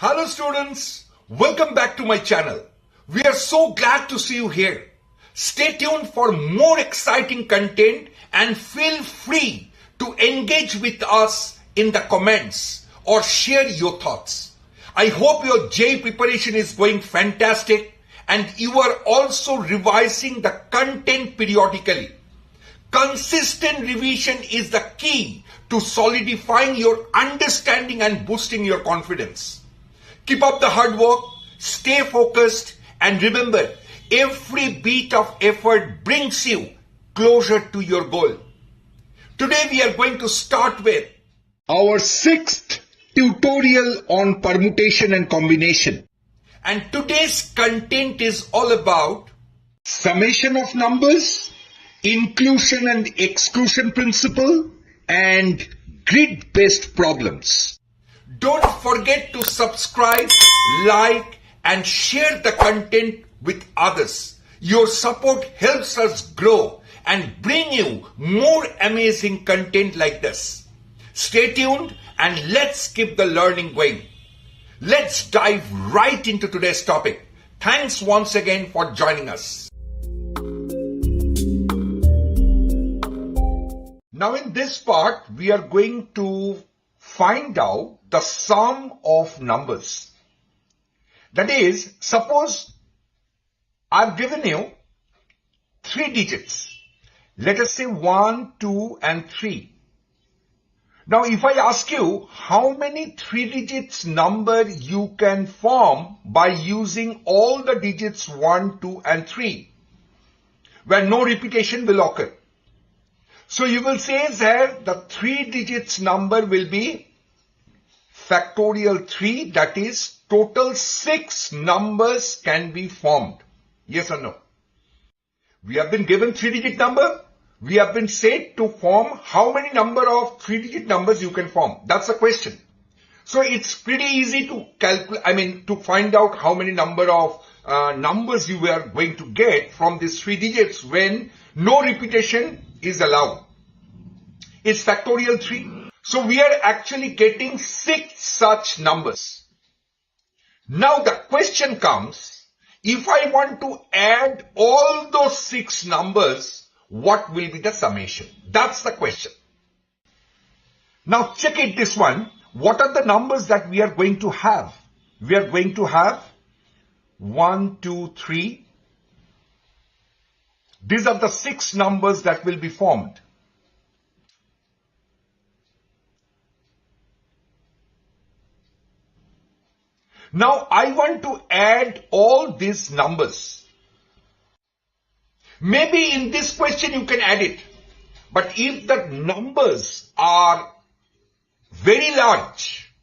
Hello students, welcome back to my channel. We are so glad to see you here. Stay tuned for more exciting content and feel free to engage with us in the comments or share your thoughts. I hope your JEE preparation is going fantastic and you are also revising the content periodically. Consistent revision is the key to solidifying your understanding and boosting your confidence. Keep up the hard work, stay focused, and remember, every bit of effort brings you closer to your goal. Today we are going to start with our 6th tutorial on permutation and combination. And today's content is all about summation of numbers, inclusion and exclusion principle, and grid-based problems. Don't forget to subscribe, like, and share the content with others. Your support helps us grow and bring you more amazing content like this. Stay tuned and let's keep the learning going. Let's dive right into today's topic. Thanks once again for joining us. Now in this part, we are going to find out the sum of numbers. That is, suppose I've given you 3 digits. Let us say 1, 2 and 3. Now if I ask you how many 3 digits number you can form by using all the digits 1, 2 and 3, where no repetition will occur. So you will say that the 3 digits number will be factorial 3, that is total 6 numbers can be formed. Yes or no? We have been given 3-digit number. We have been said to form how many number of 3-digit numbers you can form. That's the question. So it's pretty easy to calculate, to find out how many number of numbers you are going to get from these 3 digits when no repetition is allowed. It's factorial 3. So we are actually getting 6 such numbers. Now the question comes, if I want to add all those 6 numbers, what will be the summation? That's the question. Now check it this one. What are the numbers that we are going to have? We are going to have 1, 2, 3. These are the 6 numbers that will be formed. Now I want to add all these numbers. Maybe in this question you can add it. But if the numbers are very large,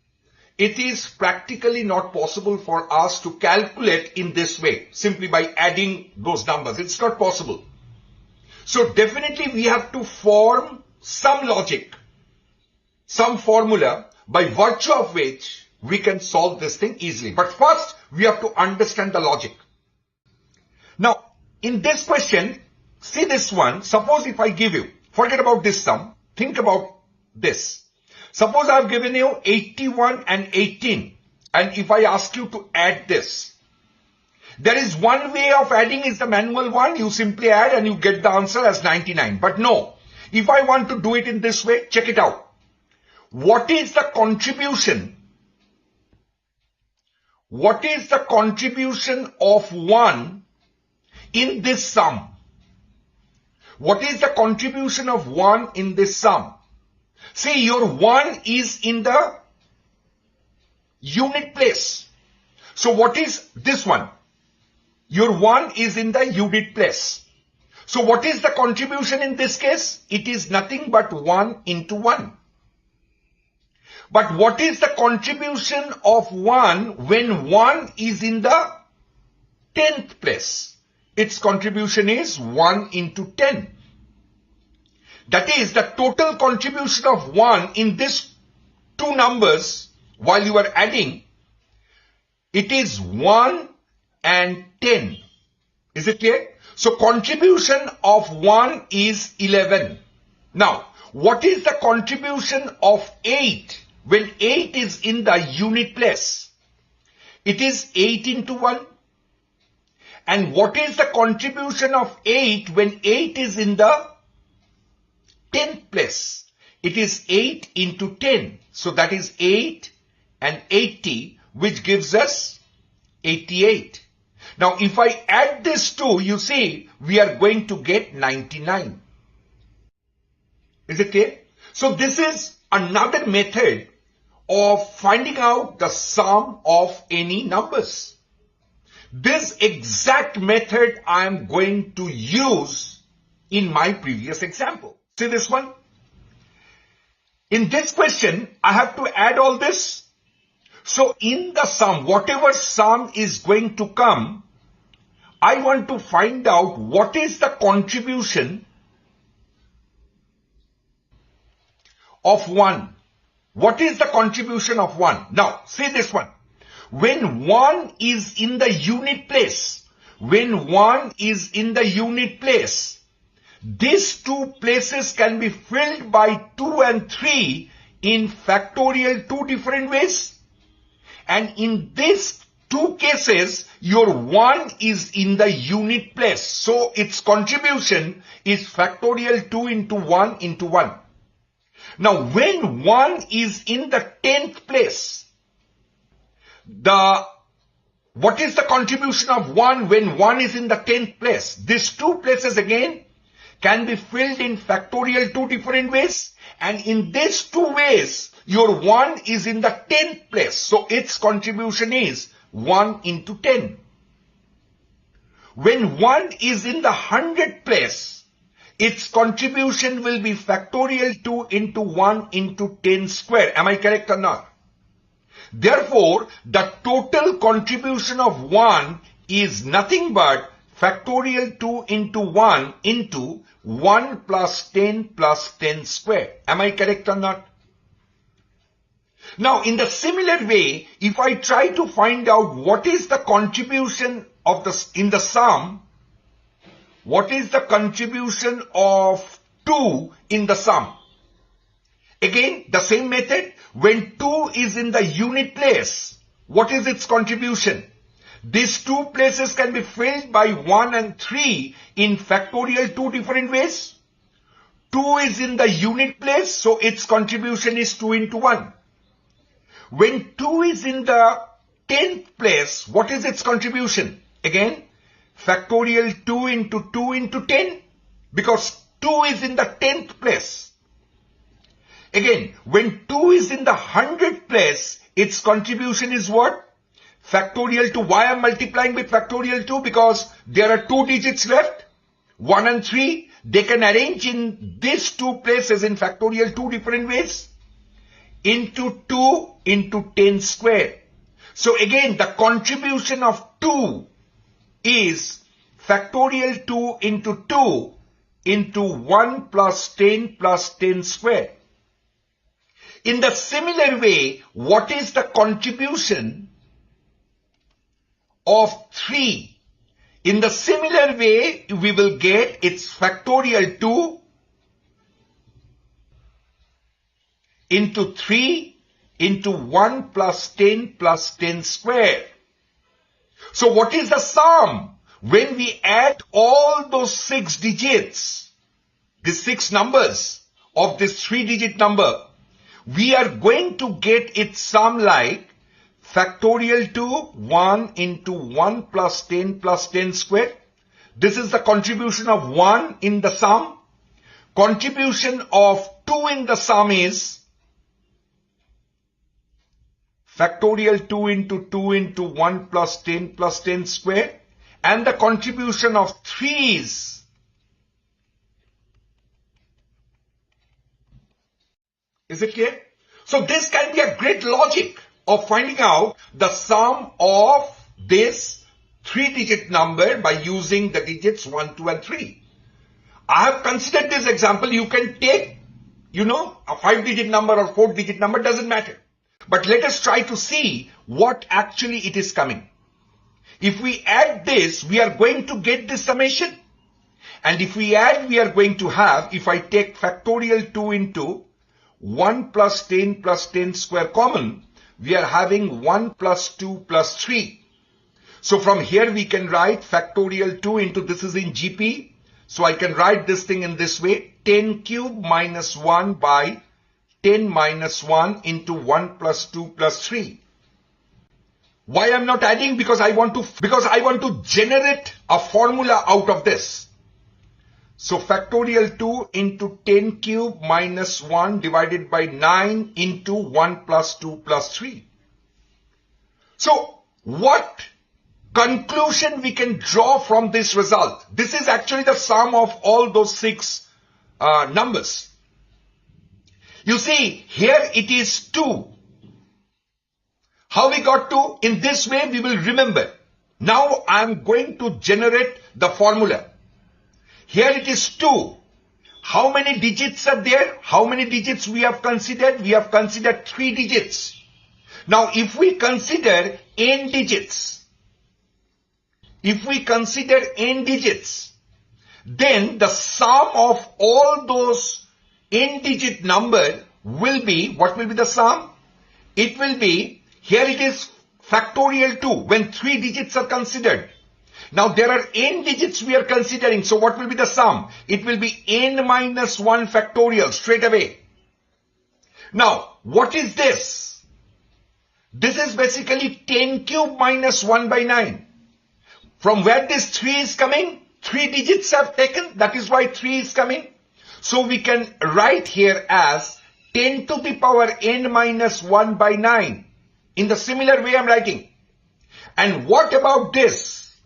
it is practically not possible for us to calculate in this way, simply by adding those numbers. It's not possible. So definitely we have to form some logic, some formula by virtue of which we can solve this thing easily. But first, we have to understand the logic. Now, in this question, see this one. Suppose if I give you, forget about this sum, think about this. Suppose I have given you 81 and 18. And if I ask you to add this, there is one way of adding is the manual one. You simply add and you get the answer as 99. But no, if I want to do it in this way, check it out. What is the contribution? What is the contribution of 1 in this sum? What is the contribution of 1 in this sum? See, your 1 is in the unit place. So what is this one? Your 1 is in the unit place. So what is the contribution in this case? It is nothing but 1 into 1. But what is the contribution of 1 when 1 is in the 10th place? Its contribution is 1 into 10. That is the total contribution of 1 in these 2 numbers while you are adding. It is 1 and 10. Is it clear? So contribution of 1 is 11. Now, what is the contribution of 8 when 8 is in the unit place? It is 8 into 1. And what is the contribution of 8 when 8 is in the 10th place? It is 8 into 10. So that is 8 and 80, which gives us 88. Now if I add this two, you see, we are going to get 99. Is it clear? So this is another method of finding out the sum of any numbers. This exact method I am going to use in my previous example. See this one? In this question, I have to add all this. So in the sum, whatever sum is going to come, I want to find out what is the contribution of 1. What is the contribution of 1? Now, see this one. When 1 is in the unit place, these two places can be filled by 2 and 3 in factorial 2 different ways. And in these two cases, your 1 is in the unit place. So its contribution is factorial 2 into 1 into 1. Now, when 1 is in the 10th place, what is the contribution of 1 when 1 is in the 10th place? These two places again can be filled in factorial 2 different ways. And in these two ways, your 1 is in the 10th place. So its contribution is 1 into 10. When 1 is in the 100th place, its contribution will be factorial 2 into 1 into 10 square. Am I correct or not? Therefore, the total contribution of 1 is nothing but factorial 2 into 1 into 1 plus 10 square. Am I correct or not? Now, in the similar way, if I try to find out what is the contribution of in the sum, what is the contribution of 2 in the sum? Again, the same method. When 2 is in the unit place, what is its contribution? These two places can be filled by 1 and 3 in factorial 2 different ways. 2 is in the unit place, so its contribution is 2 into 1. When 2 is in the 10th place, what is its contribution? Again, factorial 2 into 10, because 2 is in the 10th place. Again, when 2 is in the 100th place, its contribution is what? Factorial 2. Why I am multiplying with factorial 2? Because there are 2 digits left, 1 and 3. They can arrange in these two places in factorial 2 different ways. Into 2 into 10 square. So again, the contribution of 2 is factorial 2 into 1 plus 10 square. In the similar way, what is the contribution of 3? In the similar way, we will get its factorial 2 into 3 into 1 plus 10 square. So what is the sum? When we add all those 6 digits, the 6 numbers of this 3-digit number, we are going to get its sum like factorial 2, 1 into 1 plus 10 square. This is the contribution of 1 in the sum. Contribution of 2 in the sum is factorial 2 into 1 plus 10 square. And the contribution of 3 is it clear? So this can be a great logic of finding out the sum of this 3-digit number by using the digits 1, 2 and 3. I have considered this example. You can take, a 5-digit number or 4-digit number, doesn't matter. But let us try to see what actually it is coming. If we add this, we are going to get this summation. And if we add, we are going to have, if I take factorial 2 into 1 plus 10 square common, we are having 1 plus 2 plus 3. So from here we can write factorial 2 into, this is in GP. So I can write this thing in this way, 10 cube minus 1 by 10 minus 1 into 1 plus 2 plus 3. Why I'm not adding? Because I want to generate a formula out of this. So factorial 2 into 10 cube minus 1 divided by 9 into 1 plus 2 plus 3. So what conclusion we can draw from this result? This is actually the sum of all those 6 numbers. You see, here it is 2. How we got to? In this way we will remember. Now I am going to generate the formula. Here it is 2. How many digits are there? How many digits we have considered? We have considered 3 digits. Now if we consider n digits, then the sum of all those n digit number will be, what will be the sum? It will be, here it is factorial 2 when 3 digits are considered. Now there are n digits we are considering, so what will be the sum? It will be n minus 1 factorial straight away. Now what is this? This is basically 10 cube minus 1 by 9. From where this 3 is coming? 3 digits have taken, that is why 3 is coming. So we can write here as 10 to the power n minus 1 by 9. In the similar way I'm writing. And what about this?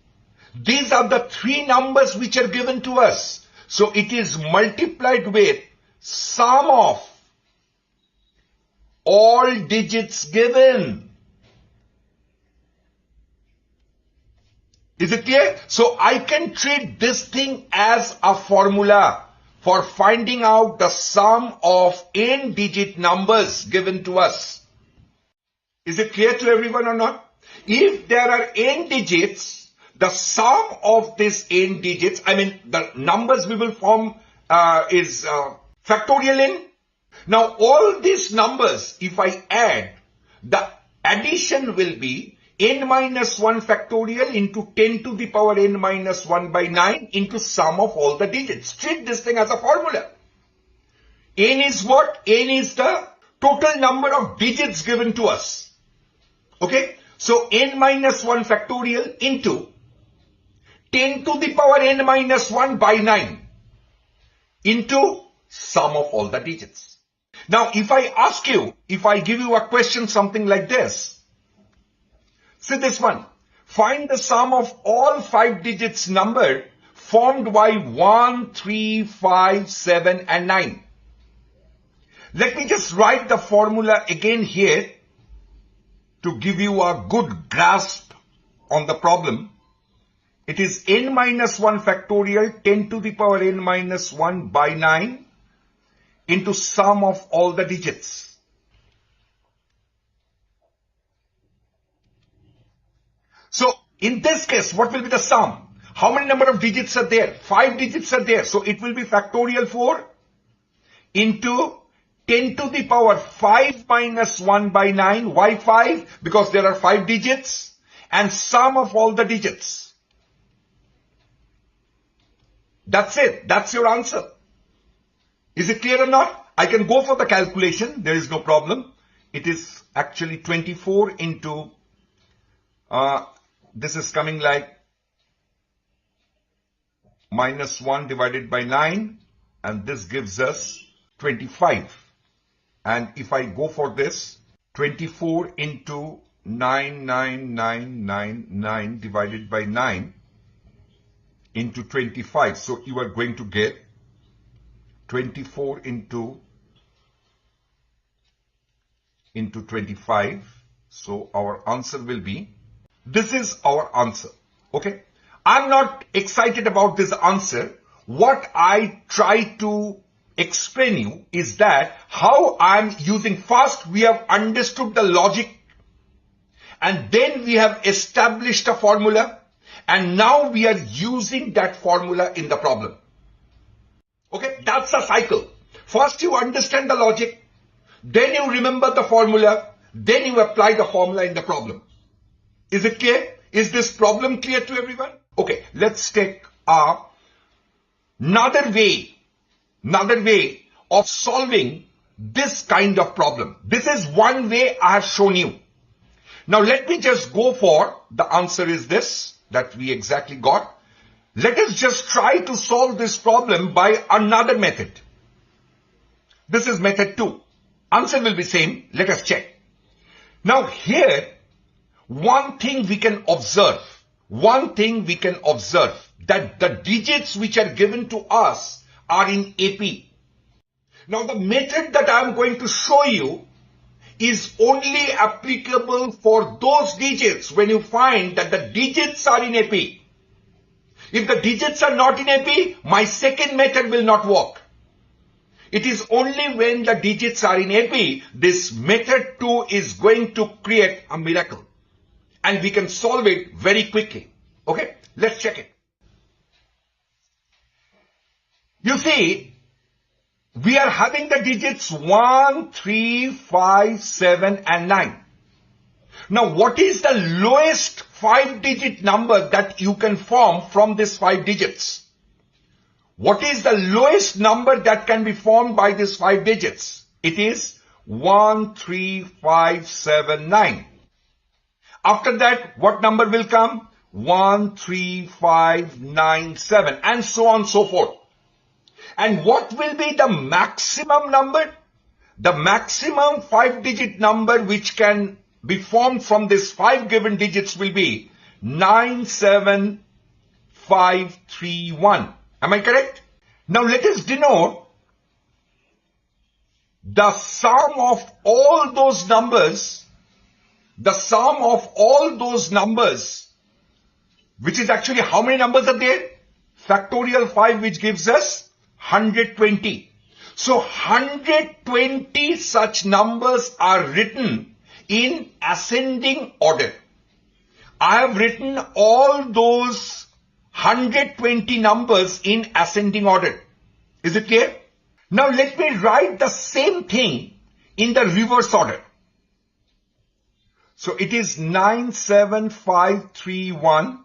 These are the 3 numbers which are given to us. So it is multiplied with sum of all digits given. Is it clear? So I can treat this thing as a formula for finding out the sum of n digit numbers given to us. Is it clear to everyone or not? If there are n digits, the sum of this n digits, I mean the numbers we will form is factorial n. Now all these numbers, if I add, the addition will be n minus 1 factorial into 10 to the power n minus 1 by 9 into sum of all the digits. Treat this thing as a formula. N is what? N is the total number of digits given to us. Okay? So n minus 1 factorial into 10 to the power n minus 1 by 9 into sum of all the digits. Now if I ask you, if I give you a question something like this, see this one, find the sum of all 5 digits number formed by 1, 3, 5, 7 and 9. Let me just write the formula again here to give you a good grasp on the problem. It is n minus 1 factorial 10 to the power n minus 1 by 9 into sum of all the digits. So in this case, what will be the sum? How many number of digits are there? 5 digits are there. So it will be factorial 4 into 10 to the power 5 minus 1 by 9. Why 5? Because there are 5 digits and sum of all the digits. That's it. That's your answer. Is it clear or not? I can go for the calculation. There is no problem. It is actually 24 into, this is coming like minus 1 divided by 9. And this gives us 25. And if I go for this, 24 into 99999 divided by 9 into 25. So you are going to get 24 into 25. So our answer will be, this is our answer. Okay. I'm not excited about this answer. What I try to explain you is that how I'm using, first we have understood the logic and then we have established a formula and now we are using that formula in the problem. Okay, that's a cycle. First you understand the logic, then you remember the formula, then you apply the formula in the problem. Is it clear? Is this problem clear to everyone? Okay, let's take another way of solving this kind of problem. This is one way I have shown you. Now let me just go for the answer is this that we exactly got. Let us just try to solve this problem by another method. This is method 2. Answer will be same. Let us check. Now here, one thing we can observe that the digits which are given to us are in AP. Now the method that I am going to show you is only applicable for those digits when you find that the digits are in AP. If the digits are not in AP, my second method will not work. It is only when the digits are in AP, this method 2 is going to create a miracle. And we can solve it very quickly. Okay, let's check it. You see, we are having the digits 1, 3, 5, 7 and 9. Now what is the lowest 5-digit number that you can form from these 5 digits? What is the lowest number that can be formed by these 5 digits? It is 1, 3, 5, 7, 9. After that, what number will come? 1, 3, 5, 9, 7 and so on and so forth. And what will be the maximum number? The maximum 5-digit number which can be formed from these 5 given digits will be 97531. Am I correct? Now let us denote the sum of all those numbers, which is actually how many numbers are there? Factorial 5, which gives us 120. So 120 such numbers are written in ascending order. I have written all those 120 numbers in ascending order. Is it clear? Now let me write the same thing in the reverse order. So it is 97531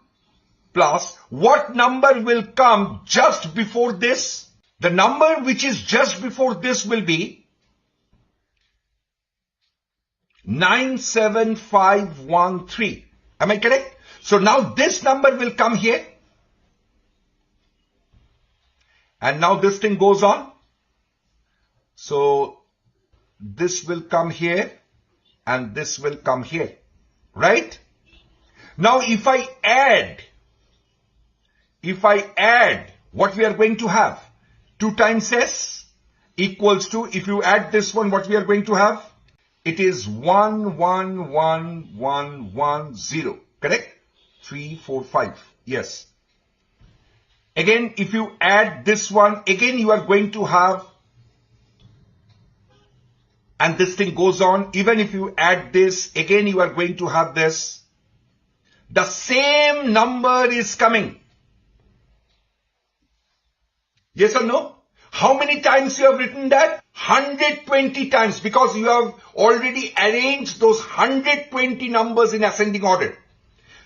plus what number will come just before this? The number which is just before this will be 97513. Am I correct? So now this number will come here. And now this thing goes on. So this will come here and this will come here. Right? Now if I add, what we are going to have? 2 times s equals to, if you add this one, what we are going to have? It is 111110. Correct? 3, 4, 5. Yes. Again, if you add this one, again you are going to have, and this thing goes on. Even if you add this, again you are going to have this. The same number is coming. Yes or no? How many times you have written that? 120 times, because you have already arranged those 120 numbers in ascending order.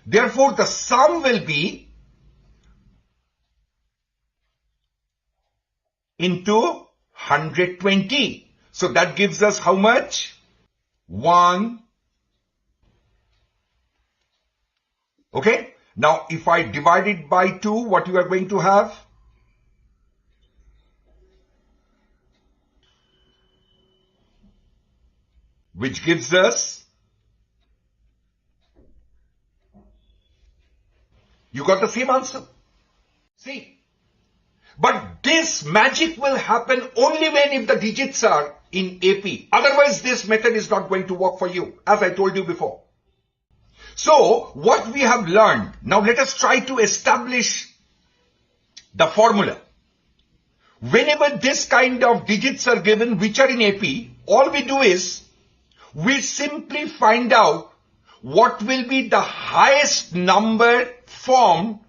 Therefore, the sum will be into 120. So that gives us how much? 1. Okay. Now, if I divide it by 2, what you are going to have? Which gives us, you got the same answer. See, but this magic will happen only when if the digits are in AP. Otherwise, this method is not going to work for you, as I told you before. So, what we have learned, now let us try to establish the formula. Whenever this kind of digits are given which are in AP, all we do is, we simply find out what will be the highest number formed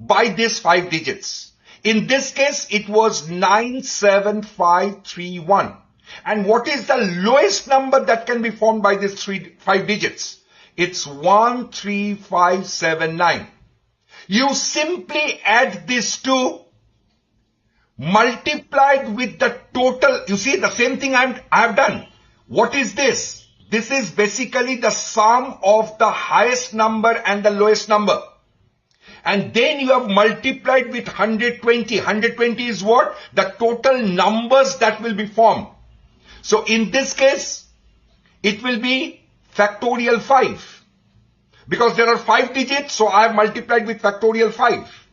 by these 5 digits. In this case, it was 97531. And what is the lowest number that can be formed by these 5 digits? It's 13579. You simply add these two, multiplied with the total. You see the same thing I have done. What is this? This is basically the sum of the highest number and the lowest number. And then you have multiplied with 120. 120 is what? The total numbers that will be formed. So in this case, it will be factorial 5. Because there are 5 digits, so I have multiplied with factorial 5.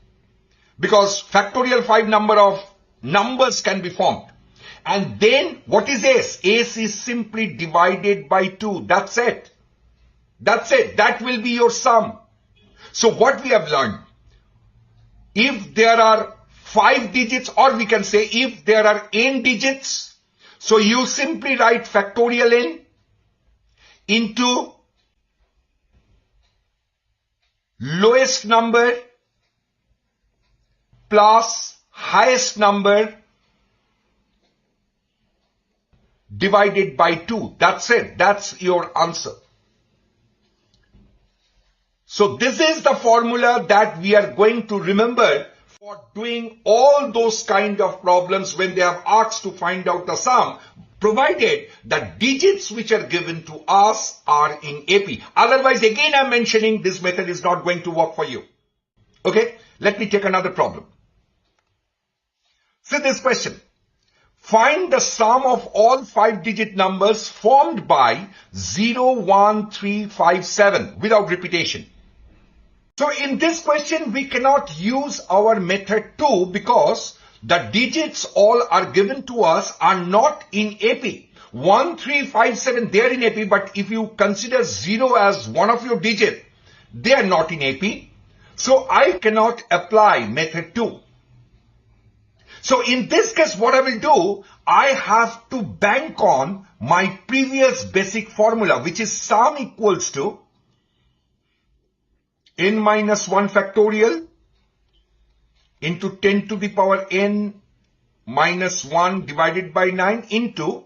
Because factorial 5 number of numbers can be formed. And then what is S? S is simply divided by 2. That's it. That's it. That will be your sum. So what we have learned, if there are 5 digits, or we can say if there are n digits, so you simply write factorial n into lowest number plus highest number divided by 2. That's it. That's your answer. So this is the formula that we are going to remember for doing all those kind of problems when they have asked to find out the sum, provided the digits which are given to us are in AP. Otherwise, again, I'm mentioning this method is not going to work for you. Okay, let me take another problem. So this question, find the sum of all 5-digit numbers formed by 0, 1, 3, 5, 7 without repetition. So in this question, we cannot use our method 2 because the digits all are given to us are not in AP. 1, 3, 5, 7, they are in AP, but if you consider 0 as one of your digits, they are not in AP. So I cannot apply method 2. So in this case, what I will do, I have to bank on my previous basic formula, which is sum equals to n minus 1 factorial into 10 to the power n minus 1 divided by 9 into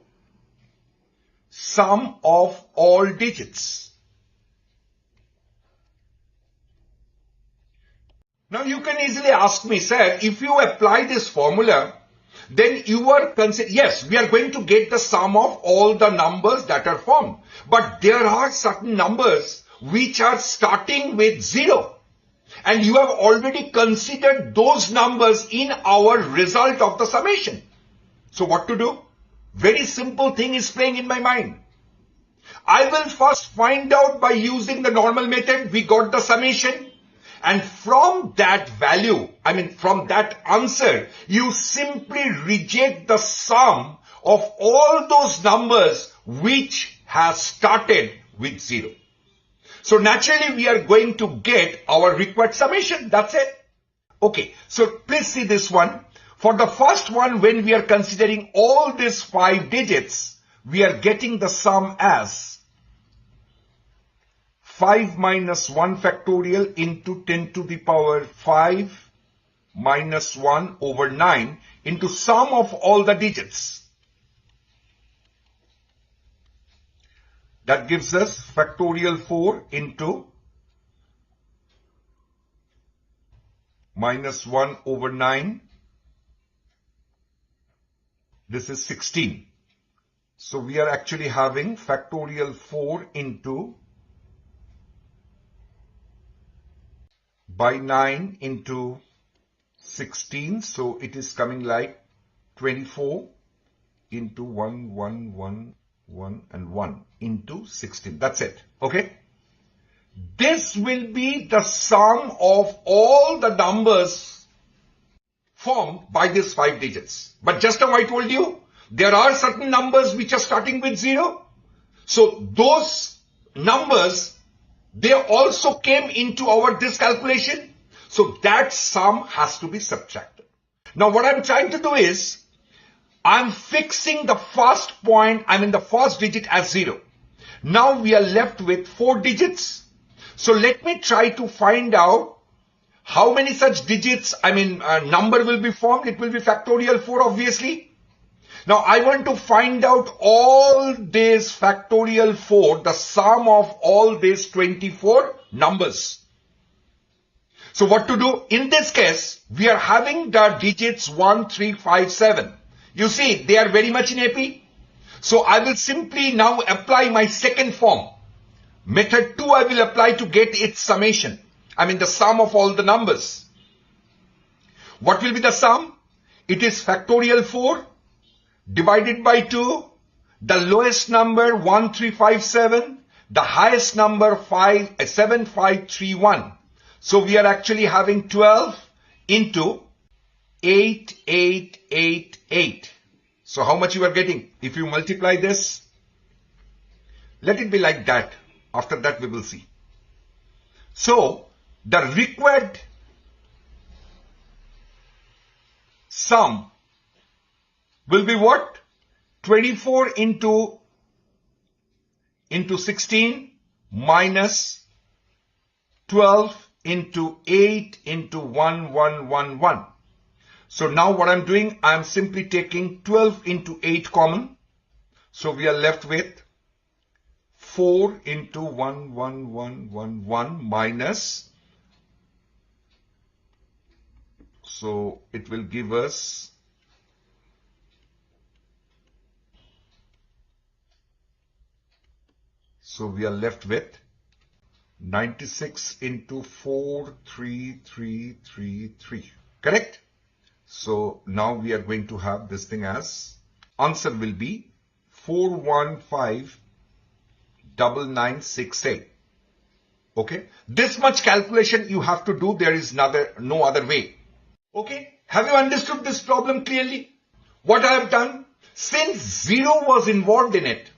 sum of all digits. Now you can easily ask me, sir, if you apply this formula, then you are considering, yes, we are going to get the sum of all the numbers that are formed. But there are certain numbers which are starting with 0. And you have already considered those numbers in our result of the summation. So what to do? Very simple thing is playing in my mind. I will first find out by using the normal method. We got the summation. And from that value, from that answer, you simply reject the sum of all those numbers which has started with 0. So naturally, we are going to get our required summation. That's it. Okay, so please see this one. For the first one, when we are considering all these 5 digits, we are getting the sum as 5 minus 1 factorial into 10 to the power 5 minus 1 over 9 into sum of all the digits. That gives us factorial 4 into minus 1 over 9. This is 16. So we are actually having factorial 4 into by 9 into 16. So it is coming like 24 into 1, 1, 1, 1 and 1 into 16. That's it. Okay. This will be the sum of all the numbers formed by these 5 digits. But just now I told you, there are certain numbers which are starting with 0. So those numbers, they also came into our this calculation. So that sum has to be subtracted. Now what I'm trying to do is, I'm fixing the first point, the first digit as 0. Now we are left with 4 digits. So let me try to find out how many such digits, number will be formed. It will be factorial 4 obviously. Now I want to find out all these factorial 4, the sum of all these 24 numbers. So what to do? In this case, we are having the digits 1, 3, 5, 7. You see, they are very much in AP. So I will simply now apply my second form. Method 2 I will apply to get its summation. I mean the sum of all the numbers. What will be the sum? It is factorial 4 divided by 2, the lowest number 1357, the highest number 7531. So we are actually having 12 into 8888. So how much you are getting? If you multiply this, let it be like that. After that we will see. So the required sum will be what? 24 into 16 minus 12 into 8 into 1111. So now what I'm doing, I'm simply taking 12 into 8 common. So we are left with 4 into 11111 minus. So it will give us so we are left with 96 into 43333. Correct? So now we are going to have this thing as answer will be 4159968. Okay? This much calculation you have to do. There is no other way. Okay? Have you understood this problem clearly? What I have done? Since 0 was involved in it,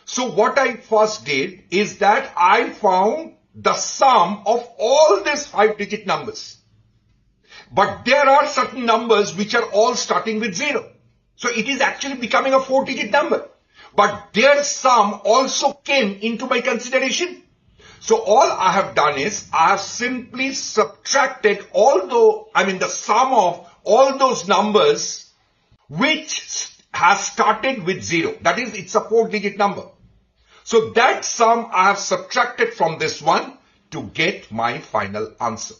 so what I first did is that I found the sum of all these 5-digit numbers. But there are certain numbers which are all starting with 0. So it is actually becoming a 4-digit number. But their sum also came into my consideration. So all I have done is I have simply subtracted the sum of all those numbers which has started with 0. That is, it's a 4-digit number. So that sum I have subtracted from this one to get my final answer.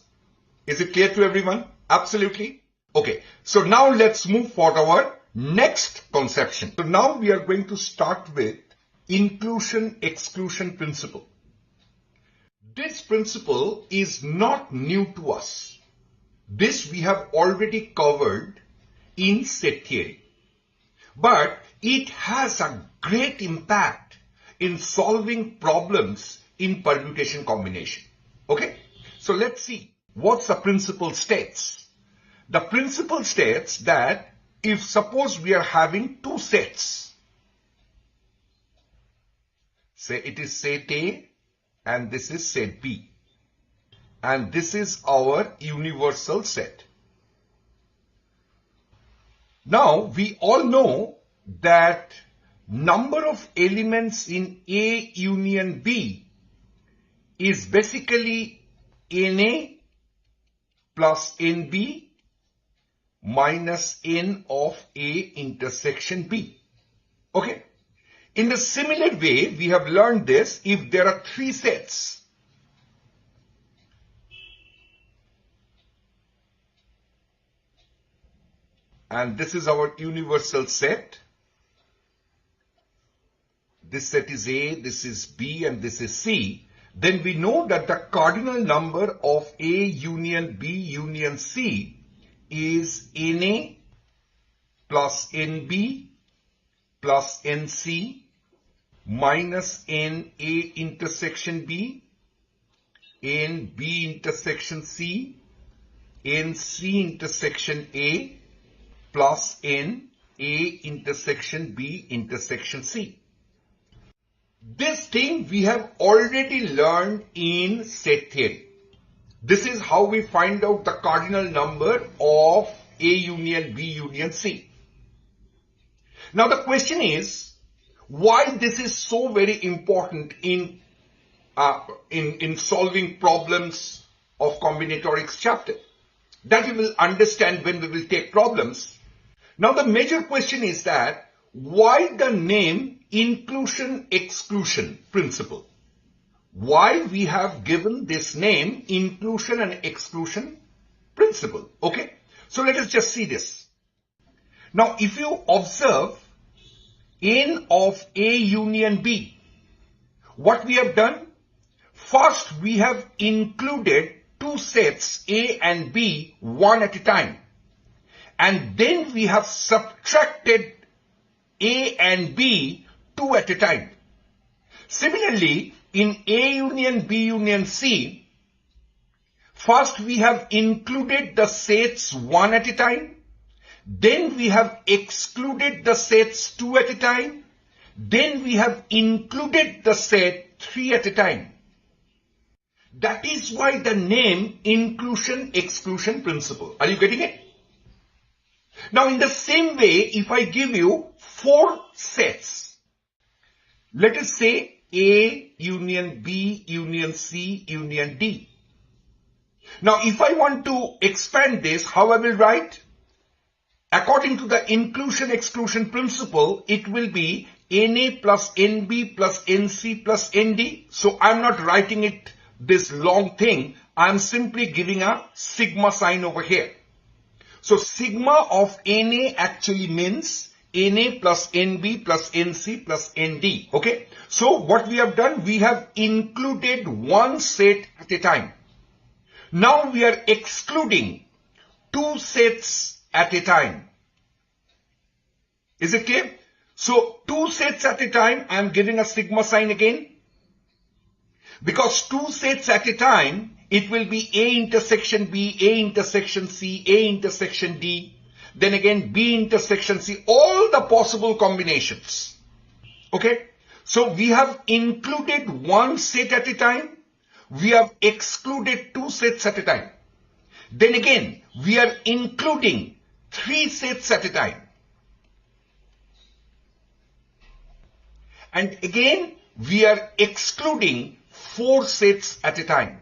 Is it clear to everyone? Absolutely. Okay. So now let's move for our next conception. So now we are going to start with Inclusion-Exclusion Principle. This principle is not new to us. This we have already covered in set theory. But it has a great impact in solving problems in permutation combination. Okay? So let's see what the principle states. The principle states that if suppose we are having two sets, say it is set A and this is set B, and this is our universal set. Now we all know that number of elements in A union B is basically NA plus NB minus N of A intersection B. Okay. In the similar way, we have learned this if there are three sets. And this is our universal set. This set is A, this is B, and this is C. Then we know that the cardinal number of A union B union C is NA plus NB plus NC minus NA intersection B, NB intersection C, NC intersection A plus NA intersection B intersection C. This thing we have already learned in set theory. This is how we find out the cardinal number of A union B union C. Now the question is, why this is so very important in solving problems of combinatorics chapter. That we will understand when we will take problems. Now the major question is that why the name Inclusion-Exclusion Principle? Why we have given this name Inclusion and Exclusion Principle? Okay, so let us just see this. Now if you observe N of A union B, what we have done? First we have included two sets A and B one at a time. And then we have subtracted A and B two at a time. Similarly, in A union B union C, first we have included the sets one at a time. Then we have excluded the sets two at a time. Then we have included the set three at a time. That is why the name Inclusion-Exclusion Principle. Are you getting it? Now in the same way, if I give you four sets, let us say A union B union C union D. Now if I want to expand this, how I will write? According to the Inclusion-Exclusion Principle, it will be NA plus NB plus NC plus ND. So I'm not writing it this long thing. I'm simply giving a sigma sign over here. So sigma of NA actually means NA plus NB plus NC plus ND. Okay. So what we have done, we have included one set at a time. Now we are excluding two sets at a time. Is it clear? So two sets at a time, I am giving a sigma sign again. Because two sets at a time, it will be A intersection B, A intersection C, A intersection D, then again B intersection C, all the possible combinations. Okay. So we have included one set at a time. We have excluded two sets at a time. Then again, we are including three sets at a time. And again, we are excluding four sets at a time.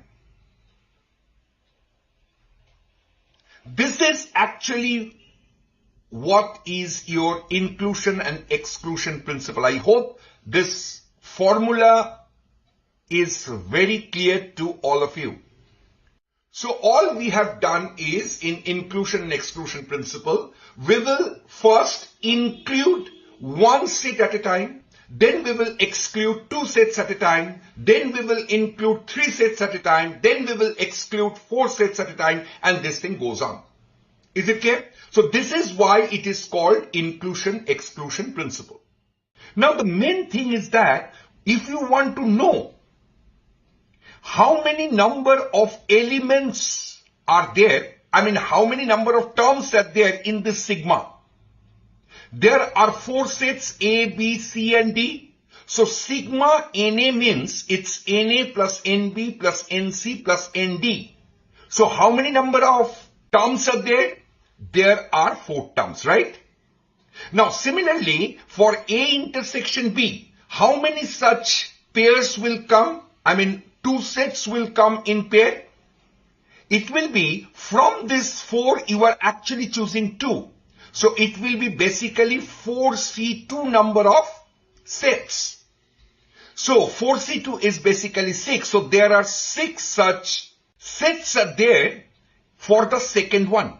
This is actually what is your inclusion and exclusion principle. I hope this formula is very clear to all of you. So all we have done is in inclusion and exclusion principle, we will first include one set at a time. Then we will exclude two sets at a time. Then we will include three sets at a time. Then we will exclude four sets at a time. And this thing goes on. Is it clear? So this is why it is called inclusion-exclusion principle. Now the main thing is that if you want to know how many number of elements are there, how many number of terms are there in this sigma? There are four sets A, B, C and D. So sigma NA means it's NA plus NB plus NC plus ND. So how many number of terms are there? There are four terms, right? Now similarly for A intersection B, how many such pairs will come? Two sets will come in pair. It will be from this four, you are actually choosing two. So it will be basically 4C2 number of sets. So 4C2 is basically 6. So there are 6 such sets are there for the second one.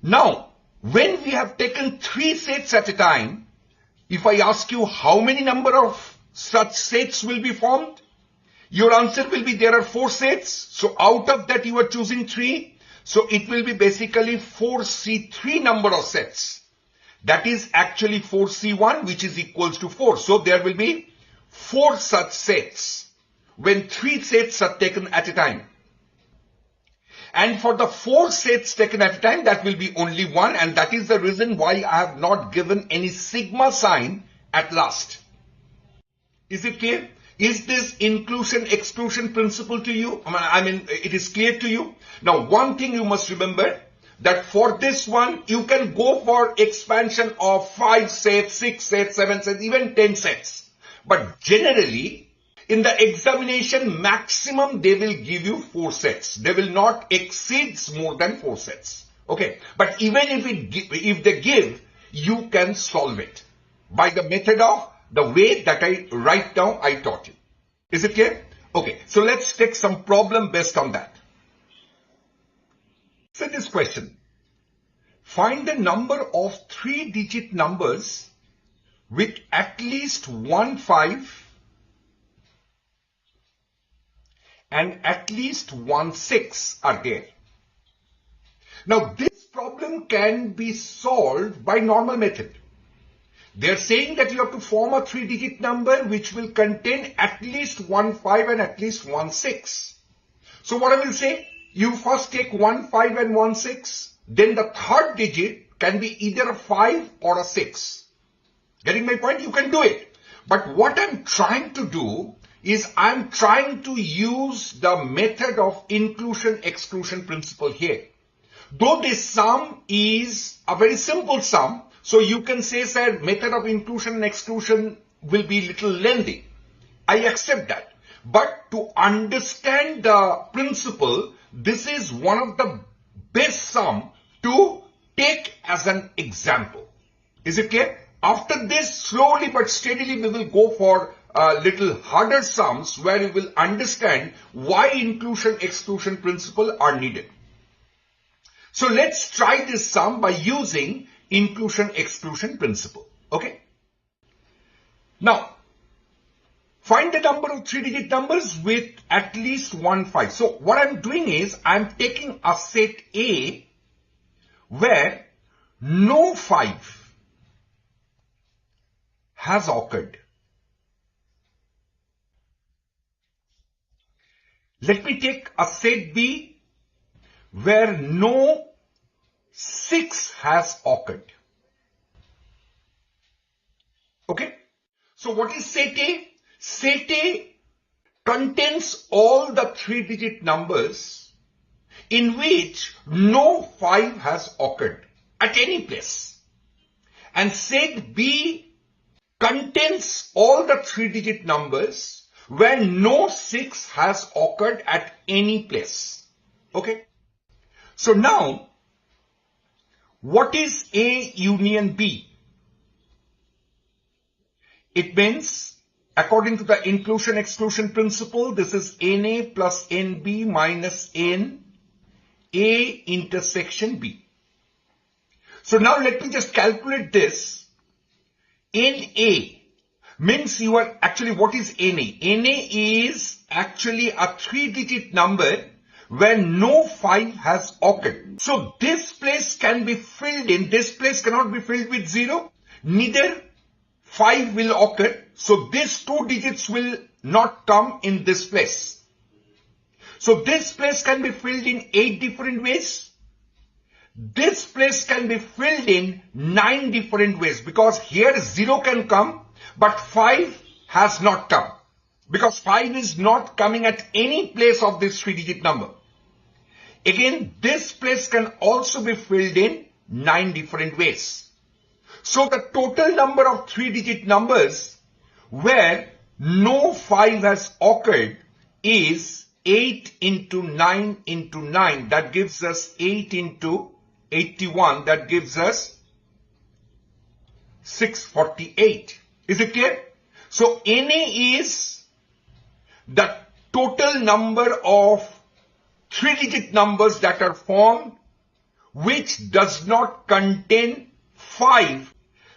Now, when we have taken 3 sets at a time, if I ask you how many number of such sets will be formed, your answer will be there are 4 sets. So out of that you are choosing 3. So it will be basically 4C3 number of sets. That is actually 4C1, which is equals to 4. So there will be 4 such sets when 3 sets are taken at a time. And for the 4 sets taken at a time, that will be only 1. And that is the reason why I have not given any sigma sign at last. Is it clear? Is this inclusion-exclusion principle to you? It is clear to you? Now, one thing you must remember, that for this one, you can go for expansion of 5 sets, 6 sets, 7 sets, even 10 sets. But generally, in the examination, maximum they will give you 4 sets. They will not exceed more than 4 sets. Okay, but even if they give, you can solve it by the method of the way that right now I taught you. Is it clear? Okay, so let's take some problem based on that. So this question, find the number of 3-digit numbers with at least 1 5 and at least 1 6 are there. Now this problem can be solved by normal method. They are saying that you have to form a 3-digit number which will contain at least 1 5 and at least 1 6. So what I will say, you first take 1 5 and 1 6, then the third digit can be either a 5 or a 6. Getting my point? You can do it. But what I'm trying to do is I'm trying to use the method of inclusion-exclusion principle here. Though this sum is a very simple sum, so you can say, sir, method of inclusion and exclusion will be little lengthy. I accept that. But to understand the principle, this is one of the best sum to take as an example. Is it clear? After this, slowly but steadily, we will go for little harder sums where you will understand why inclusion-exclusion principle are needed. So let's try this sum by using inclusion-exclusion principle. Okay? Now, find the number of 3-digit numbers with at least 1 5. So what I'm doing is I'm taking a set A where no 5 has occurred. Let me take a set B where no 6 has occurred. Okay? So what is set A? Set A contains all the 3-digit numbers in which no 5 has occurred at any place. And set B contains all the 3-digit numbers where no 6 has occurred at any place. Okay? So now, what is A union B? It means, according to the inclusion-exclusion principle, this is NA plus NB minus N A intersection B. So now let me just calculate this. NA means you are actually, what is NA? NA is actually a 3-digit number where no 5 has occurred. So this place can be filled in. This place cannot be filled with 0. Neither 5 will occur. So these 2 digits will not come in this place. So this place can be filled in 8 different ways. This place can be filled in 9 different ways, because here 0 can come, but 5 has not come, because 5 is not coming at any place of this 3-digit number. Again, this place can also be filled in 9 different ways. So the total number of 3-digit numbers where no 5 has occurred is 8 into 9 into 9. That gives us 8 into 81. That gives us 648. Is it clear? So NA is the total number of 3-digit numbers that are formed which does not contain 5.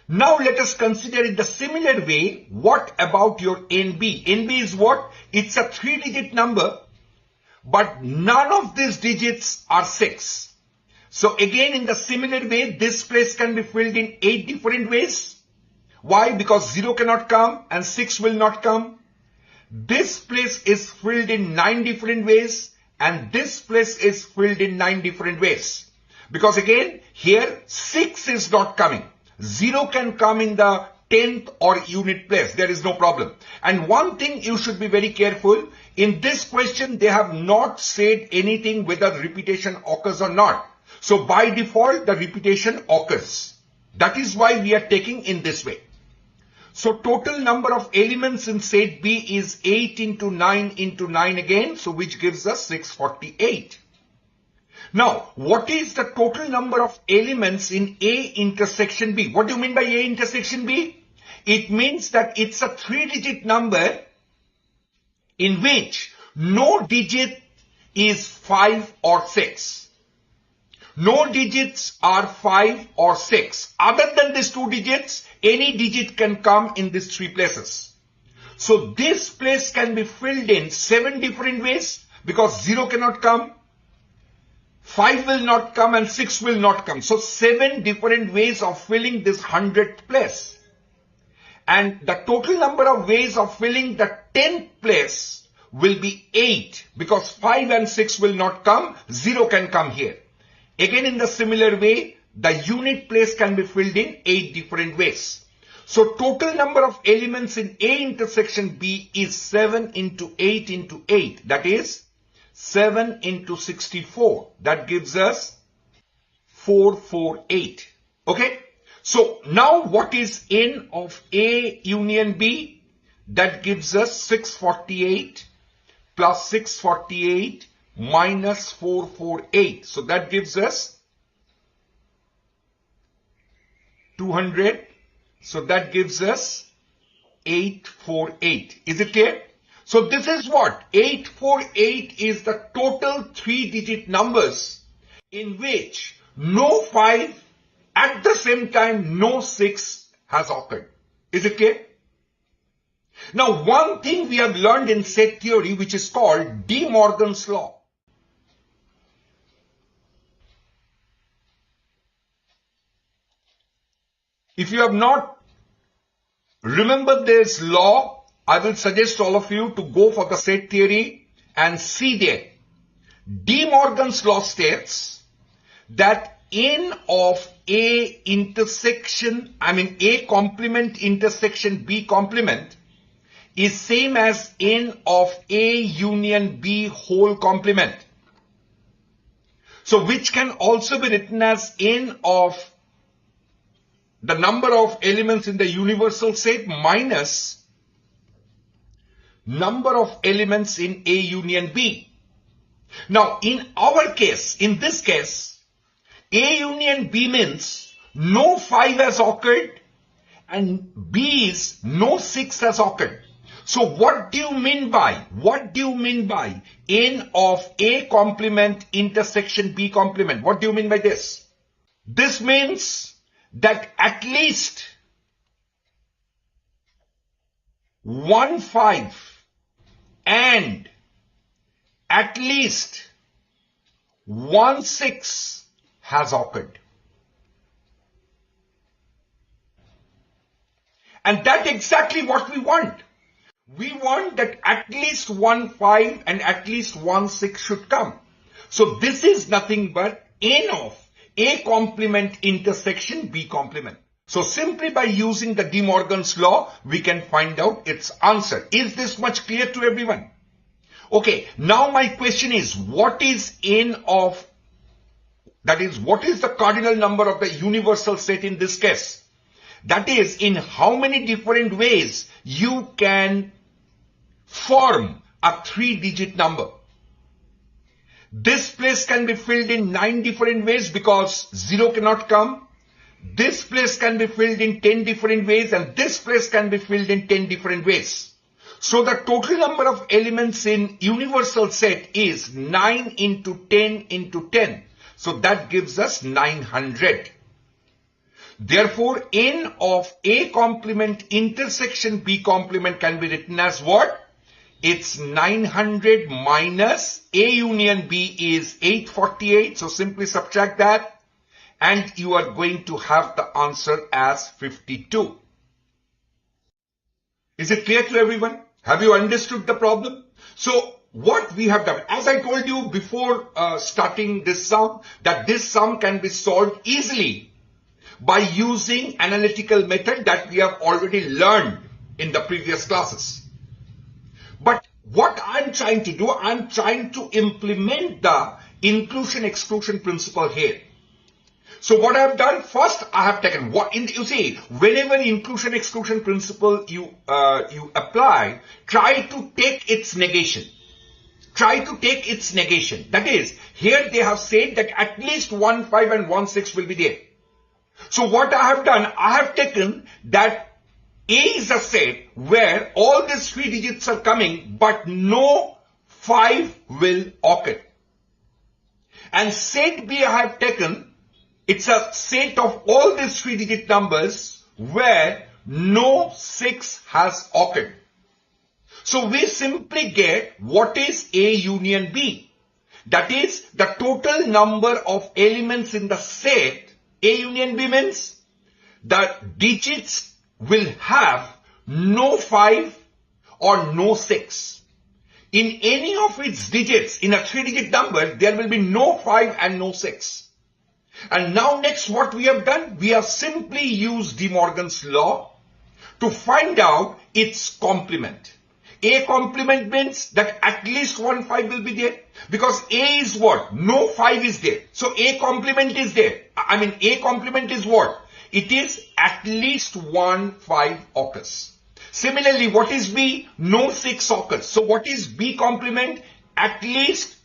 Now let us consider in the similar way, what about your NB? NB is what? It's a 3-digit number, but none of these digits are 6. So again, in the similar way, this place can be filled in 8 different ways. Why? Because 0 cannot come and 6 will not come. This place is filled in 9 different ways, and this place is filled in 9 different ways. Because again, here 6 is not coming. 0 can come in the 10th or unit place. There is no problem. And one thing you should be very careful. In this question, they have not said anything whether repetition occurs or not. So by default, the repetition occurs. That is why we are taking in this way. So total number of elements in set B is 8 into 9 again. So which gives us 648. Now, what is the total number of elements in A intersection B? What do you mean by A intersection B? It means that it's a 3-digit number in which no digit is 5 or 6. No digits are 5 or 6. Other than these 2 digits, any digit can come in these 3 places. So this place can be filled in 7 different ways because 0 cannot come, 5 will not come and 6 will not come. So 7 different ways of filling this 100th place. And the total number of ways of filling the 10th place will be 8 because 5 and 6 will not come, 0 can come here. Again, in the similar way, the unit place can be filled in 8 different ways. So total number of elements in A intersection B is 7 into 8 into 8. That is 7 into 64. That gives us 448. Okay. So now what is N of A union B? That gives us 648 plus 648 minus 448. So that gives us 200. So that gives us 848. Is it clear? So this is what? 848 is the total 3-digit numbers in which no 5, at the same time no 6 has occurred. Is it clear? Now, one thing we have learned in set theory which is called De Morgan's law. If you have not remembered this law, I will suggest all of you to go for the set theory and see there. De Morgan's law states that N of A intersection, A complement intersection B complement is same as N of A union B whole complement. So which can also be written as N of the number of elements in the universal set minus number of elements in A union B. Now, in our case, in this case, A union B means no 5 has occurred and B is no 6 has occurred. So what do you mean by N of A complement intersection B complement? What do you mean by this? This means that at least 1 5 and at least 1 6 has occurred. And that's exactly what we want. We want that at least 1 5 and at least 1 6 should come. So this is nothing but N of A complement intersection B complement. So simply by using the De Morgan's law, we can find out its answer. Is this much clear to everyone? Okay, now my question is, what is N of, that is, what is the cardinal number of the universal set in this case? That is, in how many different ways you can form a 3-digit number. This place can be filled in 9 different ways because 0 cannot come. This place can be filled in 10 different ways and this place can be filled in 10 different ways. So the total number of elements in universal set is 9 into 10 into 10. So that gives us 900. Therefore, N of A complement intersection B complement can be written as what? It's 900 minus A union B is 848. So simply subtract that and you are going to have the answer as 52. Is it clear to everyone? Have you understood the problem? So what we have done, as I told you before starting this sum, that this sum can be solved easily by using analytical method that we have already learned in the previous classes. But what I'm trying to do, I'm trying to implement the inclusion-exclusion principle here. So what I have done, first I have taken you see, whenever inclusion-exclusion principle you apply, try to take its negation. try to take its negation. That is, here they have said that at least 1, 5 and 1, 6 will be there. So what I have done, I have taken that A is a set where all these 3 digits are coming, but no 5 will occur. And set B I have taken, it's a set of all these 3 digit numbers where no 6 has occurred. So we simply get what is A union B. That is the total number of elements in the set. A union B means the digits will have no 5 or no 6. In any of its digits, in a 3-digit number, there will be no 5 and no 6. And now next what we have done, we have simply used De Morgan's law to find out its complement. A complement means that at least 1 5 will be there, because A is what? No 5 is there. So A complement is there. A complement is what? It is at least 1 5 occurs. Similarly, what is B? No 6 occurs. So what is B complement? At least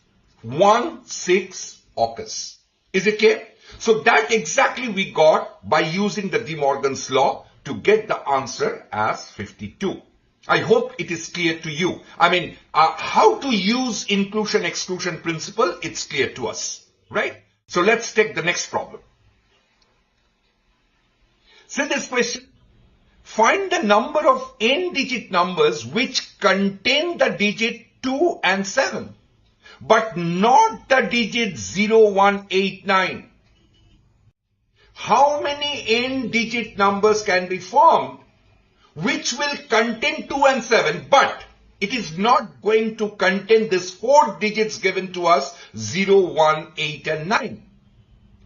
1 6 occurs. Is it clear? So that exactly we got by using the De Morgan's law to get the answer as 52. I hope it is clear to you. How to use inclusion-exclusion principle, it's clear to us, right? So let's take the next problem. So this question, find the number of n-digit numbers which contain the digit 2 and 7, but not the digit 0, 1, 8, 9. How many n-digit numbers can be formed which will contain 2 and 7, but it is not going to contain these 4 digits given to us, 0, 1, 8 and 9.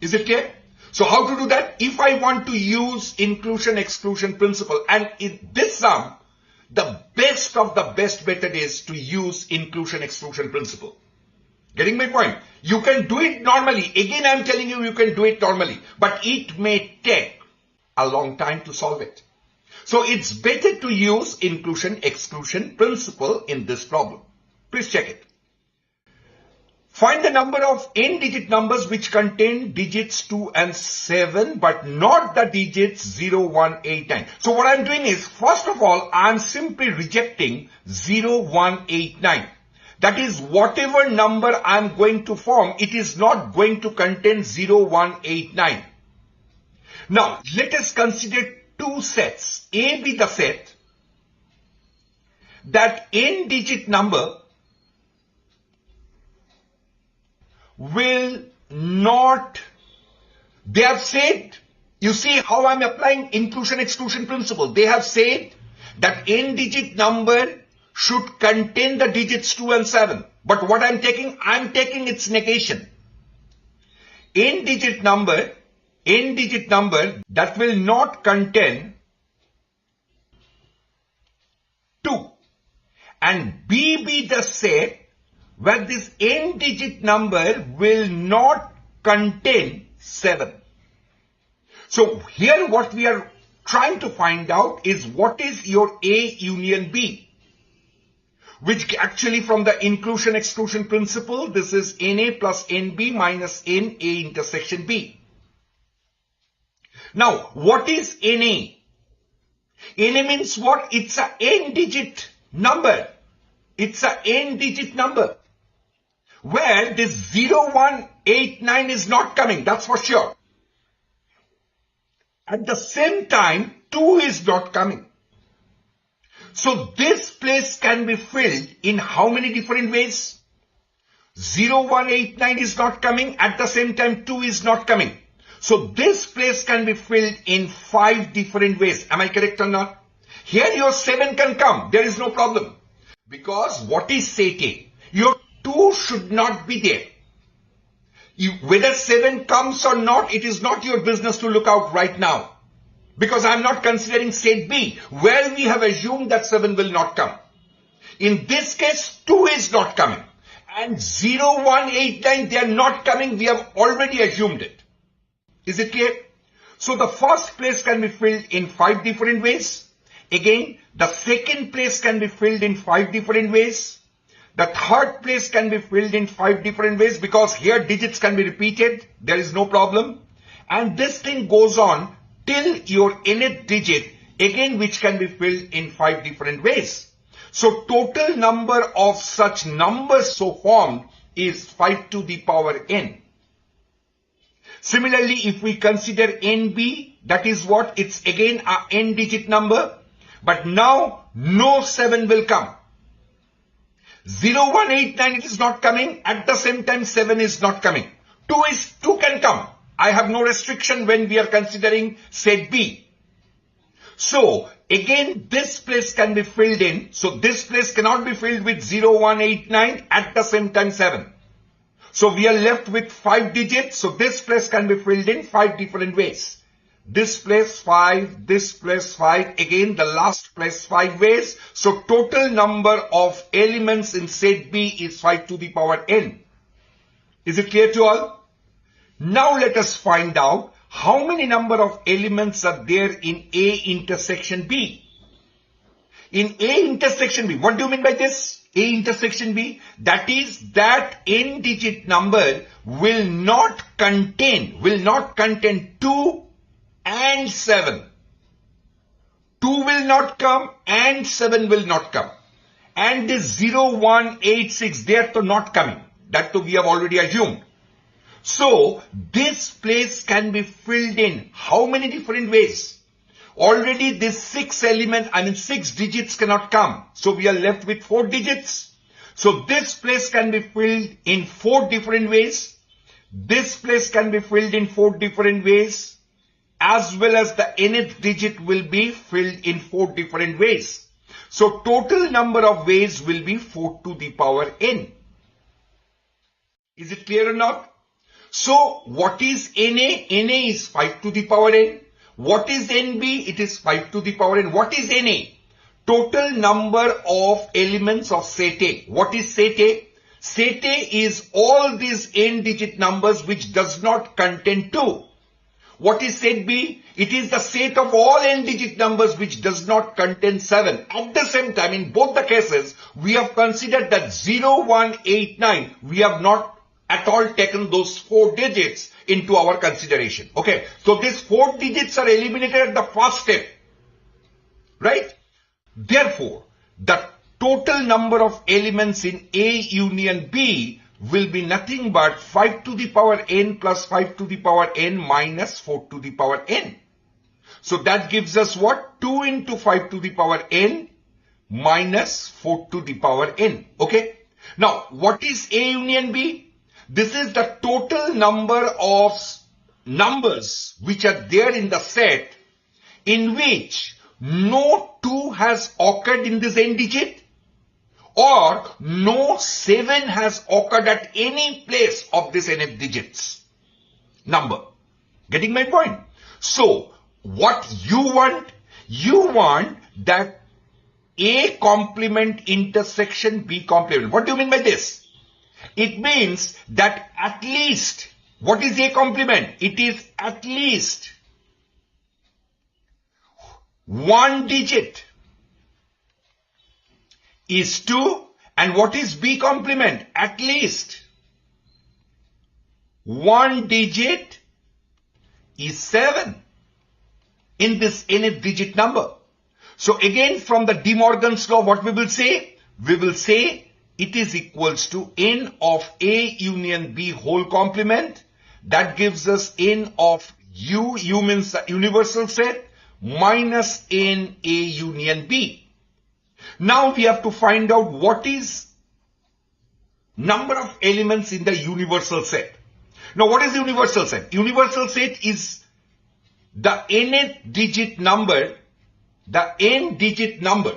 Is it clear? So how to do that? If I want to use inclusion-exclusion principle, and in this sum, the best of the best method is to use inclusion-exclusion principle. Getting my point? You can do it normally. Again, I'm telling you, you can do it normally, but it may take a long time to solve it. So it's better to use inclusion-exclusion principle in this problem. Please check it. Find the number of n-digit numbers which contain digits 2 and 7, but not the digits 0, 1, 8, 9. So what I'm doing is, first of all, I'm simply rejecting 0, 1, 8, 9. That is, whatever number I'm going to form, it is not going to contain 0, 1, 8, 9. Now, let us consider 2 sets. A be the set that n-digit number will not, they have said, you see how I'm applying inclusion-exclusion principle. They have said that n-digit number should contain the digits 2 and 7. But what I'm taking its negation. N-digit number that will not contain 2. And B be the set where this n-digit number will not contain 7. So here what we are trying to find out is what is your A union B, which actually from the inclusion-exclusion principle, this is NA plus NB minus NA intersection B. Now, what is NA? NA means what? It's a n-digit number. It's a n-digit number where this 0, 1, 8, 9 is not coming, that's for sure. At the same time, 2 is not coming. So this place can be filled in how many different ways? 0, 1, 8, 9 is not coming, at the same time 2 is not coming. So this place can be filled in 5 different ways. Am I correct or not? Here your 7 can come, there is no problem. Because what is set A? Your 2 should not be there. Whether 7 comes or not, it is not your business to look out right now. Because I'm not considering set B, where we have assumed that 7 will not come. In this case, 2 is not coming. And 0, 1, 8, 9, they are not coming, we have already assumed it. Is it clear? So the first place can be filled in 5 different ways. Again, the second place can be filled in 5 different ways. The third place can be filled in 5 different ways because here digits can be repeated. There is no problem. And this thing goes on till your nth digit, again which can be filled in 5 different ways. So total number of such numbers so formed is 5 to the power n. Similarly, if we consider NB, that is what? It's again a n digit number. But now no 7 will come. 0, 1, 8, 9 it is not coming. At the same time 7 is not coming. 2 can come. I have no restriction when we are considering set B. So again this place can be filled in. So this place cannot be filled with 0, 1, 8, 9 at the same time 7. So we are left with 5 digits. So this place can be filled in 5 different ways. This place 5, this place 5, again the last place 5 ways. So total number of elements in set B is 5 to the power n. Is it clear to all? Now let us find out how many number of elements are there in A intersection B. In A intersection B, what do you mean by this? A intersection B, that is that n digit number will not contain 2 and 7. 2 will not come and 7 will not come. And this 0, 1, 8, 6, they are not coming. That too we have already assumed. So this place can be filled in how many different ways? Already this 6 digits cannot come. So we are left with 4 digits. So this place can be filled in 4 different ways. This place can be filled in 4 different ways. As well as the nth digit will be filled in 4 different ways. So total number of ways will be 4 to the power n. Is it clear or not? So what is NA? NA is 5 to the power n. What is NB? It is 5 to the power n. What is NA? Total number of elements of set A. What is set A? Set A is all these n digit numbers which does not contain 2. What is set B? It is the set of all n digit numbers which does not contain 7. At the same time, in both the cases, we have considered that 0, 1, 8, 9. We have not at all taken those 4 digits into our consideration. Okay. So these 4 digits are eliminated at the first step. Right? Therefore, the total number of elements in A union B will be nothing but 5 to the power n plus 5 to the power n minus 4 to the power n. So that gives us what? 2 into 5 to the power n minus 4 to the power n. Okay. Now, what is A union B? This is the total number of numbers which are there in the set in which no 2 has occurred in this n digit or no 7 has occurred at any place of this nth digits number. Getting my point? So what you want that A complement intersection B complement. What do you mean by this? It means that at least, what is A complement? It is at least 1 digit is 2, and what is B complement? At least 1 digit is 7 in this nth digit number. So again, from the De Morgan's law, what we will say? We will say it is equals to n of A union B whole complement. That gives us n of U means universal set, minus n A union B. Now we have to find out what is number of elements in the universal set. Now what is the universal set? Universal set is the nth digit number, the n digit number.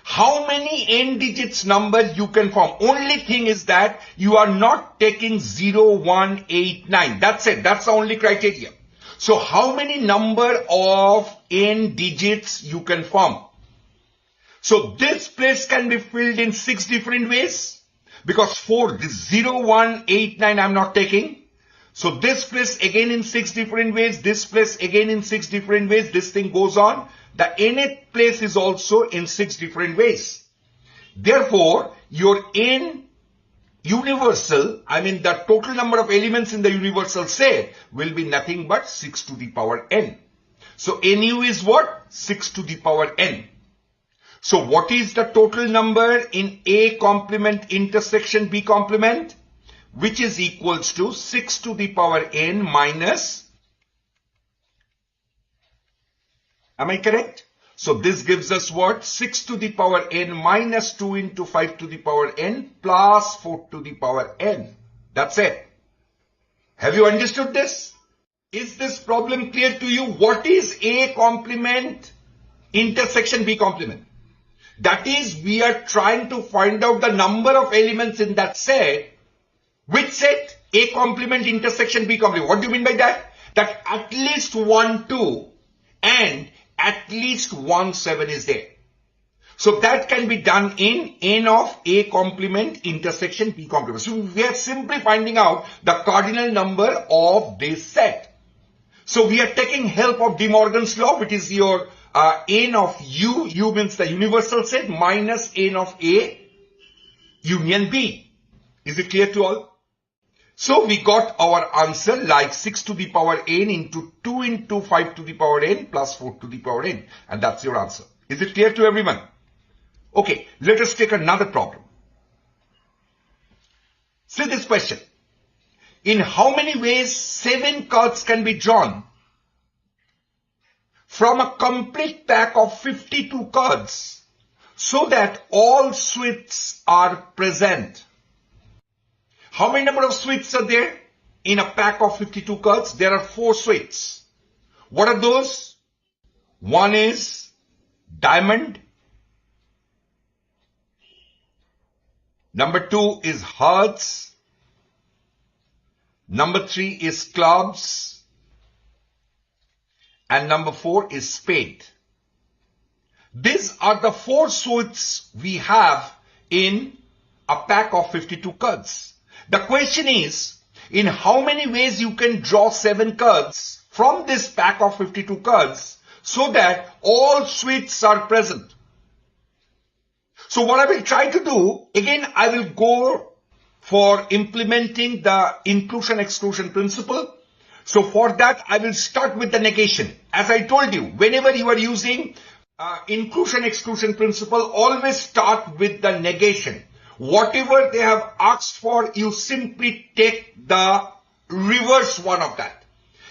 How many n digits number you can form? Only thing is that you are not taking 0, 1, 8, 9. That's it. That's the only criteria. So how many number of n digits you can form? So this place can be filled in 6 different ways because 4, this 0, 1, 8, 9 I'm not taking. So this place again in 6 different ways, this place again in 6 different ways, this thing goes on. The nth place is also in 6 different ways. Therefore, your n universal, I mean the total number of elements in the universal set will be nothing but 6 to the power n. So nu is what? 6 to the power n. So what is the total number in A complement intersection B complement? Which is equals to 6 to the power n minus, am I correct? So this gives us what? 6 to the power n minus 2 into 5 to the power n plus 4 to the power n. That's it. Have you understood this? Is this problem clear to you? What is A complement intersection B complement? That is, we are trying to find out the number of elements in that set. Which set? A complement intersection B complement. What do you mean by that? That at least 1, 2 and at least 1, 7 is there. So that can be done in n of A complement intersection B complement. So we are simply finding out the cardinal number of this set. So we are taking help of De Morgan's law, which is your n of u means the universal set, minus n of A union B. Is it clear to all? So we got our answer like 6 to the power n into 2 into 5 to the power n plus 4 to the power n. And that's your answer. Is it clear to everyone? Okay, let us take another problem. See this question. In how many ways 7 cards can be drawn from a complete pack of 52 cards so that all suites are present? How many number of suites are there in a pack of 52 cards? There are 4 suites. What are those? One is diamond. Number 2 is hearts. Number 3 is clubs. And number 4 is spade. These are the 4 suites we have in a pack of 52 cards. The question is, in how many ways you can draw 7 cards from this pack of 52 cards so that all suites are present? So what I will try to do, again I will go for implementing the inclusion-exclusion principle. So for that I will start with the negation. As I told you, whenever you are using inclusion-exclusion principle, always start with the negation. Whatever they have asked for, you simply take the reverse one of that.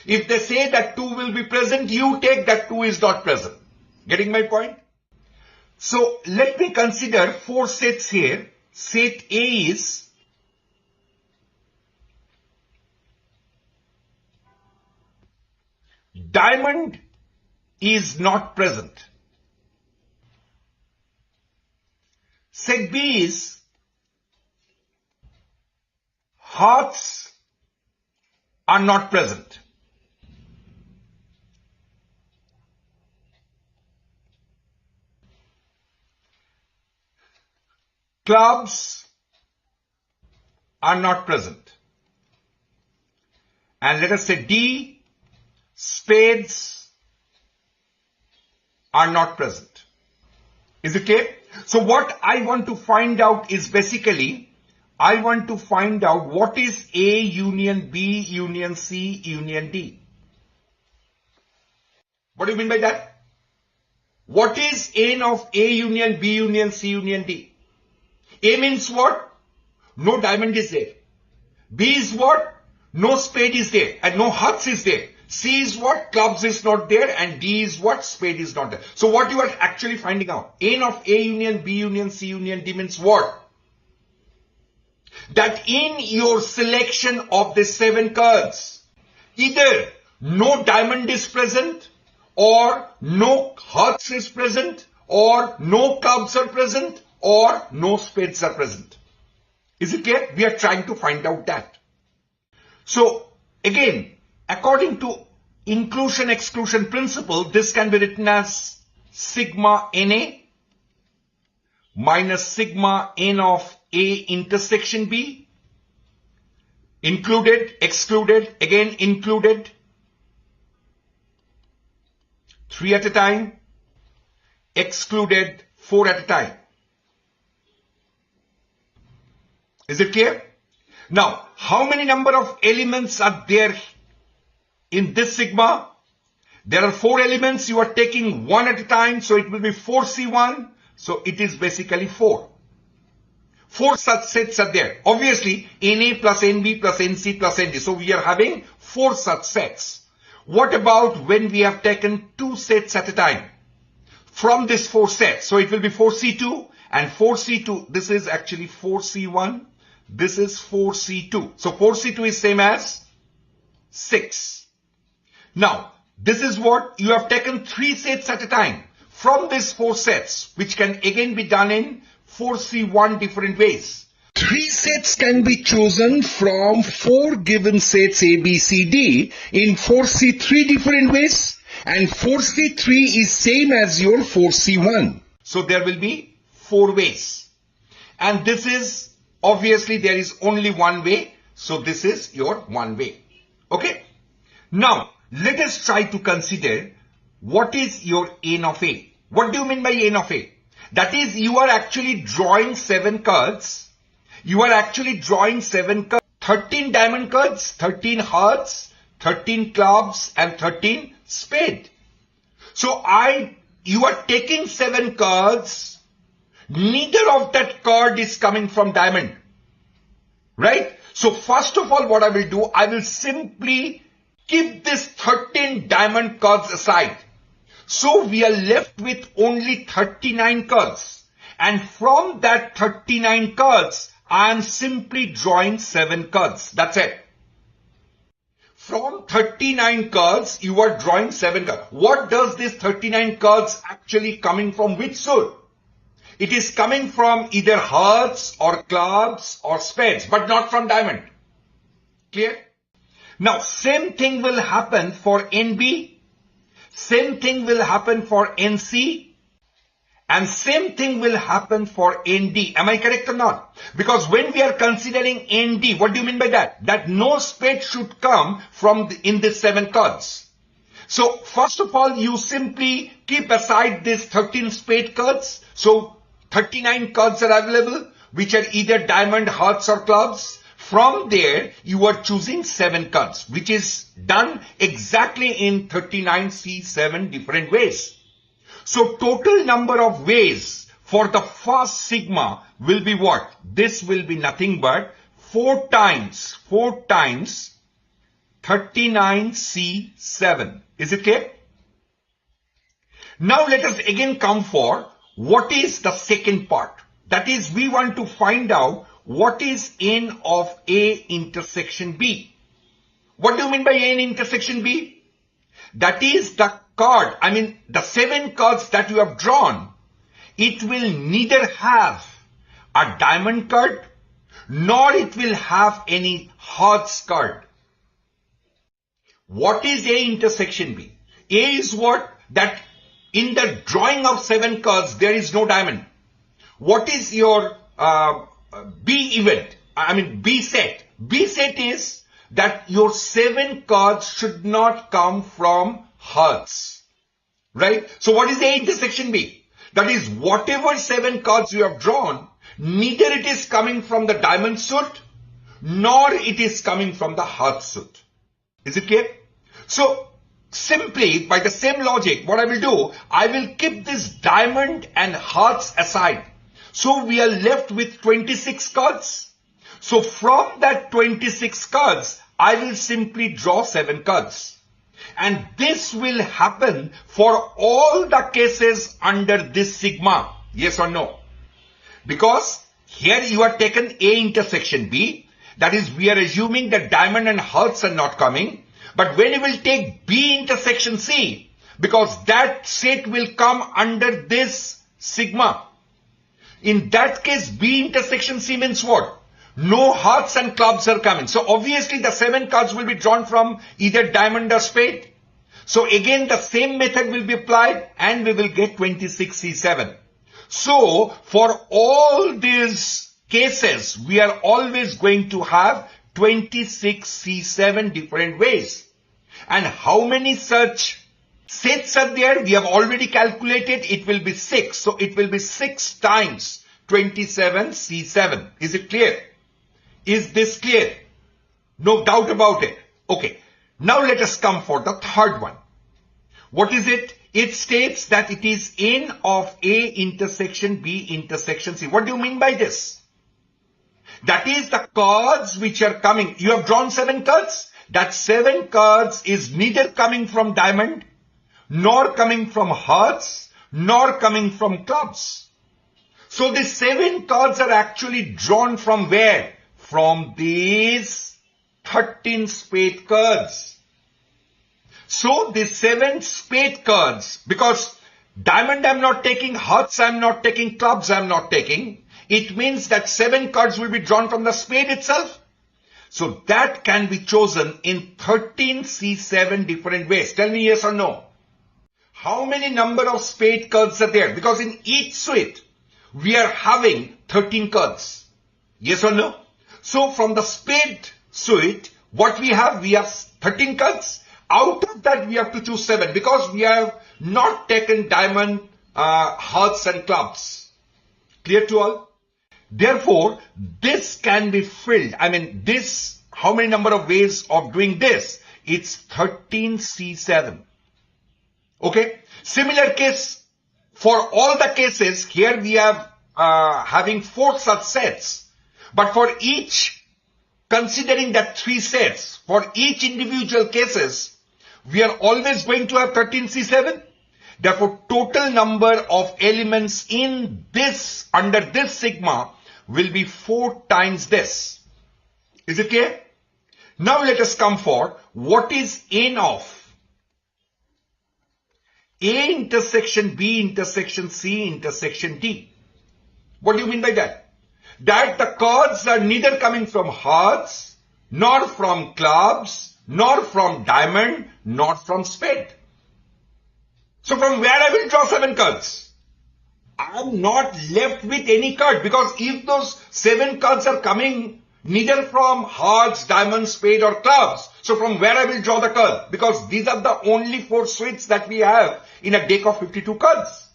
If they say that 2 will be present, you take that 2 is not present. Getting my point? So let me consider 4 sets here. Set A is diamond is not present. Set B is hearts are not present. Clubs are not present. And let us say D, spades are not present. Is it clear? So what I want to find out is basically, I want to find out what is A union B union C union D. What do you mean by that? What is n of A union B union C union D? A means what? No diamond is there. B is what? No spade is there and no hearts is there. C is what? Clubs is not there, and D is what? Spade is not there. So what you are actually finding out? N of A union B union C union D means what? That in your selection of the 7 cards, either no diamond is present, or no hearts is present, or no clubs are present, or no spades are present. Is it clear? We are trying to find out that. So again, according to inclusion-exclusion principle, this can be written as sigma NA minus sigma N of A intersection B, included, excluded, again included, 3 at a time, excluded 4 at a time. Is it clear? Now, how many number of elements are there in this sigma? There are 4 elements. You are taking one at a time. So it will be 4C1. So it is basically 4. 4 such sets are there. Obviously, NA plus NB plus NC plus ND. So we are having 4 such sets. What about when we have taken 2 sets at a time from this 4 sets? So it will be 4C2 and 4C2. This is actually 4C1. This is 4C2. So 4C2 is same as 6. Now, this is what you have taken 3 sets at a time from these 4 sets, which can again be done in 4C1 different ways. 3 sets can be chosen from 4 given sets A, B, C, D in 4C3 different ways, and 4C3 is same as your 4C1. So there will be 4 ways. And this is, obviously there is only one way, so this is your one way. Okay? Now, let us try to consider what is your N of A. What do you mean by N of A? That is, you are actually drawing 7 cards. You are actually drawing 7 cards, 13 diamond cards, 13 hearts, 13 clubs and 13 spade. So you are taking 7 cards. Neither of that card is coming from diamond. Right? So first of all, what I will do, I will simply keep this 13 diamond cards aside. So we are left with only 39 cards. And from that 39 cards, I am simply drawing 7 cards. That's it. From 39 cards, you are drawing 7 cards. What does this 39 cards actually coming from which suit? It is coming from either hearts or clubs or spades, but not from diamond. Clear? Now, same thing will happen for NB. Same thing will happen for NC. And same thing will happen for ND. Am I correct or not? Because when we are considering ND, what do you mean by that? That no spade should come from in the 7 cards. So first of all, you simply keep aside these 13 spade cards. So 39 cards are available, which are either diamond, hearts or clubs. From there, you are choosing 7 cards, which is done exactly in 39C7 different ways. So total number of ways for the first sigma will be what? This will be nothing but 4 times 39C7. Is it clear? Now let us again come for what is the second part. That is, we want to find out what is N of A intersection B. What do you mean by A intersection B? That is the card, the 7 cards that you have drawn. It will neither have a diamond card, nor it will have any hearts card. What is A intersection B? A is what? That in the drawing of 7 cards, there is no diamond. What is your B event? B set. B set is that your 7 cards should not come from hearts. Right? So what is A intersection B? That is, whatever 7 cards you have drawn, neither it is coming from the diamond suit, nor it is coming from the heart suit. Is it clear? So simply by the same logic, what I will do, I will keep this diamond and hearts aside. So we are left with 26 cards. So from that 26 cards, I will simply draw 7 cards. And this will happen for all the cases under this sigma. Yes or no? Because here you are taken A intersection B. That is, we are assuming that diamond and hearts are not coming. But when you will take B intersection C, because that set will come under this sigma. In that case, B intersection C means what? No hearts and clubs are coming. So obviously the 7 cards will be drawn from either diamond or spade. So again the same method will be applied and we will get 26C7. So for all these cases, we are always going to have 26C7 different ways. And how many such sets are there? We have already calculated. It will be 6. So it will be 6 times 27C7. Is it clear? Is this clear? No doubt about it. Okay. Now let us come for the third one. What is it? It states that it is N of A intersection B intersection C. What do you mean by this? That is the cards which are coming. You have drawn 7 cards. That 7 cards is neither coming from diamond, nor coming from hearts, nor coming from clubs. So these 7 cards are actually drawn from where? From these 13 spade cards. So these 7 spade cards, because diamond I'm not taking, hearts I'm not taking, clubs I'm not taking, it means that 7 cards will be drawn from the spade itself. So that can be chosen in 13 C7 different ways. Tell me yes or no. How many number of spade cards are there? Because in each suite, we are having 13 cards. Yes or no? So from the spade suite, what we have 13 cards. Out of that, we have to choose 7 because we have not taken diamond, hearts and clubs. Clear to all? Therefore, this can be filled. I mean, this, how many number of ways of doing this? It's 13 C7. Okay. Similar case for all the cases. Here we have having 4 such sets. But for each, considering that 3 sets, for each individual cases, we are always going to have 13 C7. Therefore, total number of elements in this, under this sigma, will be 4 times this. Is it clear? Now let us come for what is N of A intersection B intersection C intersection D. What do you mean by that? That the cards are neither coming from hearts, nor from clubs, nor from diamond, nor from spade. So from where I will draw 7 cards? I am not left with any card, because if those 7 cards are coming neither from hearts, diamond, spade or clubs, so from where I will draw the card? Because these are the only 4 suites that we have in a deck of 52 cards.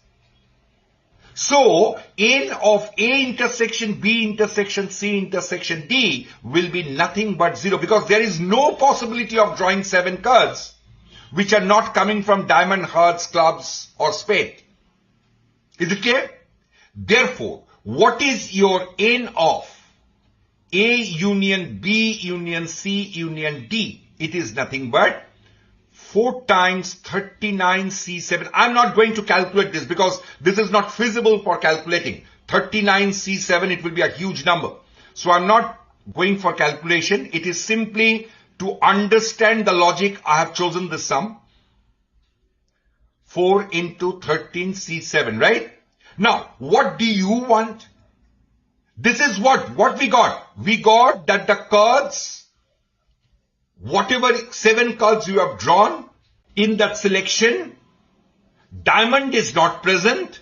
So N of A intersection B intersection C intersection D will be nothing but 0, because there is no possibility of drawing 7 cards which are not coming from diamond, hearts, clubs or spade. Is it clear? Therefore, what is your N of A union B union C union D? It is nothing but 4 times 39 C7. I'm not going to calculate this because this is not feasible for calculating. 39 C7, it will be a huge number. So I'm not going for calculation. It is simply to understand the logic. I have chosen this sum. 4 into 13 C7, right? Now, what do you want? This is what we got. We got that the cards, whatever 7 cards you have drawn in that selection, diamond is not present,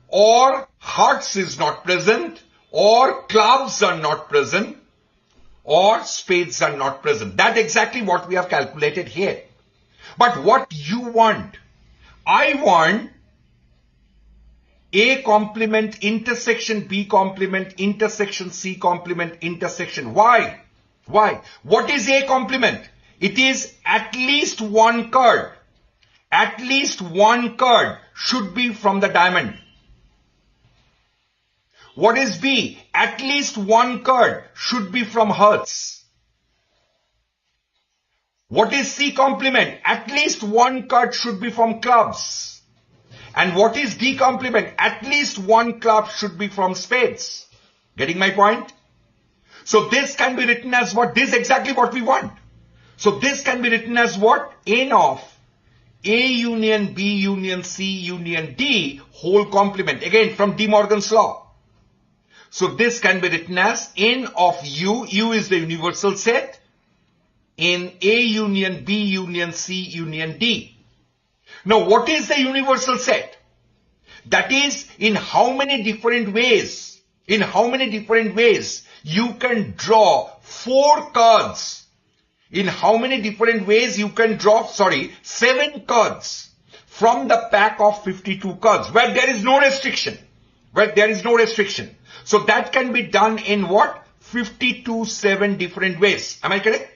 or hearts is not present, or clubs are not present, or spades are not present. That's exactly what we have calculated here. But what you want? I want A complement intersection B complement intersection C complement intersection. Why? Why? What is A complement? It is at least 1 card. At least 1 card should be from the diamond. What is B? At least 1 card should be from hearts. What is C complement? At least 1 card should be from clubs. And what is D complement? At least 1 club should be from spades. Getting my point? So this can be written as what? This is exactly what we want. So this can be written as what? N of A union B union C union D whole complement. Again, from De Morgan's law. So this can be written as N of U. U is the universal set. In A union B union C union D. Now what is the universal set? That is, in how many different ways? In how many different ways you can draw 4 cards? In how many different ways you can draw, 7 cards from the pack of 52 cards where there is no restriction. Where there is no restriction. So that can be done in what? 7 different ways. Am I correct?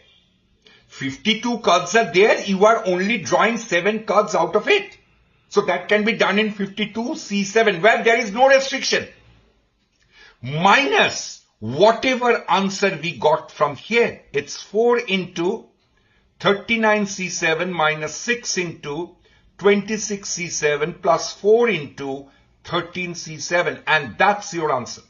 52 cards are there. You are only drawing 7 cards out of it. So that can be done in 52C7 where there is no restriction. Minus whatever answer we got from here. It's 4 into 39C7 minus 6 into 26C7 plus 4 into 13C7, and that's your answer.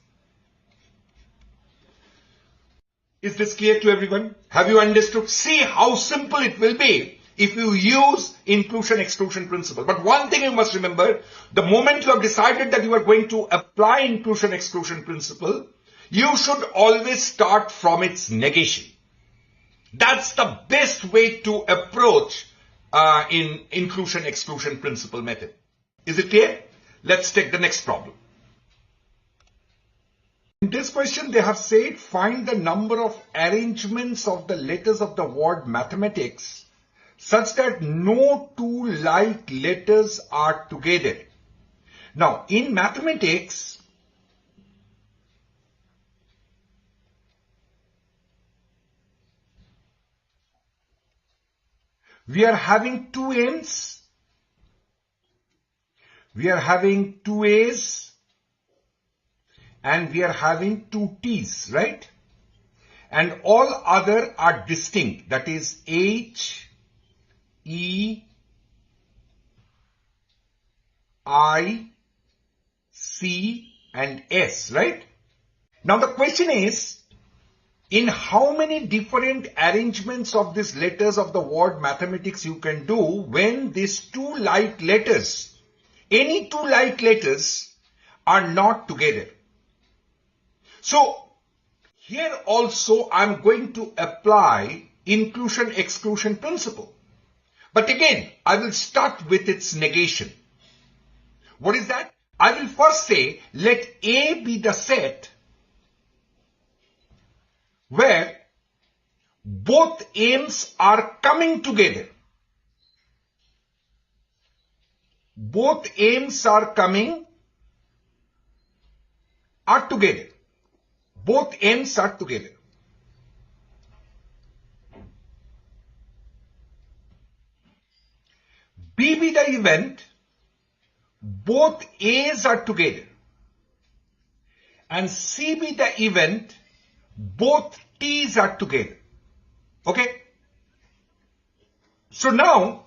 Is this clear to everyone? Have you understood? See how simple it will be if you use inclusion-exclusion principle. But one thing you must remember, the moment you have decided that you are going to apply inclusion-exclusion principle, you should always start from its negation. That's the best way to approach in inclusion-exclusion principle method. Is it clear? Let's take the next problem. In this question, they have said, find the number of arrangements of the letters of the word mathematics such that no two like letters are together. Now, in mathematics, we are having two M's, we are having two A's, and we are having two T's, right? And all other are distinct. That is H, E, I, C, and S, right? Now the question is, in how many different arrangements of these letters of the word mathematics you can do when these two like letters, any two like letters are not together. So here also I'm going to apply inclusion-exclusion principle. But again, I will start with its negation. What is that? I will first say, let A be the set where both M's are coming together. Both M's are together. Both M's are together. B be the event, both A's are together. And C be the event, both T's are together. Okay? So now,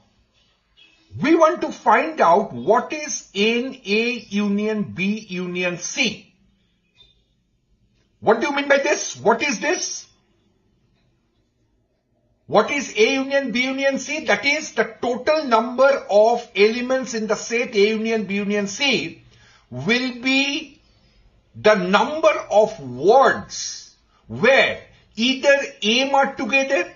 we want to find out what is in A union B union C. What do you mean by this? What is this? What is A union B union C? That is the total number of elements in the set A union B union C will be the number of words where either M are together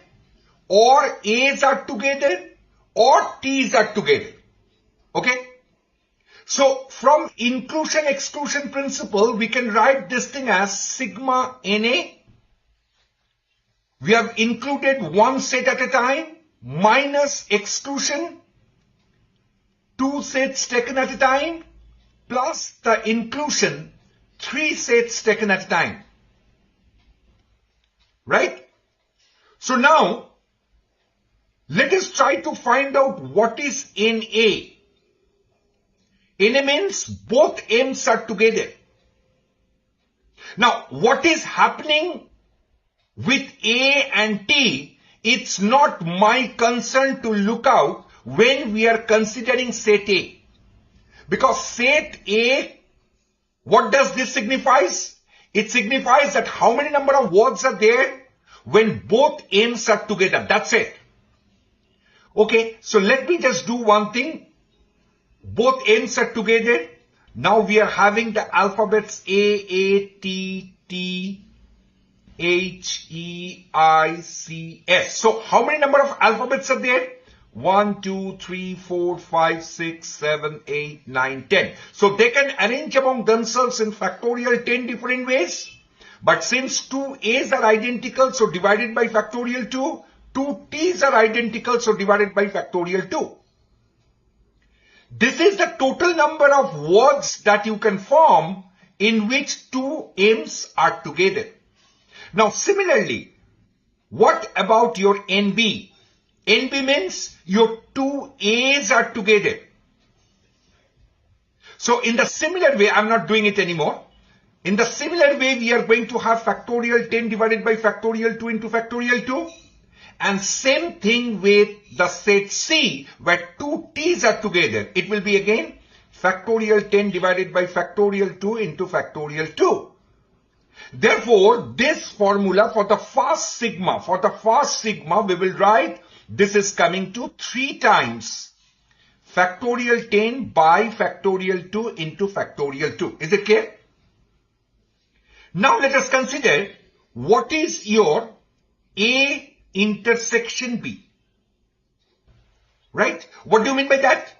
or A's are together or T's are together. Okay? So from inclusion-exclusion principle, we can write this thing as sigma NA. We have included one set at a time minus exclusion, two sets taken at a time, plus the inclusion, three sets taken at a time. Right? So now, let us try to find out what is NA. NA means both M's are together. Now, what is happening with A and T, it's not my concern to look out when we are considering set A. Because set A, what does this signifies? It signifies that how many number of words are there when both M's are together. That's it. Okay, so let me just do one thing. Both M's are together. Now we are having the alphabets A, T, T, H, E, I, C, S. So how many number of alphabets are there? 1, 2, 3, 4, 5, 6, 7, 8, 9, 10. So they can arrange among themselves in factorial 10 different ways. But since two A's are identical, so divided by factorial 2, two T's are identical, so divided by factorial 2. This is the total number of words that you can form in which two M's are together. Now similarly, what about your NB? NB means your two A's are together. So in the similar way, I'm not doing it anymore. In the similar way, we are going to have factorial 10 divided by factorial 2 into factorial 2. And same thing with the set C, where two T's are together. It will be again factorial 10 divided by factorial 2 into factorial 2. Therefore, this formula for the first sigma, we will write this is coming to 3 times factorial 10 by factorial 2 into factorial 2. Is it clear? Now let us consider what is your A intersection B. Right? What do you mean by that?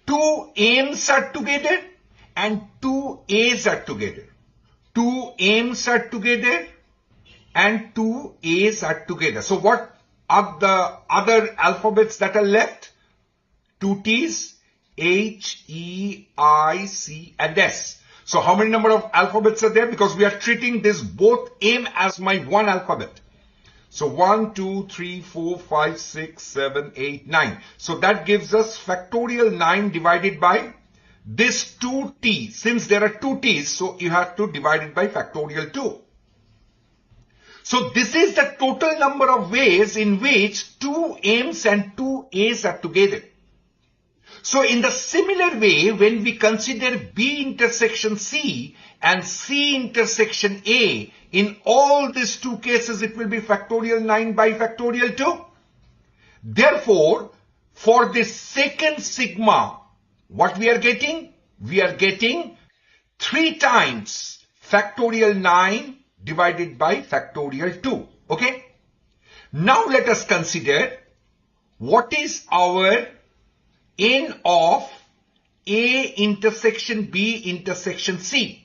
Two M's are together and two A's are together. Two M's are together and two A's are together. So what are the other alphabets that are left? Two T's, H, E, I, C and S. So how many number of alphabets are there? Because we are treating this both M as my one alphabet. So 1, 2, 3, 4, 5, 6, 7, 8, 9. So that gives us factorial 9 divided by this 2t. Since there are 2 t's, so you have to divide it by factorial 2. So this is the total number of ways in which two M's and two A's are together. So in the similar way, when we consider B intersection C and C intersection A, in all these two cases, it will be factorial 9 by factorial 2. Therefore, for this second sigma, what we are getting? We are getting 3 times factorial 9 divided by factorial 2. Okay? Now let us consider what is our N of A intersection B intersection C.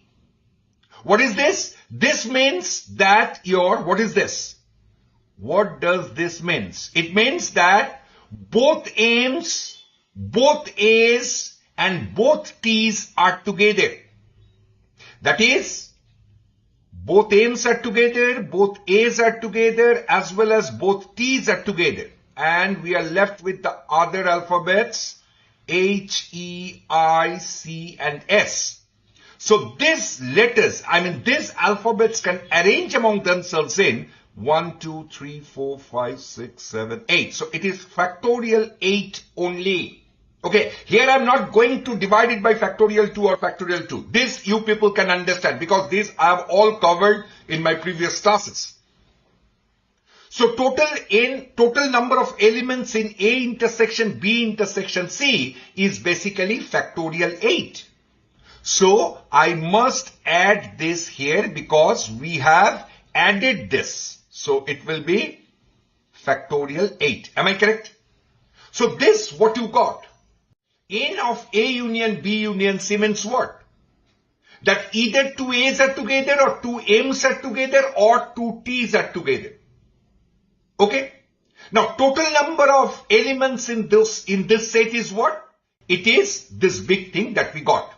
What is this? This means that what is this? What does this mean? It means that both M's, both A's and both T's are together. That is, both M's are together, both A's are together, as well as both T's are together. And we are left with the other alphabets, H, E, I, C and S. So these letters, these alphabets can arrange among themselves in 1, 2, 3, 4, 5, 6, 7, 8. So it is factorial 8 only. Okay, here I am not going to divide it by factorial 2 or factorial 2. This you people can understand because these I have all covered in my previous classes. So total number of elements in A intersection B intersection C is basically factorial 8. So I must add this here because we have added this. So it will be factorial 8. Am I correct? So this what you got. N of A union B union C means what? That either two A's are together or two M's are together or two T's are together. Okay. Now total number of elements in this set is what? It is this big thing that we got.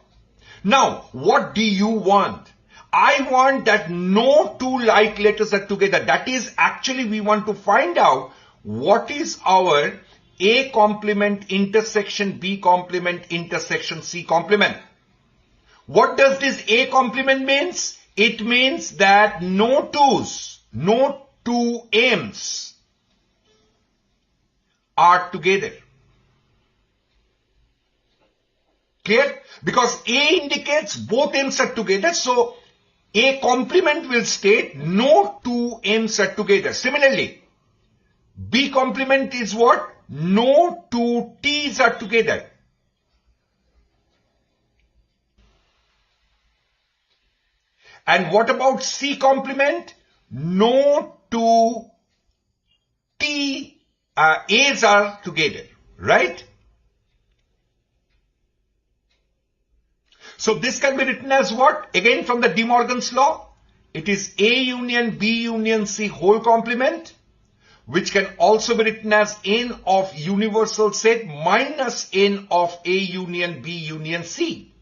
Now what do you want? I want that no two like letters are together. That is actually we want to find out what is our A complement intersection B complement intersection C complement. What does this A complement means? It means that no two M's are together. Clear? Because A indicates both M's are together. So A complement will state no two M's are together. Similarly, B complement is what? No two T's are together. And what about C complement? No two A's are together, right? So this can be written as what? Again from the De Morgan's law. It is A union B union C whole complement, which can also be written as N of universal set minus N of A union B union C.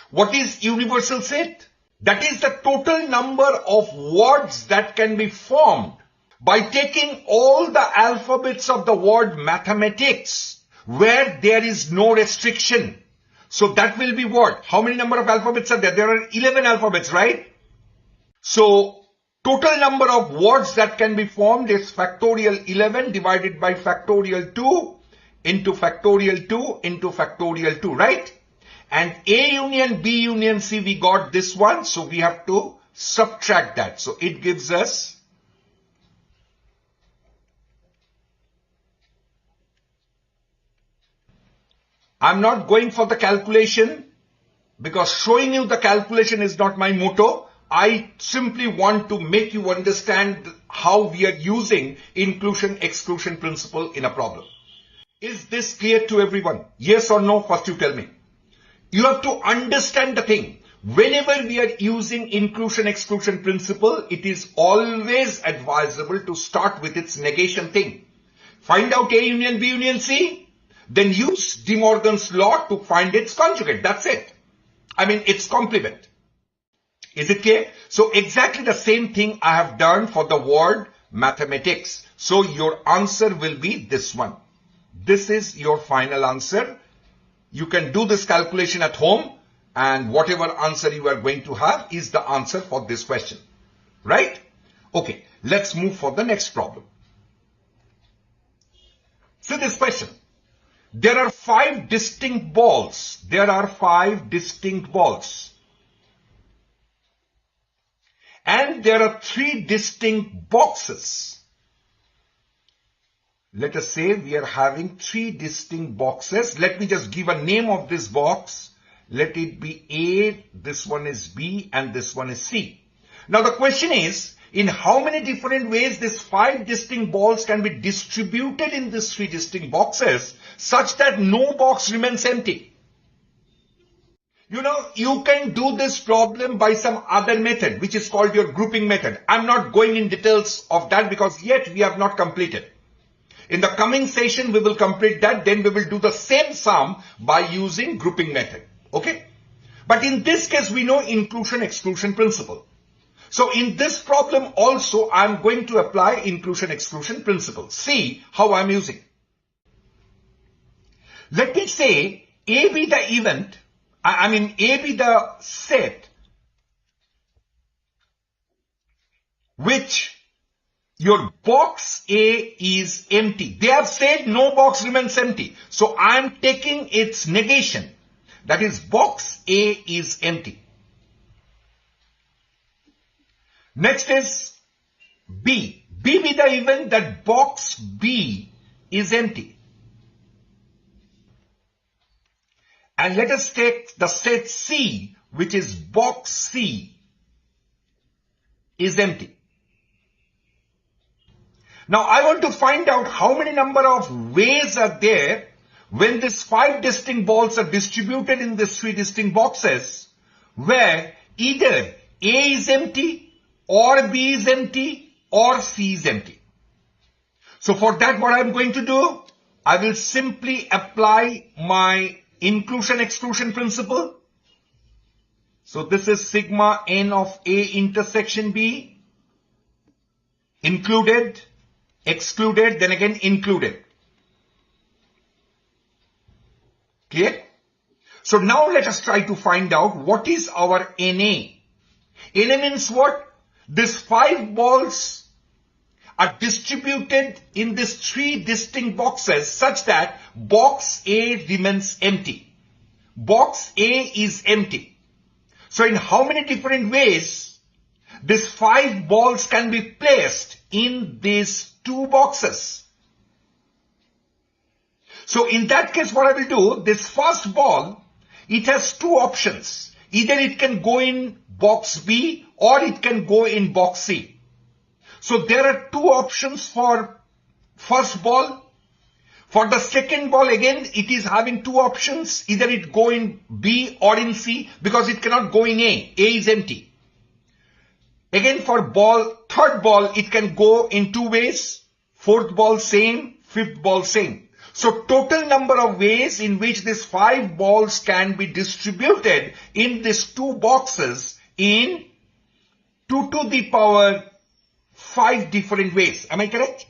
What is universal set? That is the total number of words that can be formed by taking all the alphabets of the word mathematics where there is no restriction. So that will be what? How many number of alphabets are there? There are 11 alphabets, right? So total number of words that can be formed is factorial 11 divided by factorial 2 into factorial 2 into factorial 2, right? And A union B union C, we got this one. So we have to subtract that. So it gives us I'm not going for the calculation because showing you the calculation is not my motto. I simply want to make you understand how we are using inclusion-exclusion principle in a problem. Is this clear to everyone? Yes or no? First you tell me. You have to understand the thing. Whenever we are using inclusion-exclusion principle, it is always advisable to start with its negation thing. Find out A union B union C. Then use De Morgan's law to find its conjugate. That's it. I mean, its complement. Is it clear? So exactly the same thing I have done for the word mathematics. So your answer will be this one. This is your final answer. You can do this calculation at home and whatever answer you are going to have is the answer for this question. Right? Okay, let's move for the next problem. So this question. There are 5 distinct balls. There are 5 distinct balls. And there are 3 distinct boxes. Let us say we are having 3 distinct boxes. Let me just give a name of this box. Let it be A, this one is B, and this one is C. Now the question is, in how many different ways these 5 distinct balls can be distributed in these 3 distinct boxes such that no box remains empty? You know, you can do this problem by some other method, which is called your grouping method. I'm not going in details of that because yet we have not completed. In the coming session, we will complete that. Then we will do the same sum by using grouping method. Okay? But in this case, we know inclusion-exclusion principle. So in this problem also, I'm going to apply inclusion-exclusion principle. See how I'm using. Let me say A be the event, A be the set which your box A is empty. They have said no box remains empty. So I'm taking its negation. That is box A is empty. Next is B. B be the event that box B is empty. And let us take the set C, which is box C is empty. Now I want to find out how many number of ways are there when these 5 distinct balls are distributed in these 3 distinct boxes where either A is empty or B is empty or C is empty. So for that what I am going to do, I will simply apply my inclusion-exclusion principle. So this is sigma n of A intersection B, included, excluded, then again included. Clear? So now let us try to find out what is our NA. NA means what? These 5 balls are distributed in these 3 distinct boxes such that box A remains empty. Box A is empty. So in how many different ways these 5 balls can be placed in these 2 boxes? So in that case what I will do, this first ball, it has 2 options. Either it can go in box B or it can go in box C. So there are 2 options for first ball. For the second ball again it is having 2 options. Either it go in B or in C because it cannot go in A. A is empty. Again for third ball it can go in 2 ways. Fourth ball same, fifth ball same. So total number of ways in which these 5 balls can be distributed in these 2 boxes in 2 to the power 5 different ways. Am I correct?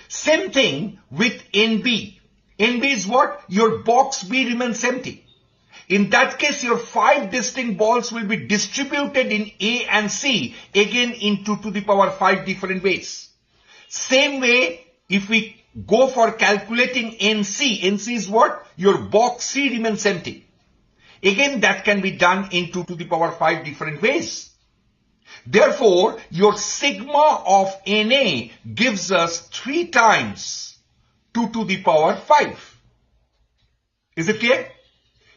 Same thing with NB. NB is what? Your box B remains empty. In that case, your 5 distinct balls will be distributed in A and C, again in 2 to the power 5 different ways. Same way, if we go for calculating NC, NC is what? Your box C remains empty. Again, that can be done in 2 to the power 5 different ways. Therefore, your sigma of Na gives us 3 times 2 to the power 5. Is it clear?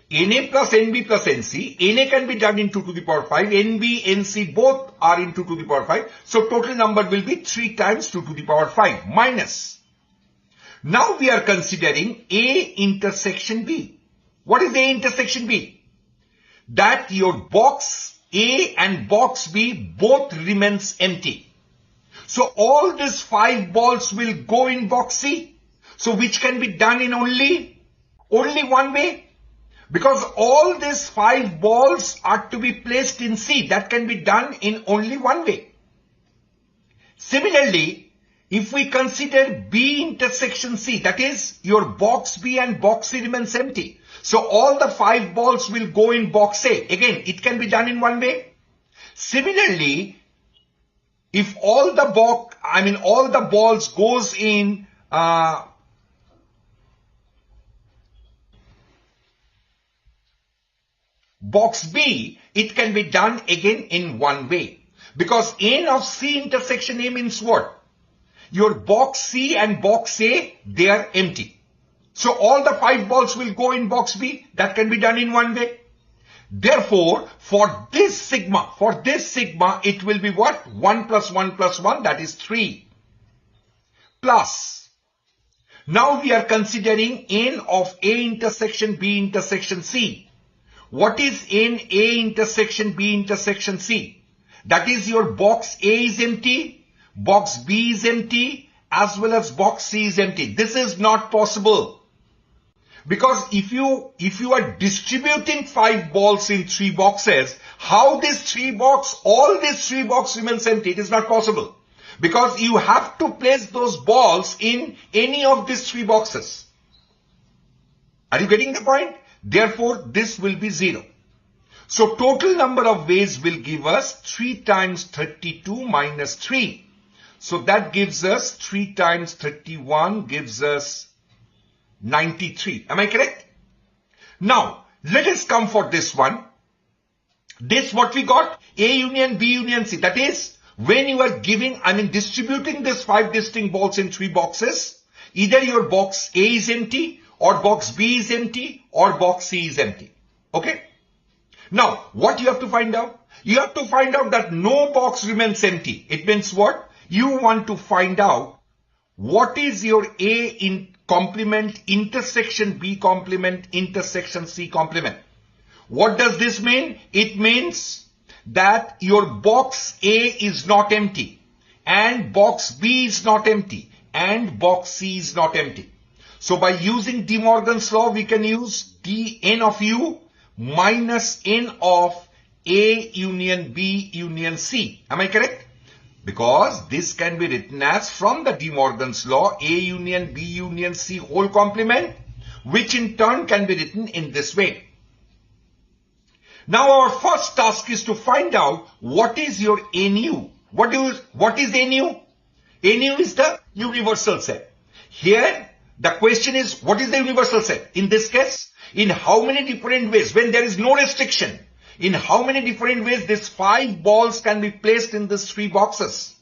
Na plus Nb plus Nc. Na can be done in 2 to the power 5. Nb, Nc both are in 2 to the power 5. So total number will be 3 times 2 to the power 5 minus. Now we are considering A intersection B. What is A intersection B? That your box A and box B both remains empty. So all these 5 balls will go in box C. So which can be done in only one way. Because all these 5 balls are to be placed in C. That can be done in only one way. Similarly, if we consider B intersection C, that is your box B and box C remains empty. So all the 5 balls will go in box A. Again, it can be done in one way. Similarly, if all the balls goes in box B, it can be done again in one way. Because N of C intersection A means what? Your box C and box A, they are empty. So all the 5 balls will go in box B. That can be done in one way. Therefore, for this sigma, it will be what? 1 plus 1 plus 1, that is 3. Plus, now we are considering N of A intersection B intersection C. What is N A intersection B intersection C? That is your box A is empty, box B is empty, as well as box C is empty. This is not possible. Because if you are distributing 5 balls in 3 boxes, how all these 3 boxes remains empty? It is not possible. Because you have to place those balls in any of these 3 boxes. Are you getting the point? Therefore, this will be 0. So total number of ways will give us 3 times 32 minus 3. So that gives us 3 times 31 gives us 93. Am I correct? Now, let us come for this one. This what we got? A union B union C. That is, when you are distributing these 5 distinct balls in 3 boxes, either your box A is empty, or box B is empty, or box C is empty. Okay? Now, what you have to find out? You have to find out that no box remains empty. It means what? You want to find out what is your A in complement intersection B complement intersection C complement. What does this mean? It means that your box A is not empty, and box B is not empty, and box C is not empty. So by using De Morgan's law, we can use N of U minus N of A union B union C. Am I correct? Because this can be written as, from the De Morgan's law, A union B union C whole complement, which in turn can be written in this way. Now our first task is to find out what is your NU. What is NU? NU is the universal set. Here the question is, what is the universal set? In this case, in how many different ways, when there is no restriction, in how many different ways these 5 balls can be placed in these 3 boxes?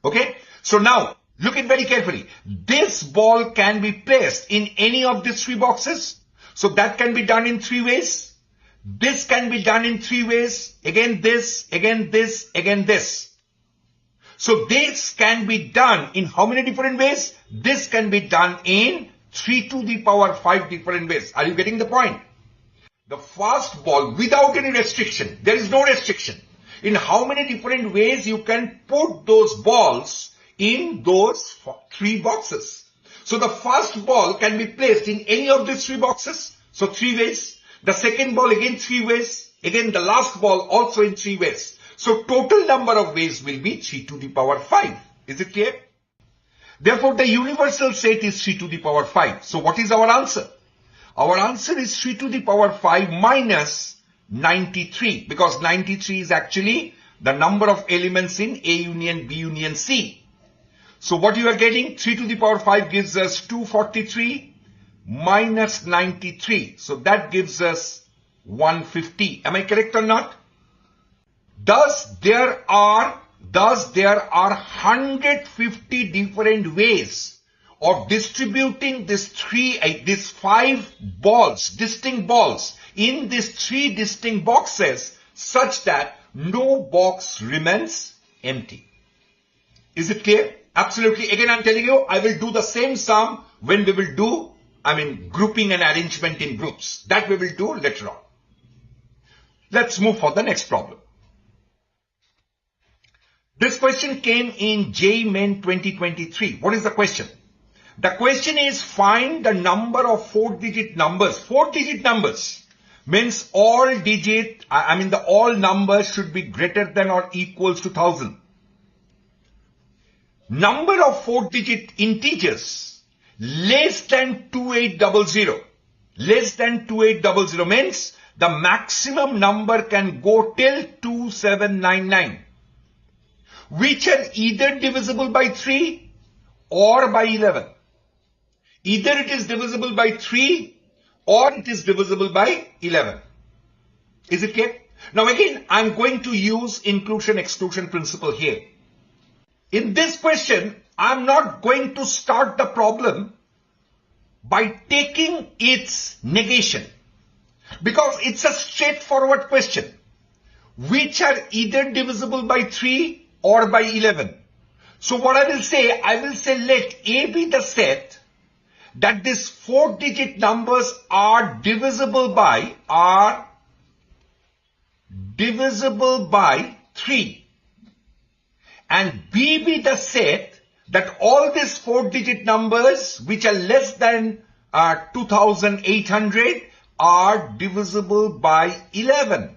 Okay. So now look at very carefully. This ball can be placed in any of these 3 boxes. So that can be done in 3 ways. This can be done in 3 ways. Again this, again this, again this. So this can be done in how many different ways? This can be done in 3 to the power 5 different ways. Are you getting the point? The first ball, without any restriction, there is no restriction. In how many different ways you can put those balls in those 3 boxes. So the first ball can be placed in any of these 3 boxes. So 3 ways. The second ball again 3 ways. Again, the last ball also in 3 ways. So total number of ways will be 3 to the power 5. Is it clear? Therefore, the universal set is 3 to the power 5. So what is our answer? Our answer is 3 to the power 5 minus 93, because 93 is actually the number of elements in A union B union C. So what you are getting, 3 to the power 5 gives us 243 minus 93. So that gives us 150. Am I correct or not? Thus there are 150 different ways of distributing these 5 balls, distinct balls, in these 3 distinct boxes, such that no box remains empty. Is it clear? Absolutely. Again, I'm telling you, I will do the same sum when we will do, grouping and arrangement in groups. That we will do later on. Let's move for the next problem. This question came in JEE Main 2023. What is the question? The question is, find the number of 4-digit numbers. 4-digit numbers means all numbers should be greater than or equals to 1000. Number of 4-digit integers less than 2800. Less than 2800 means the maximum number can go till 2799. Which are either divisible by 3 or by 11. Either it is divisible by 3 or it is divisible by 11. Is it clear? Now again, I'm going to use inclusion-exclusion principle here. In this question, I'm not going to start the problem by taking its negation, because it's a straightforward question. Which are either divisible by 3 or by 11. So what I will say let A be the set that these 4-digit numbers are divisible by 3, and B be the set that all these 4-digit numbers which are less than 2800 are divisible by 11.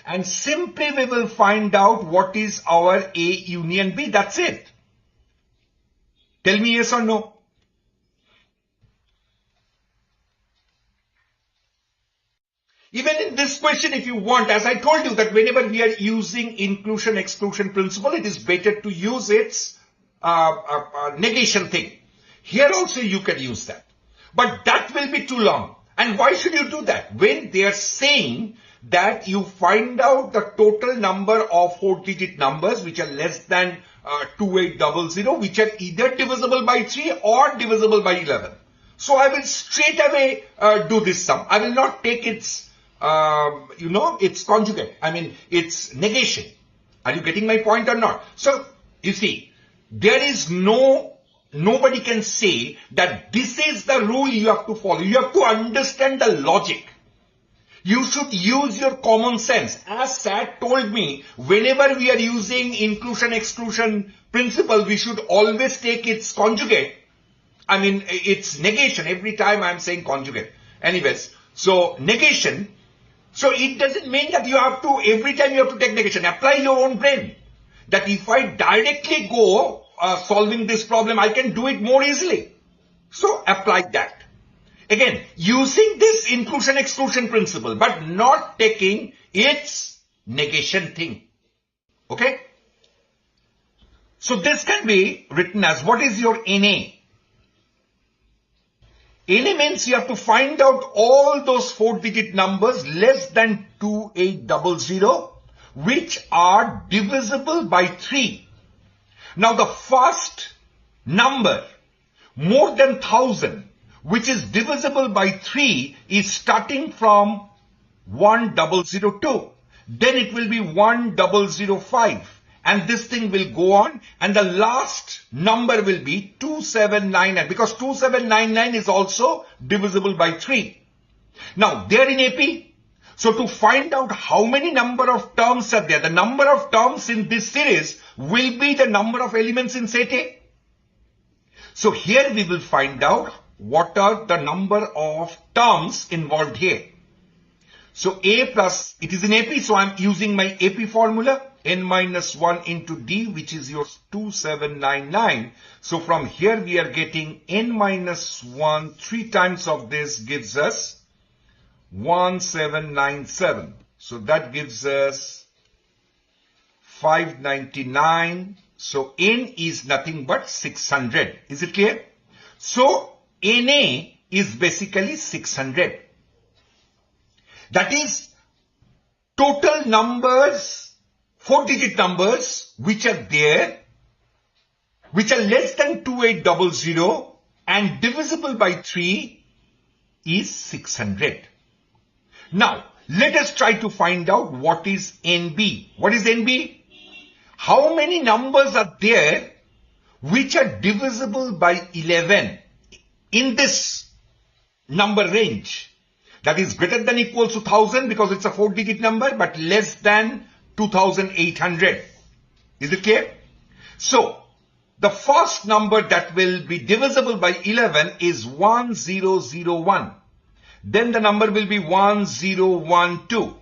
And simply we will find out what is our A union B. That's it. Tell me yes or no. Even in this question, if you want, as I told you that whenever we are using inclusion-exclusion principle, it is better to use its negation thing. Here also you can use that. But that will be too long. And why should you do that? When they are saying that you find out the total number of 4-digit numbers which are less than 2800, which are either divisible by 3 or divisible by 11. So I will straight away do this sum. I will not take its, its conjugate. Its negation. Are you getting my point or not? So you see, there is nobody can say that this is the rule you have to follow. You have to understand the logic. You should use your common sense. As Sat told me, whenever we are using inclusion-exclusion principle, we should always take its conjugate. Its negation. Every time I'm saying conjugate. Anyways, so negation. So it doesn't mean that you have to, every time you have to take negation. Apply your own brain. That if I directly go solving this problem, I can do it more easily. So apply that. Again, using this inclusion-exclusion principle, but not taking its negation thing. Okay? So this can be written as, what is your NA? NA means you have to find out all those 4-digit numbers less than 2800, which are divisible by 3. Now the first number, more than 1000, which is divisible by 3, is starting from 1002. Then it will be 1005. And this thing will go on. And the last number will be 2799. Because 2799 is also divisible by 3. Now, they are in AP. So to find out how many number of terms are there, the number of terms in this series will be the number of elements in set A. So here we will find out what are the number of terms involved here. So A plus, it is in AP, so I'm using my AP formula, n minus 1 into D, which is your 2799. So from here we are getting n minus 1, 3 times of this gives us 1797. So that gives us 599. So n is nothing but 600. Is it clear? So NA is basically 600. That is total numbers, 4-digit numbers which are there, which are less than 2800 and divisible by 3 is 600. Now, let us try to find out what is NB. What is NB? How many numbers are there which are divisible by 11 in this number range? That is greater than equals to 1000 because it's a 4-digit number, but less than 2800. Is it clear? So, the first number that will be divisible by 11 is 1001. Then the number will be 1012.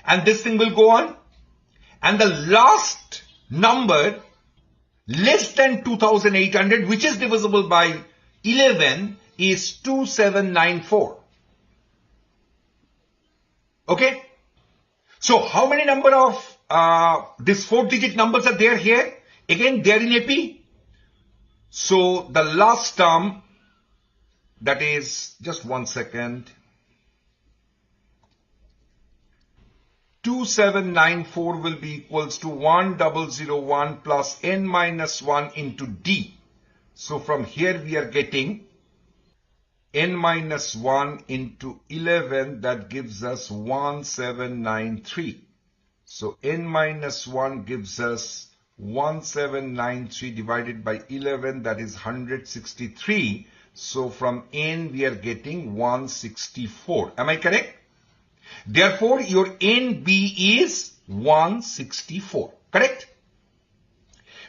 And this thing will go on. And the last number less than 2800, which is divisible by 11, is 2794. Okay? So how many number of these 4-digit numbers are there here? Again, they are in AP. So the last term, that is, just 1 second, 2794 will be equals to 1001 plus n minus 1 into D. So from here we are getting n minus 1 into 11, that gives us 1793. So n minus 1 gives us 1793 divided by 11, that is 163. So from n we are getting 164. Am I correct? Therefore, your NB is 164. Correct?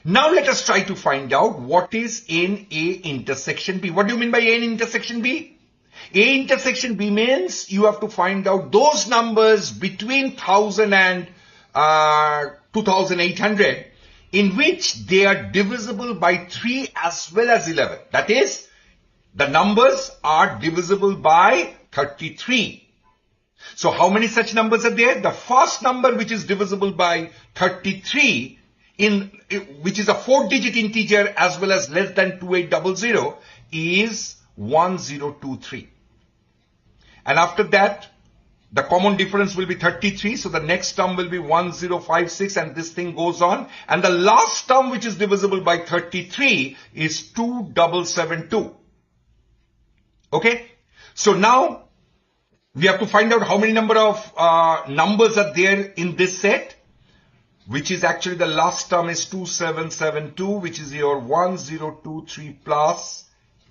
Now let us try to find out what is NA intersection B. What do you mean by N intersection B? A intersection B means you have to find out those numbers between 1000 and 2800 in which they are divisible by 3 as well as 11. That is, the numbers are divisible by 33. So how many such numbers are there? The first number which is divisible by 33, which is a 4-digit integer as well as less than 2800, is 1023. And after that, the common difference will be 33. So the next term will be 1056 and this thing goes on. And the last term which is divisible by 33 is 2772. Okay. So now we have to find out how many number of numbers are there in this set, which is actually the last term is 2772, which is your 1023 plus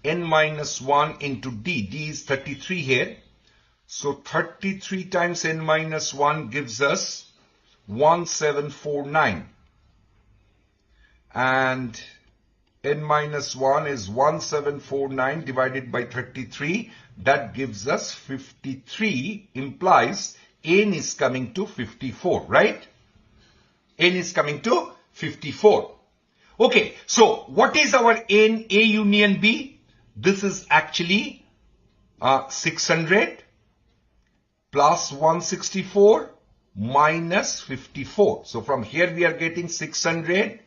n minus 1 into D. D is 33 here. So 33 times n minus 1 gives us 1749. And n minus 1 is 1749 divided by 33. That gives us 53, implies n is coming to 54, right? N is coming to 54. Okay, so what is our N A union B? This is actually 600 plus 164 minus 54. So from here we are getting 600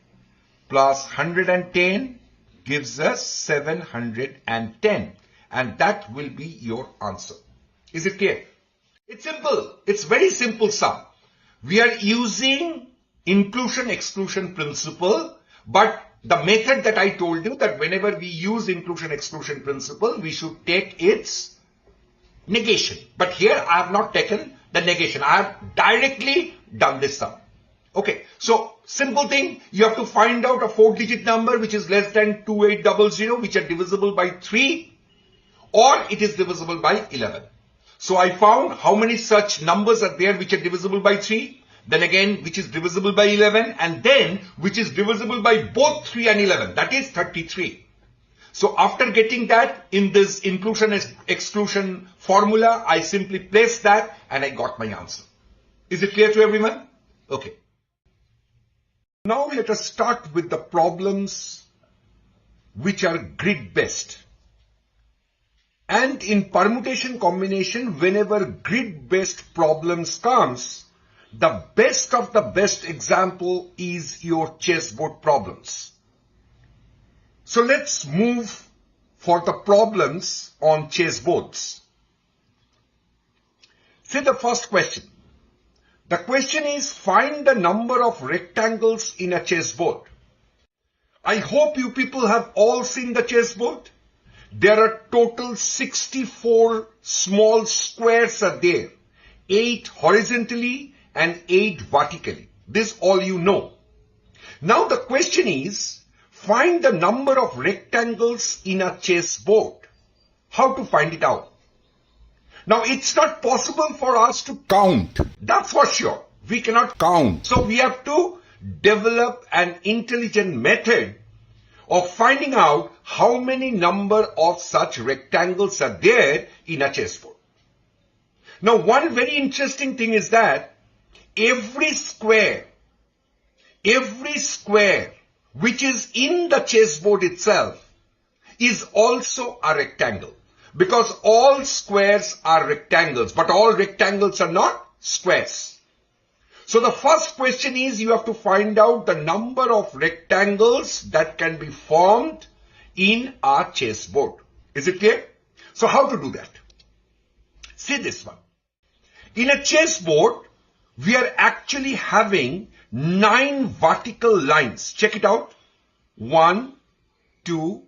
plus 110 gives us 710. And that will be your answer. Is it clear? It's simple. It's very simple sum. We are using inclusion-exclusion principle, but the method that I told you that whenever we use inclusion-exclusion principle, we should take its negation. But here I have not taken the negation. I have directly done this sum. Okay, so simple thing, you have to find out a 4-digit number which is less than 2800, which are divisible by 3. Or it is divisible by 11. So I found how many such numbers are there which are divisible by 3. Then again, which is divisible by 11. And then which is divisible by both 3 and 11. That is 33. So after getting that in this inclusion-exclusion formula, I simply place that and I got my answer. Is it clear to everyone? Okay. Now let us start with the problems which are grid-based. And in permutation combination, whenever grid-based problems comes, the best of the best example is your chessboard problems. So let's move for the problems on chessboards. See the first question. The question is, find the number of rectangles in a chessboard. I hope you people have all seen the chessboard. There are total 64 small squares are there, 8 horizontally and 8 vertically. This all you know. Now the question is, find the number of rectangles in a chessboard. How to find it out? Now it's not possible for us to count. That's for sure. We cannot count. So we have to develop an intelligent method of finding out how many number of such rectangles are there in a chessboard. Now one very interesting thing is that every square which is in the chessboard itself is also a rectangle, because all squares are rectangles, but all rectangles are not squares. So the first question is, you have to find out the number of rectangles that can be formed in a chessboard. Is it clear? So how to do that? See this one. In a chessboard, we are actually having 9 vertical lines. Check it out. 1, 2,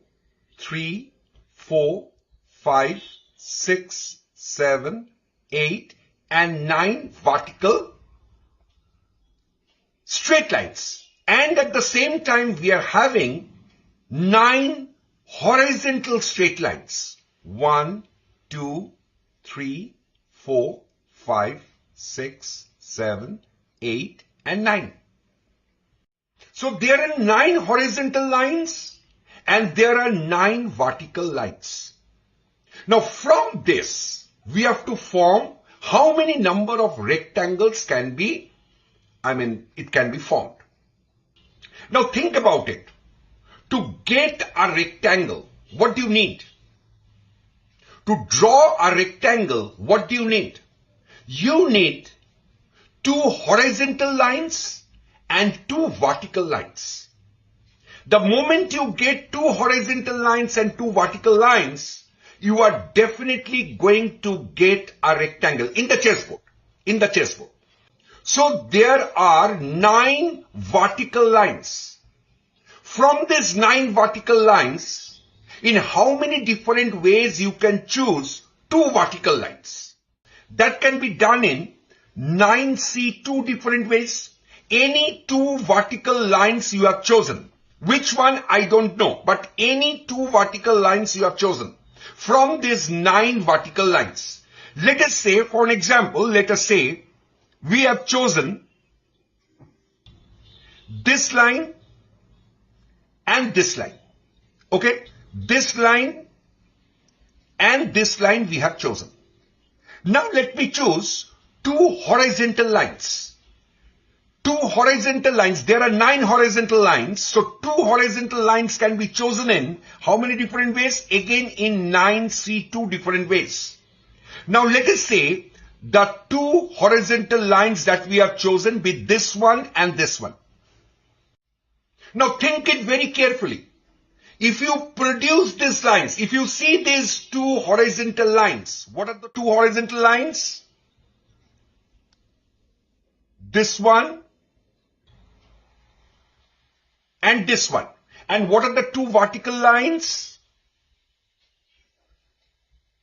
3, 4, 5, 6, 7, 8 and 9 vertical straight lines. And at the same time, we are having 9 horizontal straight lines. 1, 2, 3, 4, 5, 6, 7, 8 and 9. So there are 9 horizontal lines and there are 9 vertical lines. Now from this, we have to form how many number of rectangles can be, it can be formed. Now think about it. To get a rectangle, what do you need? To draw a rectangle, what do you need? You need 2 horizontal lines and 2 vertical lines. The moment you get 2 horizontal lines and 2 vertical lines, you are definitely going to get a rectangle in the chessboard. So there are 9 vertical lines. From these 9 vertical lines, in how many different ways you can choose 2 vertical lines? That can be done in 9C 2 different ways. Any 2 vertical lines you have chosen. Which one I don't know, but any 2 vertical lines you have chosen. From these 9 vertical lines. Let us say, for an example, we have chosen this line and this line. Okay? This line and this line we have chosen. Now let me choose 2 horizontal lines. 2 horizontal lines. There are 9 horizontal lines. So 2 horizontal lines can be chosen in how many different ways? Again in 9C 2 different ways. Now let us say the 2 horizontal lines that we have chosen be this one and this one. Now think it very carefully. If you produce these lines, if you see these 2 horizontal lines, what are the 2 horizontal lines? This one and this one. And what are the 2 vertical lines?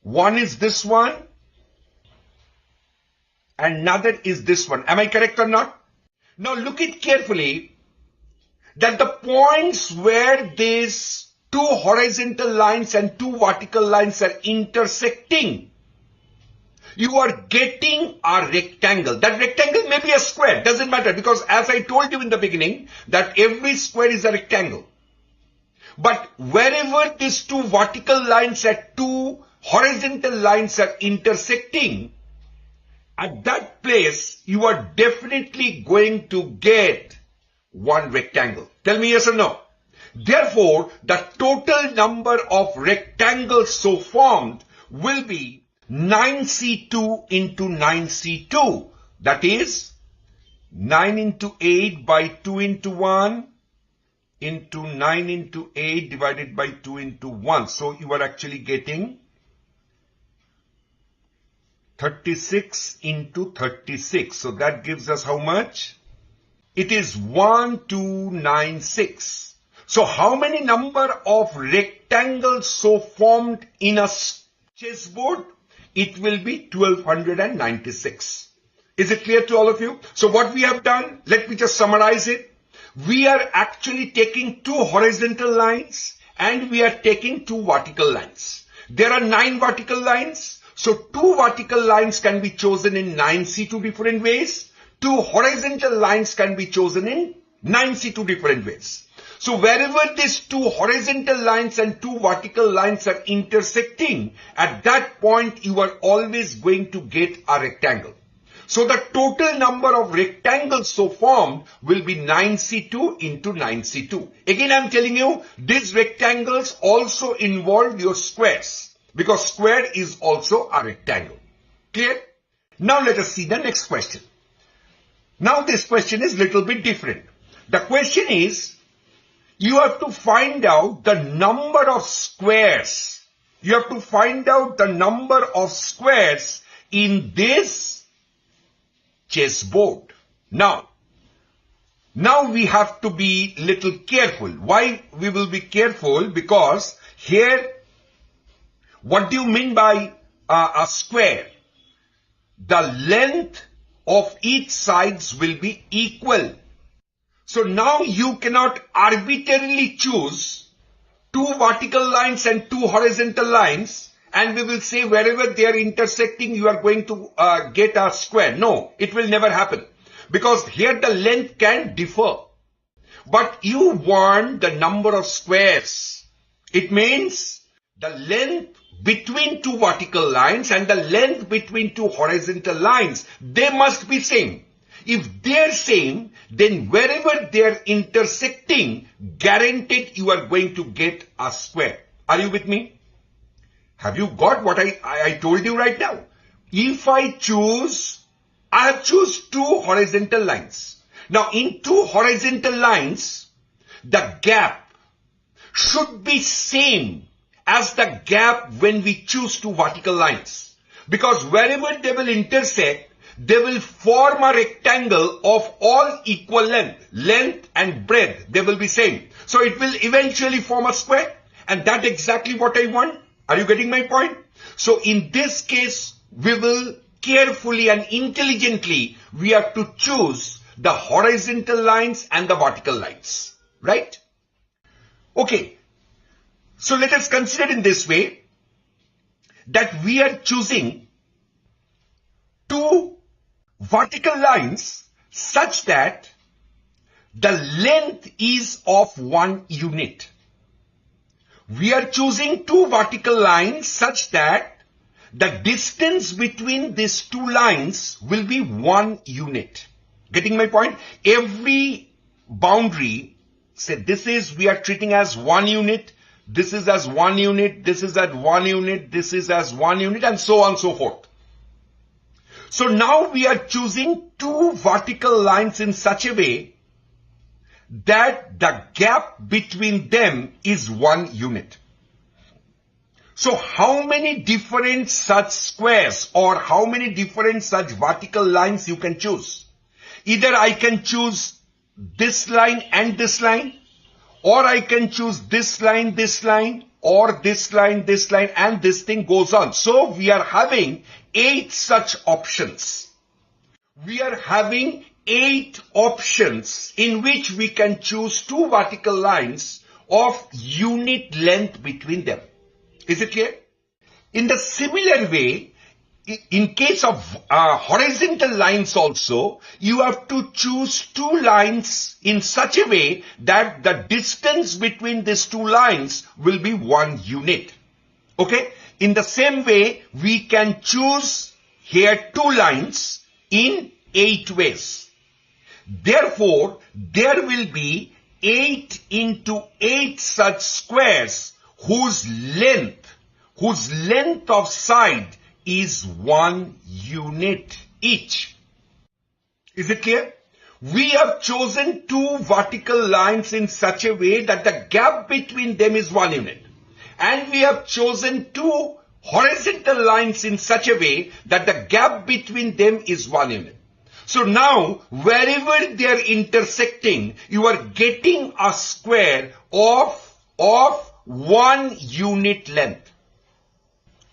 One is this one and another is this one. Am I correct or not? Now look it carefully, that the points where these 2 horizontal lines and 2 vertical lines are intersecting, you are getting a rectangle. That rectangle may be a square, doesn't matter, because as I told you in the beginning that every square is a rectangle. But wherever these two vertical lines and two horizontal lines are intersecting, at that place, you are definitely going to get one rectangle. Tell me yes or no. Therefore, the total number of rectangles so formed will be 9C2 into 9C2. That is 9 into 8 by 2 into 1 into 9 into 8 divided by 2 into 1. So you are actually getting 36 into 36. So that gives us how much? It is 1296. So how many number of rectangles so formed in a chessboard? It will be 1296. Is it clear to all of you? So what we have done, let me just summarize it. We are actually taking two horizontal lines and we are taking two vertical lines. There are 9 vertical lines. So two vertical lines can be chosen in 9C2 different ways. Two horizontal lines can be chosen in 9C2 different ways. So wherever these two horizontal lines and two vertical lines are intersecting, at that point you are always going to get a rectangle. So the total number of rectangles so formed will be 9C2 into 9C2. Again, I'm telling you, these rectangles also involve your squares, because square is also a rectangle. Clear? Now let us see the next question. Now this question is little bit different. The question is, you have to find out the number of squares. You have to find out the number of squares in this chessboard. Now we have to be little careful. Why we will be careful? Because here, what do you mean by a square? The length of each sides will be equal. So now you cannot arbitrarily choose two vertical lines and two horizontal lines and we will say wherever they are intersecting you are going to get a square. No, it will never happen because here the length can differ. But you want the number of squares. It means the length between two vertical lines and the length between two horizontal lines, they must be same. If they are same, then wherever they are intersecting, guaranteed you are going to get a square. Are you with me? Have you got what I told you right now? If I have choose two horizontal lines. Now in two horizontal lines, the gap should be same as the gap when we choose two vertical lines. Because wherever they will intersect, they will form a rectangle of all equal length and breadth. They will be same. So it will eventually form a square. And that's exactly what I want. Are you getting my point? So in this case, we will carefully and intelligently, we have to choose the horizontal lines and the vertical lines. Right? Okay. So let us consider in this way that we are choosing two vertical lines such that the length is of 1 unit. We are choosing two vertical lines such that the distance between these two lines will be 1 unit. Getting my point? Every boundary, say this is, we are treating as 1 unit, this is as 1 unit, this is at 1 unit, this is as 1 unit, and so on and so forth. So now we are choosing two vertical lines in such a way that the gap between them is 1 unit. So how many different such squares or how many different such vertical lines you can choose? Either I can choose this line and this line, or I can choose this line, or this line, and this thing goes on. So we are having 8 such options. We are having 8 options in which we can choose two vertical lines of unit length between them. Is it clear? In the similar way, in case of horizontal lines also, you have to choose two lines in such a way that the distance between these two lines will be 1 unit. Okay? In the same way, we can choose here two lines in 8 ways. Therefore, there will be 8 into 8 such squares whose length of side is 1 unit each. Is it clear? We have chosen two vertical lines in such a way that the gap between them is 1 unit. And we have chosen two horizontal lines in such a way that the gap between them is 1 unit. So now, wherever they are intersecting, you are getting a square of 1 unit length.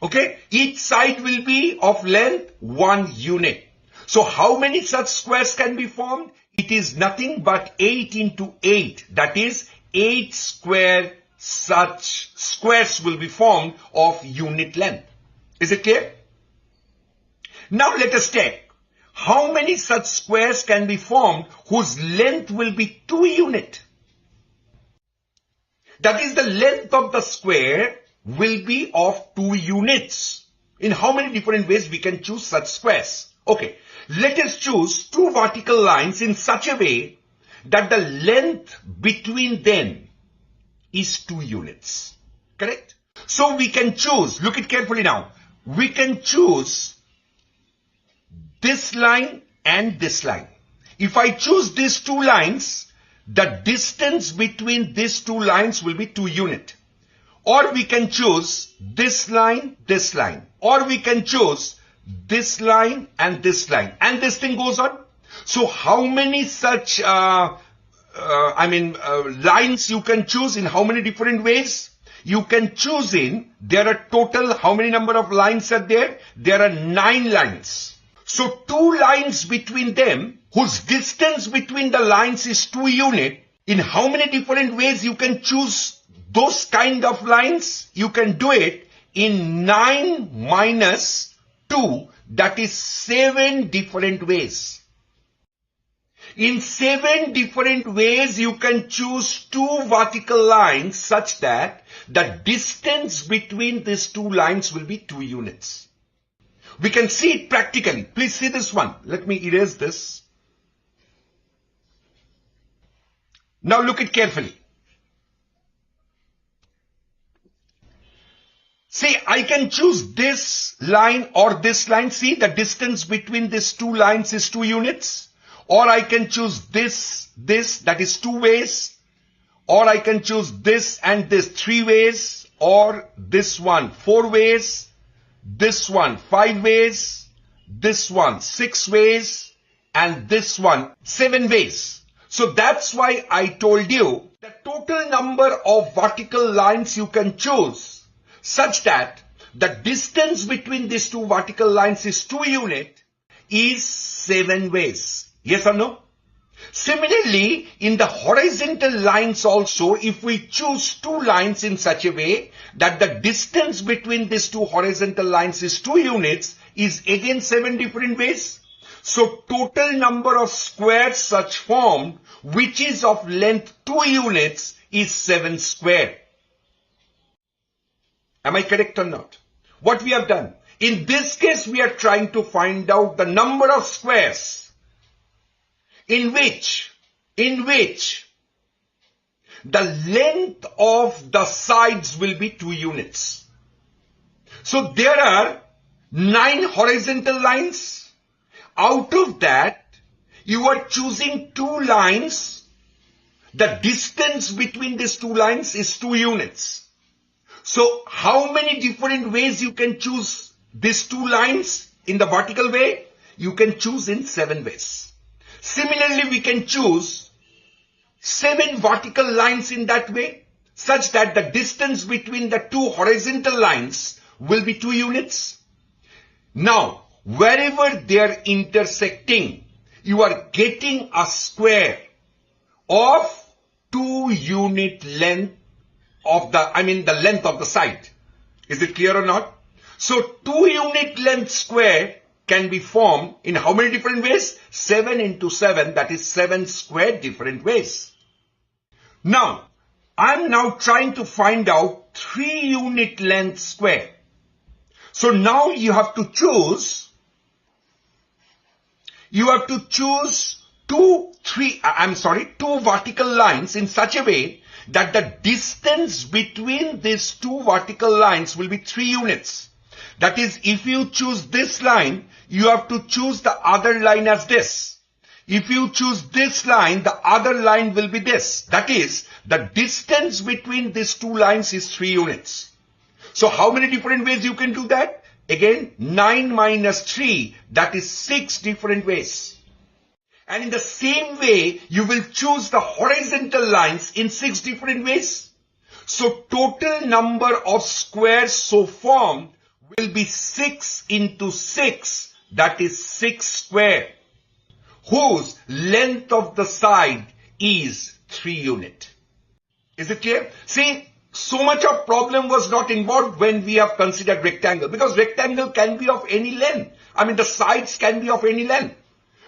Okay? Each side will be of length 1 unit. So how many such squares can be formed? It is nothing but 8 into 8. That is 8 such squares will be formed of unit length. Is it clear? Now let us take how many such squares can be formed whose length will be 2 unit. That is, the length of the square will be of 2 units. In how many different ways we can choose such squares? Okay, let us choose two vertical lines in such a way that the length between them is 2 units. Correct? So we can choose, look it carefully now, we can choose this line and this line. If I choose these two lines, the distance between these two lines will be 2 unit. Or we can choose this line, or we can choose this line, and this this thing goes on. So how many such lines you can choose in how many different ways? You can choose in, there are total, how many number of lines are there? There are 9 lines. So 2 lines between them, whose distance between the lines is 2 unit, in how many different ways you can choose those kind of lines? You can do it in 9 minus 2, that is 7 different ways. In 7 different ways you can choose 2 vertical lines such that the distance between these 2 lines will be 2 units. We can see it practically. Please see this one. Let me erase this. Now look it carefully. See, I can choose this line or this line. See, the distance between these 2 lines is 2 units. Or I can choose this, that is 2 ways. Or I can choose this and this 3 ways. Or this one 4 ways. This one 5 ways. This one 6 ways. And this one 7 ways. So that's why I told you the total number of vertical lines you can choose such that the distance between these 2 vertical lines is 2 unit is 7 ways. Yes or no? Similarly, in the horizontal lines also, if we choose 2 lines in such a way that the distance between these 2 horizontal lines is 2 units, is again 7 different ways. So total number of squares such formed, which is of length 2 units, is 7 square. Am I correct or not? What we have done? In this case, we are trying to find out the number of squares in which the length of the sides will be 2 units. So there are 9 horizontal lines. Out of that, you are choosing 2 lines. The distance between these 2 lines is 2 units. So how many different ways you can choose these 2 lines in the vertical way? You can choose in 7 ways. Similarly, we can choose 7 vertical lines in that way, such that the distance between the 2 horizontal lines will be 2 units. Now, wherever they are intersecting, you are getting a square of 2 unit length of the length of the side. Is it clear or not? So 2 unit length square can be formed in how many different ways? 7 into 7, that is 7 square different ways. Now, I'm now trying to find out 3 unit length square. So now you have to choose two vertical lines in such a way that the distance between these two vertical lines will be 3 units. That is, if you choose this line, you have to choose the other line as this. If you choose this line, the other line will be this. That is, the distance between these two lines is 3 units. So how many different ways you can do that? Again, 9 minus 3, that is 6 different ways. And in the same way, you will choose the horizontal lines in 6 different ways. So total number of squares so formed will be 6 into 6, that is 6 square, whose length of the side is 3 unit. Is it clear? See, so much of problem was not involved when we have considered rectangle, because rectangle can be of any length. I mean, the sides can be of any length.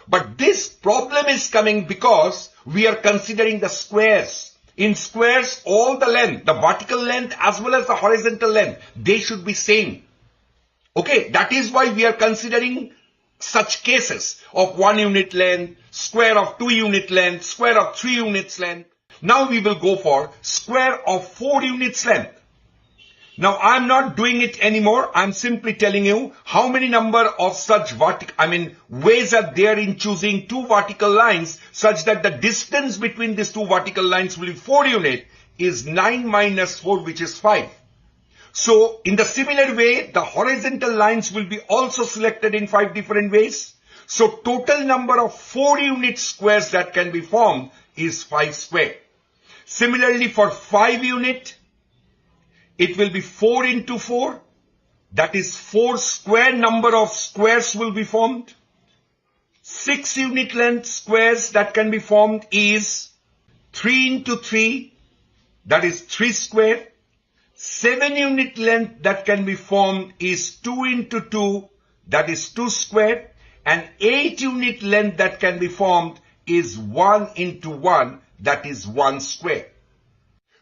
But this problem is coming because we are considering the squares. In squares, all the length, the vertical length as well as the horizontal length, they should be same. Okay, that is why we are considering such cases of 1 unit length, square of 2 unit length, square of 3 units length. Now we will go for square of 4 units length. Now I am not doing it anymore. I am simply telling you how many number of such ways are there in choosing 2 vertical lines such that the distance between these 2 vertical lines will be 4 unit is 9 minus 4, which is 5. So in the similar way, the horizontal lines will be also selected in 5 different ways. So total number of 4 unit squares that can be formed is 5 square. Similarly, for 5 unit, it will be 4 into 4. That is 4 square number of squares will be formed. 6 unit length squares that can be formed is 3 into 3. That is 3 square. 7 unit length that can be formed is 2 into 2. That is 2 square. And 8 unit length that can be formed is 1 into 1. That is 1 square.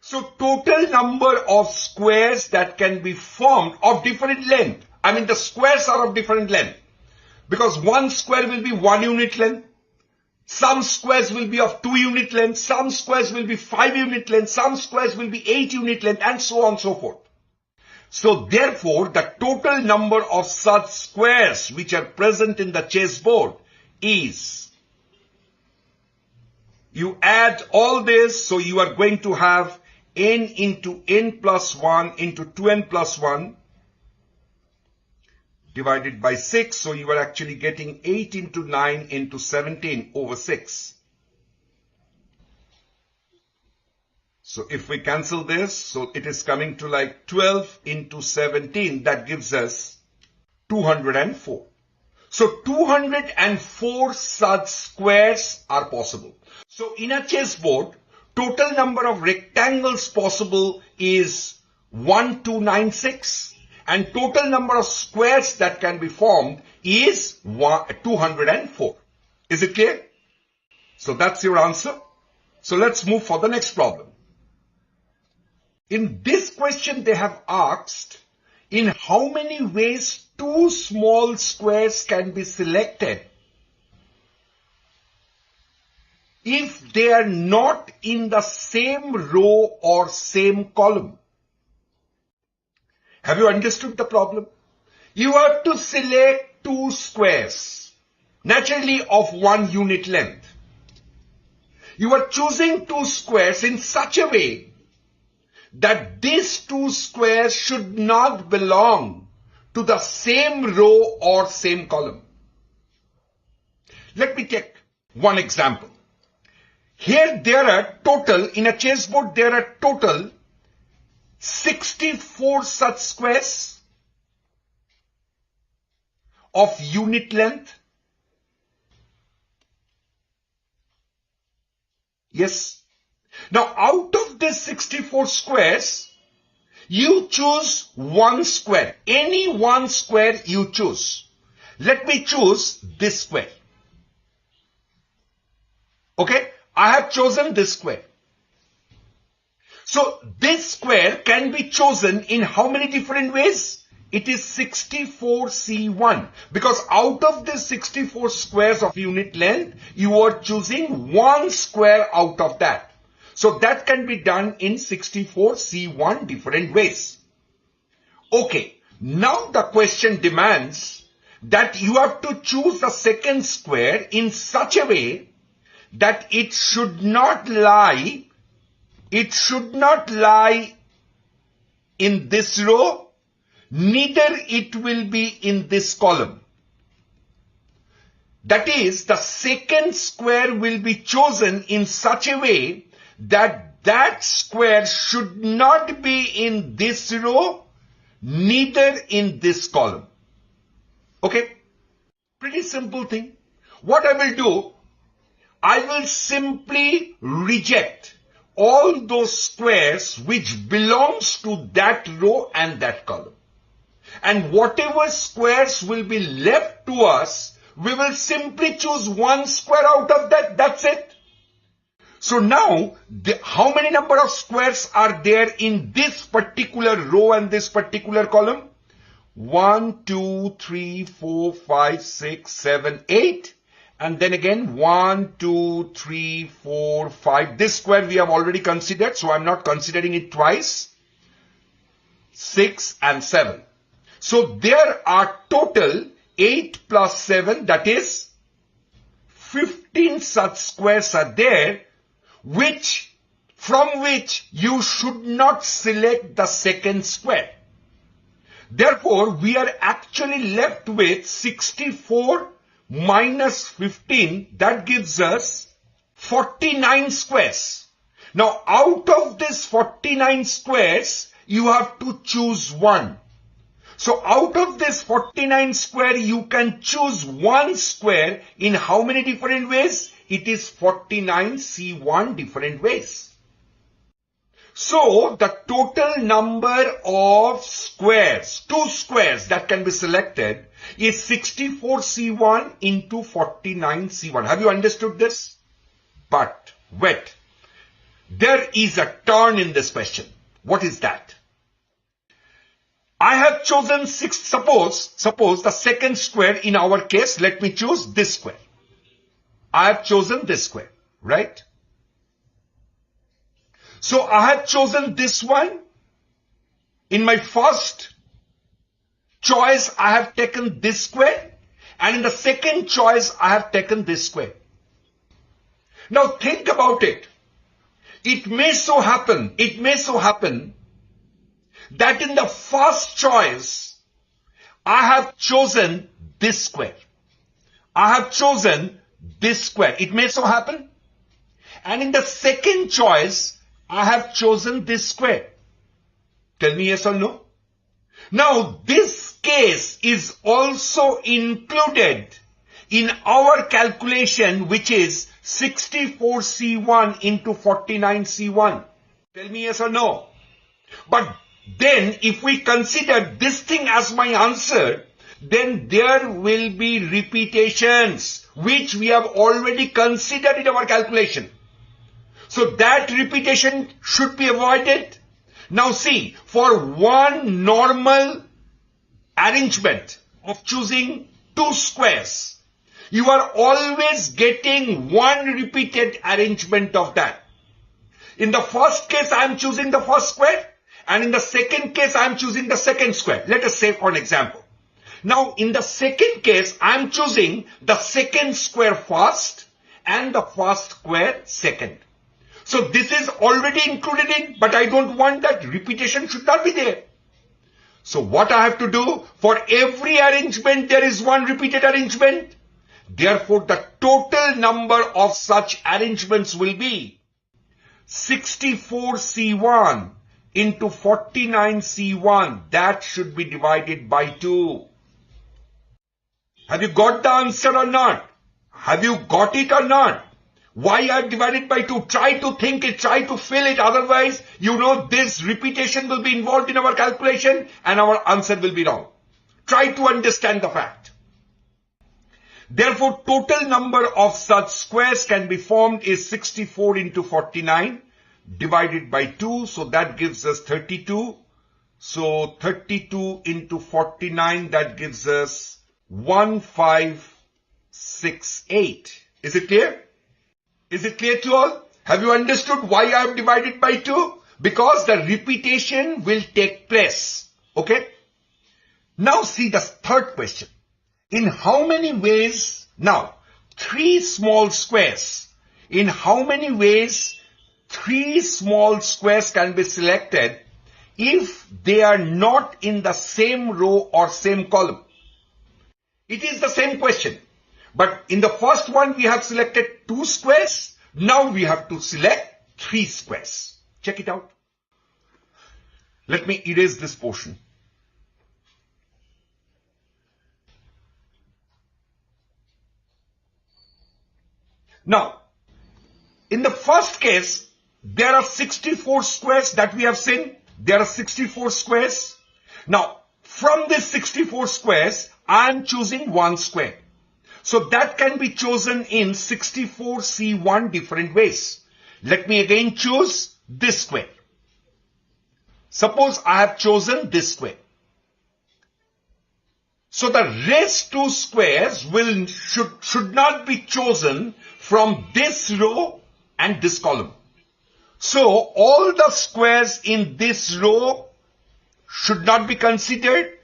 So total number of squares that can be formed of different length. I mean, the squares are of different length. Because 1 square will be 1 unit length. Some squares will be of 2 unit length. Some squares will be 5 unit length. Some squares will be 8 unit length, and so on and so forth. So therefore, the total number of such squares which are present in the chessboard is, you add all this, so you are going to have n into n plus 1 into 2n plus 1 divided by 6. So you are actually getting 8 into 9 into 17 over 6. So if we cancel this, so it is coming to like 12 into 17. That gives us 204. So 204 such squares are possible. So in a chessboard, total number of rectangles possible is 1296, and total number of squares that can be formed is 204. Is it clear? So that's your answer. So let's move for the next problem. In this question, they have asked in how many ways 2 small squares can be selected if they are not in the same row or same column. Have you understood the problem? You have to select 2 squares, naturally of 1 unit length. You are choosing 2 squares in such a way that these 2 squares should not belong to the same row or same column. Let me take one example. Here there are total, in a chessboard there are total 64 such squares of unit length. Yes. Now out of these 64 squares, You choose one square, any one square you choose. Let me choose this square. Okay, I have chosen this square. So this square can be chosen in how many different ways? It is 64C1, because out of the 64 squares of unit length, you are choosing one square out of that. So that can be done in 64C1 different ways. Okay, now the question demands that you have to choose the second square in such a way that it should not lie in this row, neither it will be in this column. That is, the second square will be chosen in such a way that that square should not be in this row, neither in this column. Okay? Pretty simple thing. What I will do, I will simply reject all those squares which belongs to that row and that column. And whatever squares will be left to us, we will simply choose one square out of that. That's it. So now, how many number of squares are there in this particular row and this particular column? 1, 2, 3, 4, 5, 6, 7, 8. And then again 1, 2, 3, 4, 5. This square we have already considered, so I'm not considering it twice. 6 and 7. So there are total 8 plus 7, that is 15 such squares are there, from which you should not select the second square. Therefore, we are actually left with 64 minus 15, that gives us 49 squares. Now, out of this 49 squares, you have to choose one. So, out of this 49 square, you can choose one square in how many different ways? It is 49C1 different ways. So, the total number of squares, two squares that can be selected, is 64C1 into 49C1. Have you understood this? But wait, there is a turn in this question. What is that? I have chosen suppose the second square in our case, let me choose this square. I have chosen this square, right? So I have chosen this one. In my first choice, I have taken this square. And in the second choice, I have taken this square. Now think about it. It may so happen that in the first choice, I have chosen this square. I have chosen this square. It may so happen. And in the second choice, I have chosen this square. Tell me yes or no. Now, this case is also included in our calculation, which is 64C1 into 49C1. Tell me yes or no. But then, if we consider this thing as my answer, then there will be repetitions, which we have already considered in our calculation. So that repetition should be avoided. Now see, for one normal arrangement of choosing two squares, you are always getting one repeated arrangement of that. In the first case, I am choosing the first square, and in the second case, I am choosing the second square. Let us say for an example. Now, in the second case, I am choosing the second square first and the first square second. So this is already included in, but I don't want that. Repetition should not be there. So what I have to do? For every arrangement, there is one repeated arrangement. Therefore, the total number of such arrangements will be 64C1 into 49C1. That should be divided by 2. Have you got the answer or not? Have you got it or not? why I have divided by 2? Try to think it, try to fill it. Otherwise, this repetition will be involved in our calculation and our answer will be wrong. Try to understand the fact. Therefore, total number of such squares can be formed is 64 into 49 divided by 2. So that gives us 32. So 32 into 49, that gives us 1568. Is it clear? Is it clear to all? Have you understood why I have divided by 2? Because the repetition will take place. Okay? Now see the third question. In how many ways, now 3 small squares, in how many ways 3 small squares can be selected if they are not in the same row or same column? It is the same question. But in the first one we have selected 2 squares. Now we have to select 3 squares. Check it out. Let me erase this portion. Now, in the first case, there are 64 squares that we have seen. There are 64 squares. Now, from these 64 squares, I am choosing 1 square. So that can be chosen in 64C1 different ways. Let me again choose this square. Suppose I have chosen this square. So the rest 2 squares should not be chosen from this row and this column. So all the squares in this row should not be considered.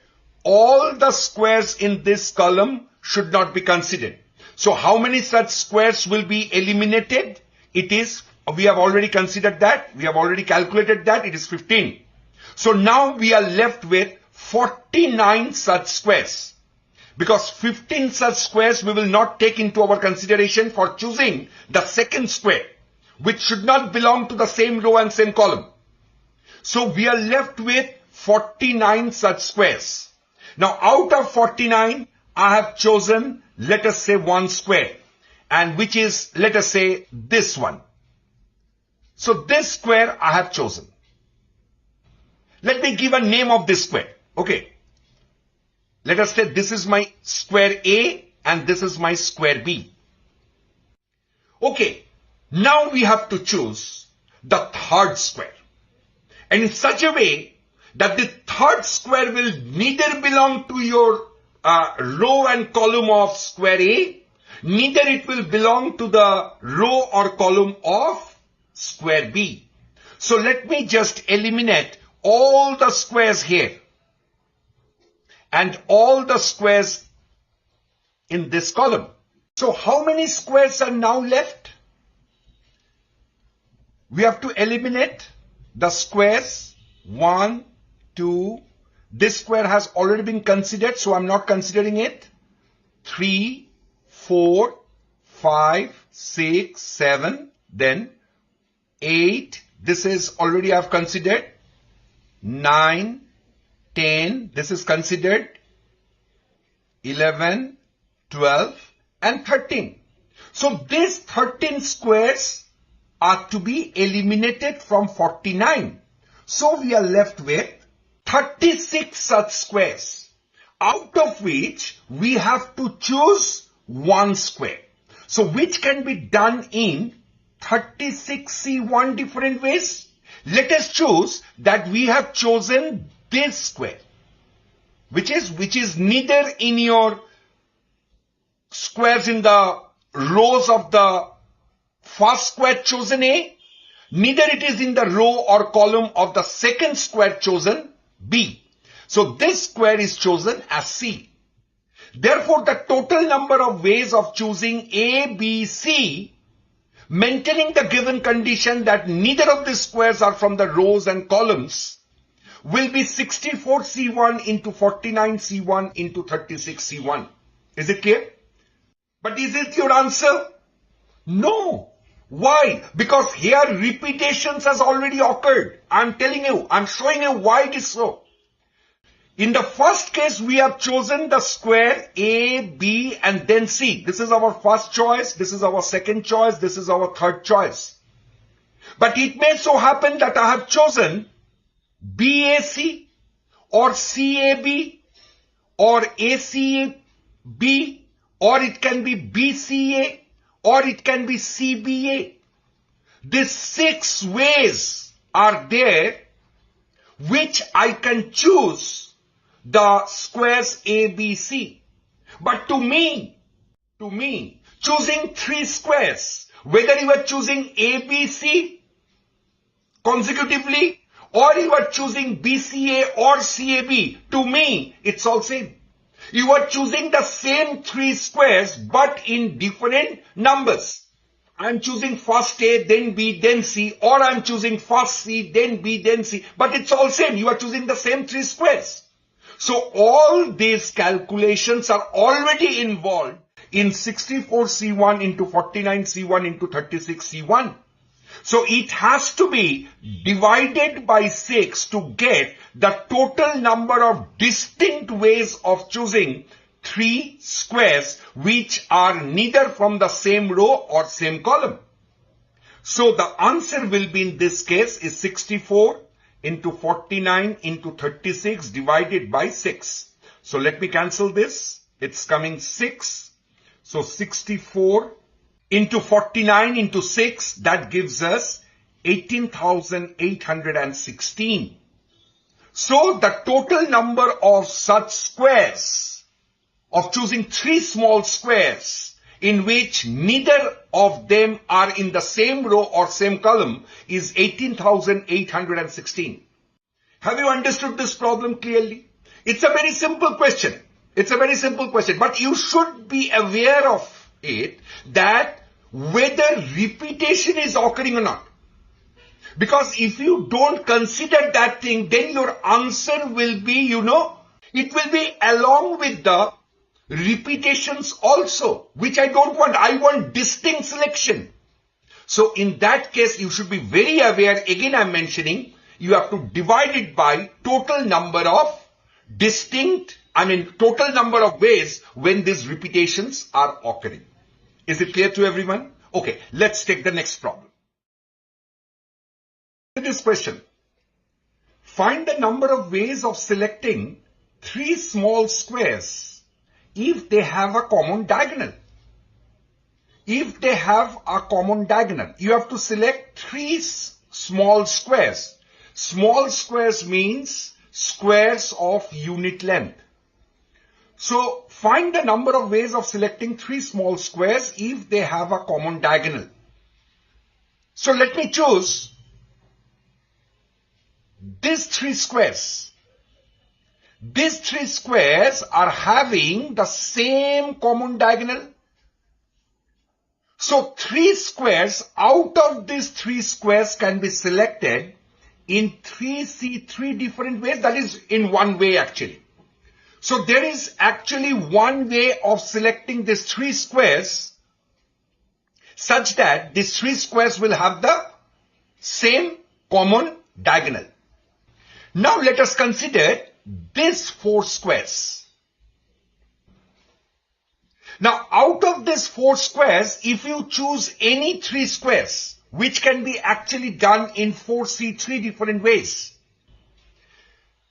All the squares in this column should not be considered. So how many such squares will be eliminated? We have already considered that. We have already calculated that. It is 15. So now we are left with 49 such squares. Because 15 such squares we will not take into our consideration for choosing the second square, which should not belong to the same row and same column. So we are left with 49 such squares. Now out of 49, I have chosen, let us say 1 square, and which is, let us say, this one. So this square I have chosen. Let me give a name of this square. Okay. Let us say this is my square A and this is my square B. Okay. Now we have to choose the third square. And in such a way that the third square will neither belong to your row and column of square A, neither it will belong to the row or column of square B. So let me just eliminate all the squares here and all the squares in this column. So how many squares are now left? We have to eliminate the squares 1, 2. This square has already been considered, so I'm not considering it. 3, 4, 5, 6, 7, then 8. This is already I've considered. 9, 10. This is considered. 11, 12, and 13. So these 13 squares are to be eliminated from 49. So we are left with 36 such squares, out of which we have to choose 1 square. So which can be done in 36C1 different ways. Let us choose that we have chosen this square, which is neither in your squares in the rows of the first square chosen A, neither it is in the row or column of the second square chosen B. So this square is chosen as C. Therefore, the total number of ways of choosing A, B, C, maintaining the given condition that neither of these squares are from the rows and columns, will be 64C1 into 49C1 into 36C1. Is it clear? But is it your answer? No. Why? Because here repetitions has already occurred. I'm telling you, I'm showing you why it is so. In the first case, we have chosen the square A, B, and then C. This is our first choice. This is our second choice. This is our third choice. But it may so happen that I have chosen BAC or CAB or ACB, or it can be BCA or it can be CBA. These 6 ways are there which I can choose the squares ABC. But to me, choosing 3 squares, whether you are choosing ABC consecutively or you are choosing BCA or CAB, to me, it's all same. You are choosing the same 3 squares but in different numbers. I'm choosing first A, then B, then C, or I'm choosing first C, then B, then C. But it's all same. You are choosing the same 3 squares. So all these calculations are already involved in 64C1 into 49C1 into 36C1. So it has to be divided by 6 to get the total number of distinct ways of choosing 3 squares which are neither from the same row or same column. So the answer will be in this case is 64 into 49 into 36 divided by 6. So let me cancel this. It's coming 6. So 64 into 49 into 6, that gives us 18,816. So the total number of such squares, of choosing 3 small squares in which neither of them are in the same row or same column, is 18,816. Have you understood this problem clearly? It's a very simple question. It's a very simple question, but you should be aware of it, that whether repetition is occurring or not. Because if you don't consider that thing, then your answer will be, it will be along with the repetitions also, which I don't want. I want distinct selection. So in that case, you should be very aware. Again, I'm mentioning, you have to divide it by total number of total number of ways when these repetitions are occurring. Is it clear to everyone? Okay, let's take the next problem. This question. Find the number of ways of selecting 3 small squares if they have a common diagonal. If they have a common diagonal, you have to select 3 small squares. Small squares means squares of unit length. So find the number of ways of selecting 3 small squares if they have a common diagonal. So let me choose these 3 squares. These 3 squares are having the same common diagonal. So 3 squares out of these 3 squares can be selected in 3 different ways. That is in one way actually. So there is actually one way of selecting these 3 squares such that these 3 squares will have the same common diagonal. Now let us consider these 4 squares. Now out of these 4 squares, if you choose any 3 squares, which can be actually done in 3 different ways.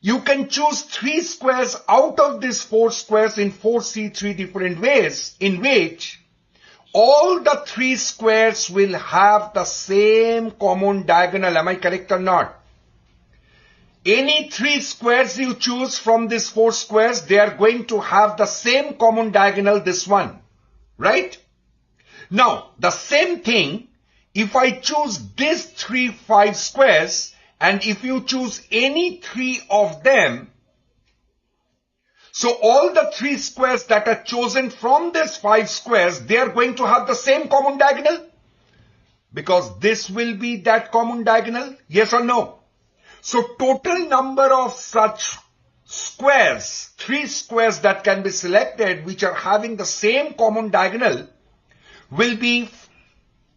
You can choose 3 squares out of these 4 squares in 3 different ways, in which all the 3 squares will have the same common diagonal. Am I correct or not? Any 3 squares you choose from these 4 squares, they are going to have the same common diagonal, this one, right? Now, the same thing, if I choose these 5 squares, and if you choose any 3 of them, so all the 3 squares that are chosen from these 5 squares, they are going to have the same common diagonal? Because this will be that common diagonal, yes or no? So total number of such squares, 3 squares that can be selected which are having the same common diagonal will be,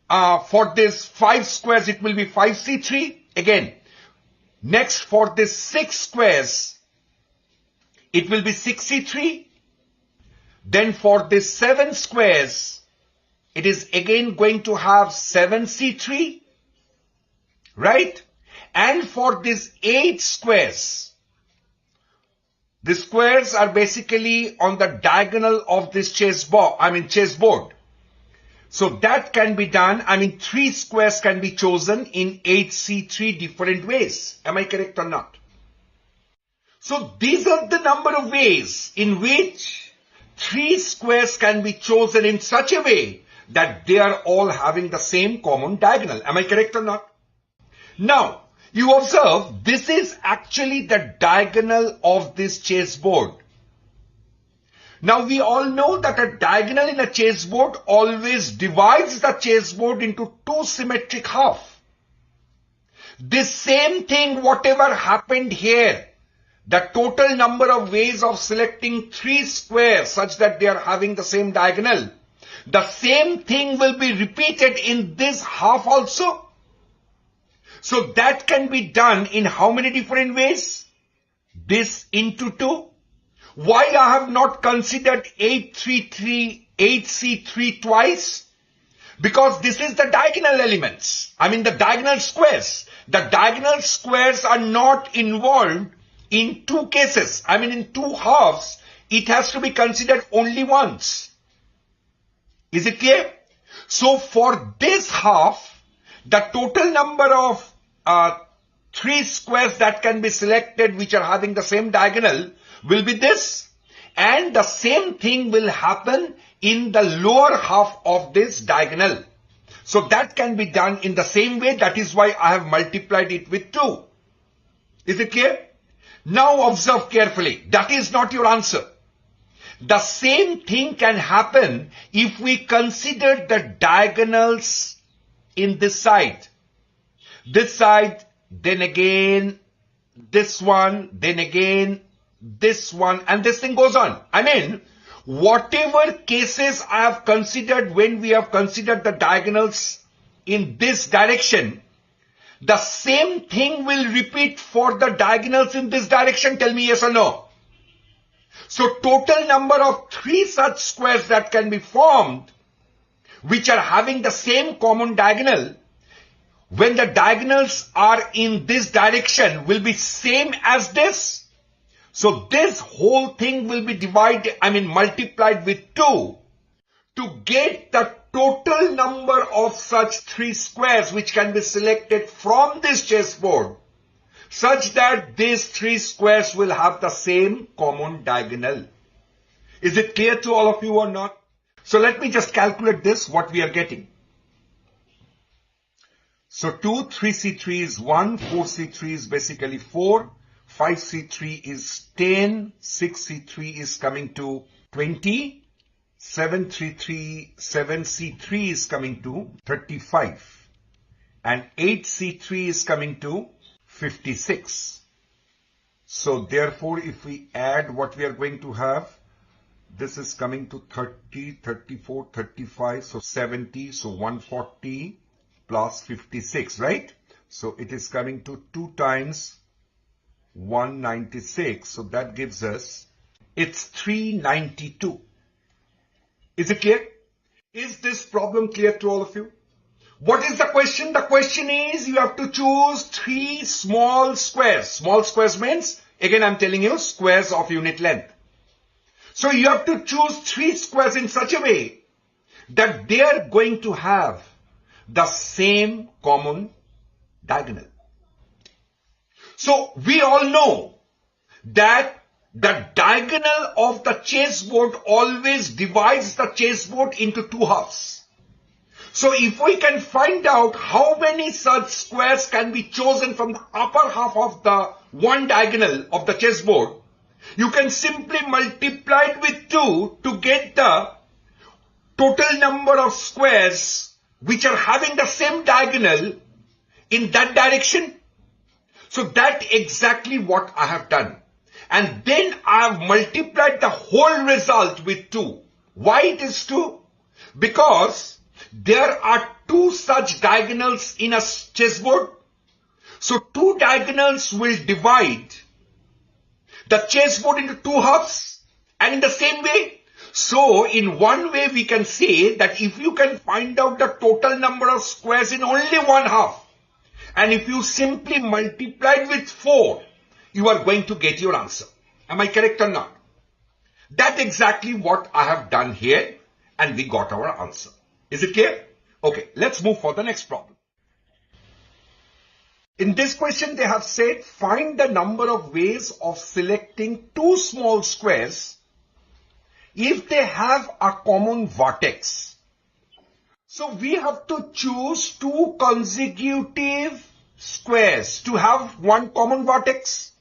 for this 5 squares, it will be 5C3 again. Next, for this 6 squares, it will be 63. Then for this 7 squares, it is again going to have 7c3, right? And for this 8 squares, the squares are basically on the diagonal of this chessboard. So that can be done. 3 squares can be chosen in 8c3 different ways. Am I correct or not? So these are the number of ways in which 3 squares can be chosen in such a way that they are all having the same common diagonal. Am I correct or not? Now, you observe this is actually the diagonal of this chessboard. Now we all know that a diagonal in a chessboard always divides the chessboard into 2 symmetric halves. This same thing, whatever happened here, the total number of ways of selecting 3 squares such that they are having the same diagonal, the same thing will be repeated in this half also. So that can be done in how many different ways? This into 2. Why I have not considered 8c3 twice? Because this is the diagonal elements. The diagonal squares. The diagonal squares are not involved in 2 cases. In 2 halves, it has to be considered only once. Is it clear? So for this half, the total number of 3 squares that can be selected which are having the same diagonal will be this, and the same thing will happen in the lower half of this diagonal. So that can be done in the same way. That is why I have multiplied it with 2. Is it clear? Now observe carefully. That is not your answer. The same thing can happen if we consider the diagonals in this side. This side, then again this one, then again this one, and this thing goes on. Whatever cases I have considered when we have considered the diagonals in this direction, the same thing will repeat for the diagonals in this direction. Tell me yes or no. So total number of 3 such squares that can be formed which are having the same common diagonal when the diagonals are in this direction will be same as this. So this whole thing will be multiplied with 2 to get the total number of such 3 squares which can be selected from this chessboard, such that these 3 squares will have the same common diagonal. Is it clear to all of you or not? So let me just calculate this, what we are getting. So 2, 3c3 is 1, 4c3 is basically 4, 5c3 is 10, 6c3 is coming to 20, 7c3 is coming to 35, and 8c3 is coming to 56. So therefore, if we add what we are going to have, this is coming to 30, 34, 35, so 70, so 140 plus 56, right? So it is coming to 2 times 196, so that gives us, it's 392. Is it clear? Is this problem clear to all of you? What is the question? The question is you have to choose 3 small squares. Small squares means, again I'm telling you, squares of unit length. So you have to choose 3 squares in such a way that they are going to have the same common diagonal. So we all know that the diagonal of the chessboard always divides the chessboard into 2 halves. So if we can find out how many such squares can be chosen from the upper half of the one diagonal of the chessboard, you can simply multiply it with 2 to get the total number of squares which are having the same diagonal in that direction. So that's exactly what I have done. And then I have multiplied the whole result with 2. Why it is 2? Because there are 2 such diagonals in a chessboard. So 2 diagonals will divide the chessboard into two halves? And in the same way, so in one way we can say that if you can find out the total number of squares in only one half, and if you simply multiply it with 4, you are going to get your answer. Am I correct or not? That's exactly what I have done here, and we got our answer. Is it clear? Okay, let's move for the next problem. In this question, they have said, find the number of ways of selecting two small squares if they have a common vertex. So we have to choose two consecutive squares to have one common vertex.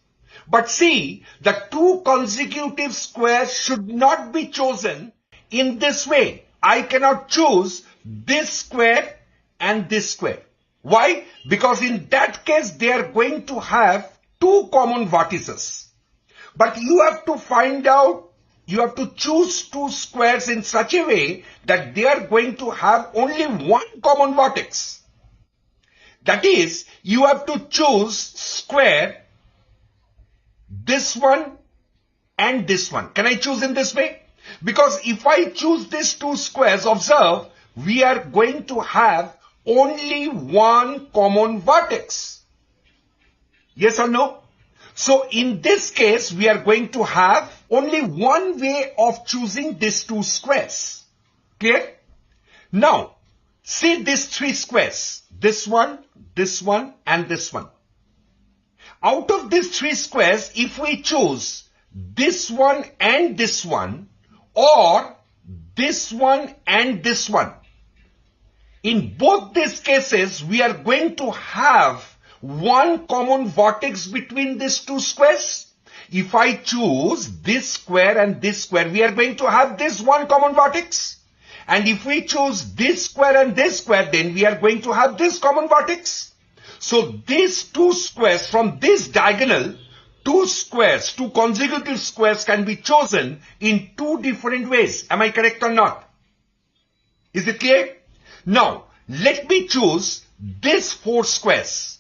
But see, the two consecutive squares should not be chosen in this way. I cannot choose this square and this square. Why? Because in that case, they are going to have two common vertices. But you have to find out, you have to choose two squares in such a way that they are going to have only one common vertex. That is, you have to choose square, this one and this one. Can I choose in this way? Because if I choose these two squares, observe, we are going to have only one common vertex. Yes or no? So in this case, we are going to have only one way of choosing these two squares. Clear? Now, see these three squares. This one, and this one. Out of these three squares, if we choose this one and this one, or this one and this one, in both these cases, we are going to have one common vertex between these two squares. If I choose this square and this square, we are going to have this one common vertex. And if we choose this square and this square, then we are going to have this common vertex. So these two squares from this diagonal, two squares, two consecutive squares can be chosen in two different ways. Am I correct or not? Is it clear? Now, let me choose these four squares.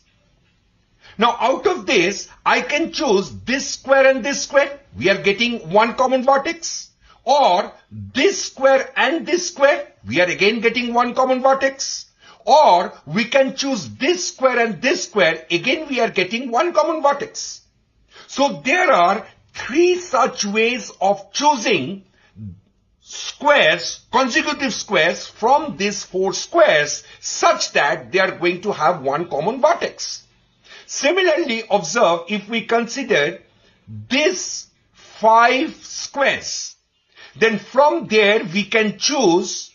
Now, out of this, I can choose this square and this square. We are getting one common vertex. Or this square and this square. We are again getting one common vertex. Or we can choose this square and this square. Again, we are getting one common vertex. So there are three such ways of choosing squares, consecutive squares from these four squares such that they are going to have one common vertex. Similarly, observe if we consider these 5 squares, then from there we can choose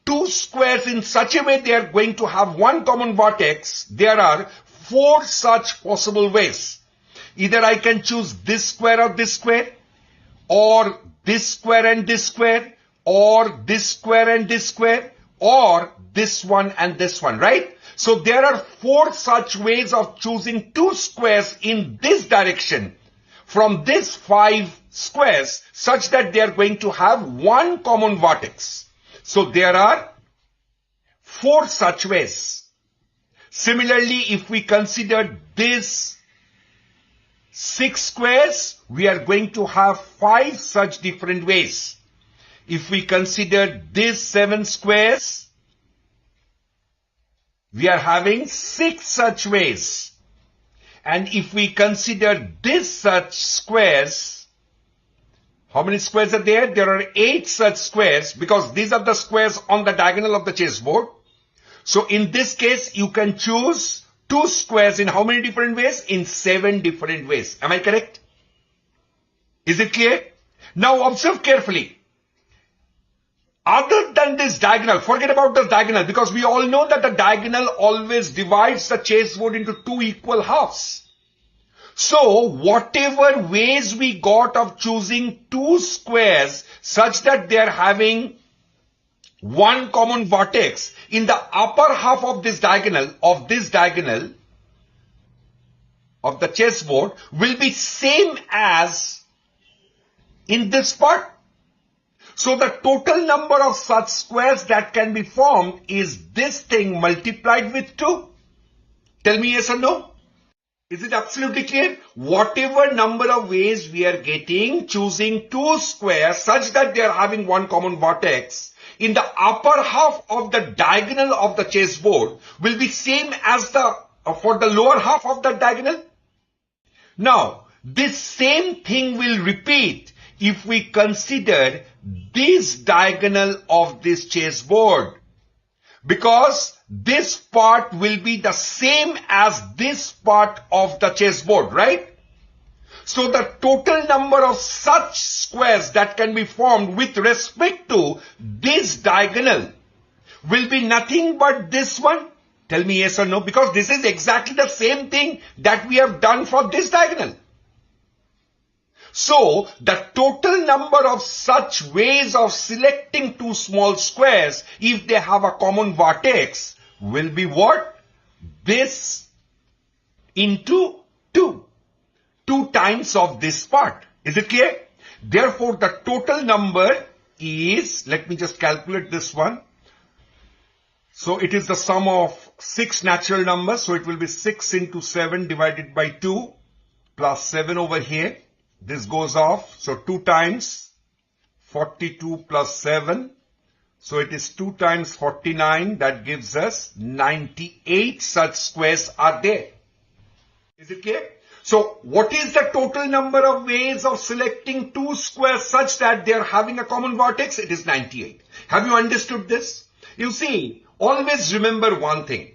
two squares in such a way they are going to have one common vertex. There are 4 such possible ways. Either I can choose this square or this square, or this square and this square, or this square and this square, or this one and this one, right? So there are 4 such ways of choosing two squares in this direction from these 5 squares such that they are going to have one common vertex. So there are 4 such ways. Similarly, if we consider this 6 squares, we are going to have 5 such different ways. If we consider these 7 squares, we are having 6 such ways. And if we consider this such squares, how many squares are there? There are 8 such squares because these are the squares on the diagonal of the chessboard. So in this case, you can choose 2 squares in how many different ways? In 7 different ways. Am I correct? Is it clear? Now observe carefully. Other than this diagonal, forget about the diagonal because we all know that the diagonal always divides the chessboard into 2 equal halves. So whatever ways we got of choosing 2 squares such that they are having one common vertex in the upper half of this diagonal, of the chessboard will be same as in this part. So the total number of such squares that can be formed is this thing multiplied with 2. Tell me yes or no. Is it absolutely clear? Whatever number of ways we are getting, choosing two squares such that they are having one common vertex in the upper half of the diagonal of the chessboard will be same as the for the lower half of the diagonal. Now, this same thing will repeat if we consider this diagonal of this chessboard, because this part will be the same as this part of the chessboard, right? So the total number of such squares that can be formed with respect to this diagonal will be nothing but this one. Tell me yes or no, because this is exactly the same thing that we have done for this diagonal. So the total number of such ways of selecting two small squares, if they have a common vertex, will be what? This into 2. 2 times of this part. Is it clear? Therefore, the total number is, let me just calculate this one. So it is the sum of 6 natural numbers. So it will be 6 into 7 divided by 2 plus 7 over here. This goes off. So 2 times 42 plus 7. So it is 2 times 49. That gives us 98 such squares are there. Is it clear? So what is the total number of ways of selecting two squares such that they are having a common vertex? It is 98. Have you understood this? You see, always remember one thing.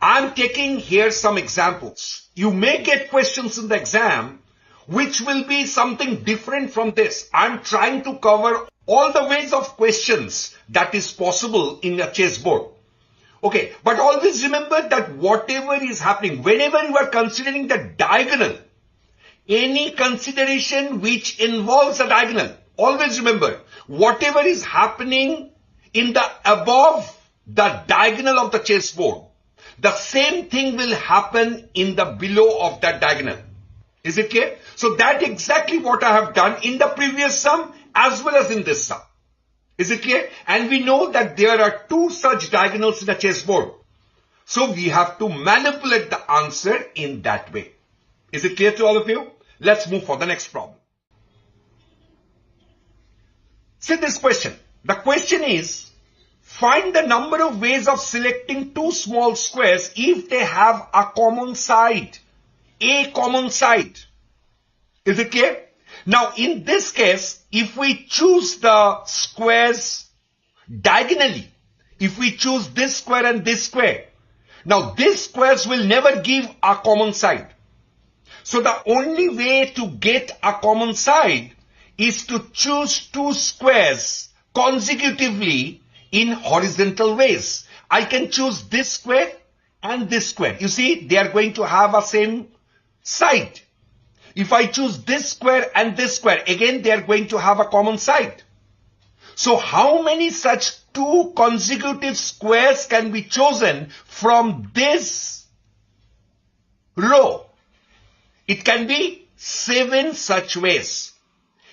I am taking here some examples. You may get questions in the exam which will be something different from this. I am trying to cover all the ways of questions that is possible in a chessboard. Okay, but always remember that whatever is happening, whenever you are considering the diagonal, any consideration which involves a diagonal, always remember, whatever is happening in the above the diagonal of the chessboard, the same thing will happen in the below of that diagonal. Is it clear? So that's exactly what I have done in the previous sum as well as in this sum. Is it clear? And we know that there are two such diagonals in a chessboard. So we have to manipulate the answer in that way. Is it clear to all of you? Let's move for the next problem. See this question. The question is, find the number of ways of selecting two small squares if they have a common side. A common side. Is it clear? Now, in this case, if we choose the squares diagonally, if we choose this square and this square, now these squares will never give a common side. So the only way to get a common side is to choose two squares consecutively in horizontal ways. I can choose this square and this square. You see, they are going to have a same side. If I choose this square and this square, again they are going to have a common side. So how many such two consecutive squares can be chosen from this row? It can be 7 such ways.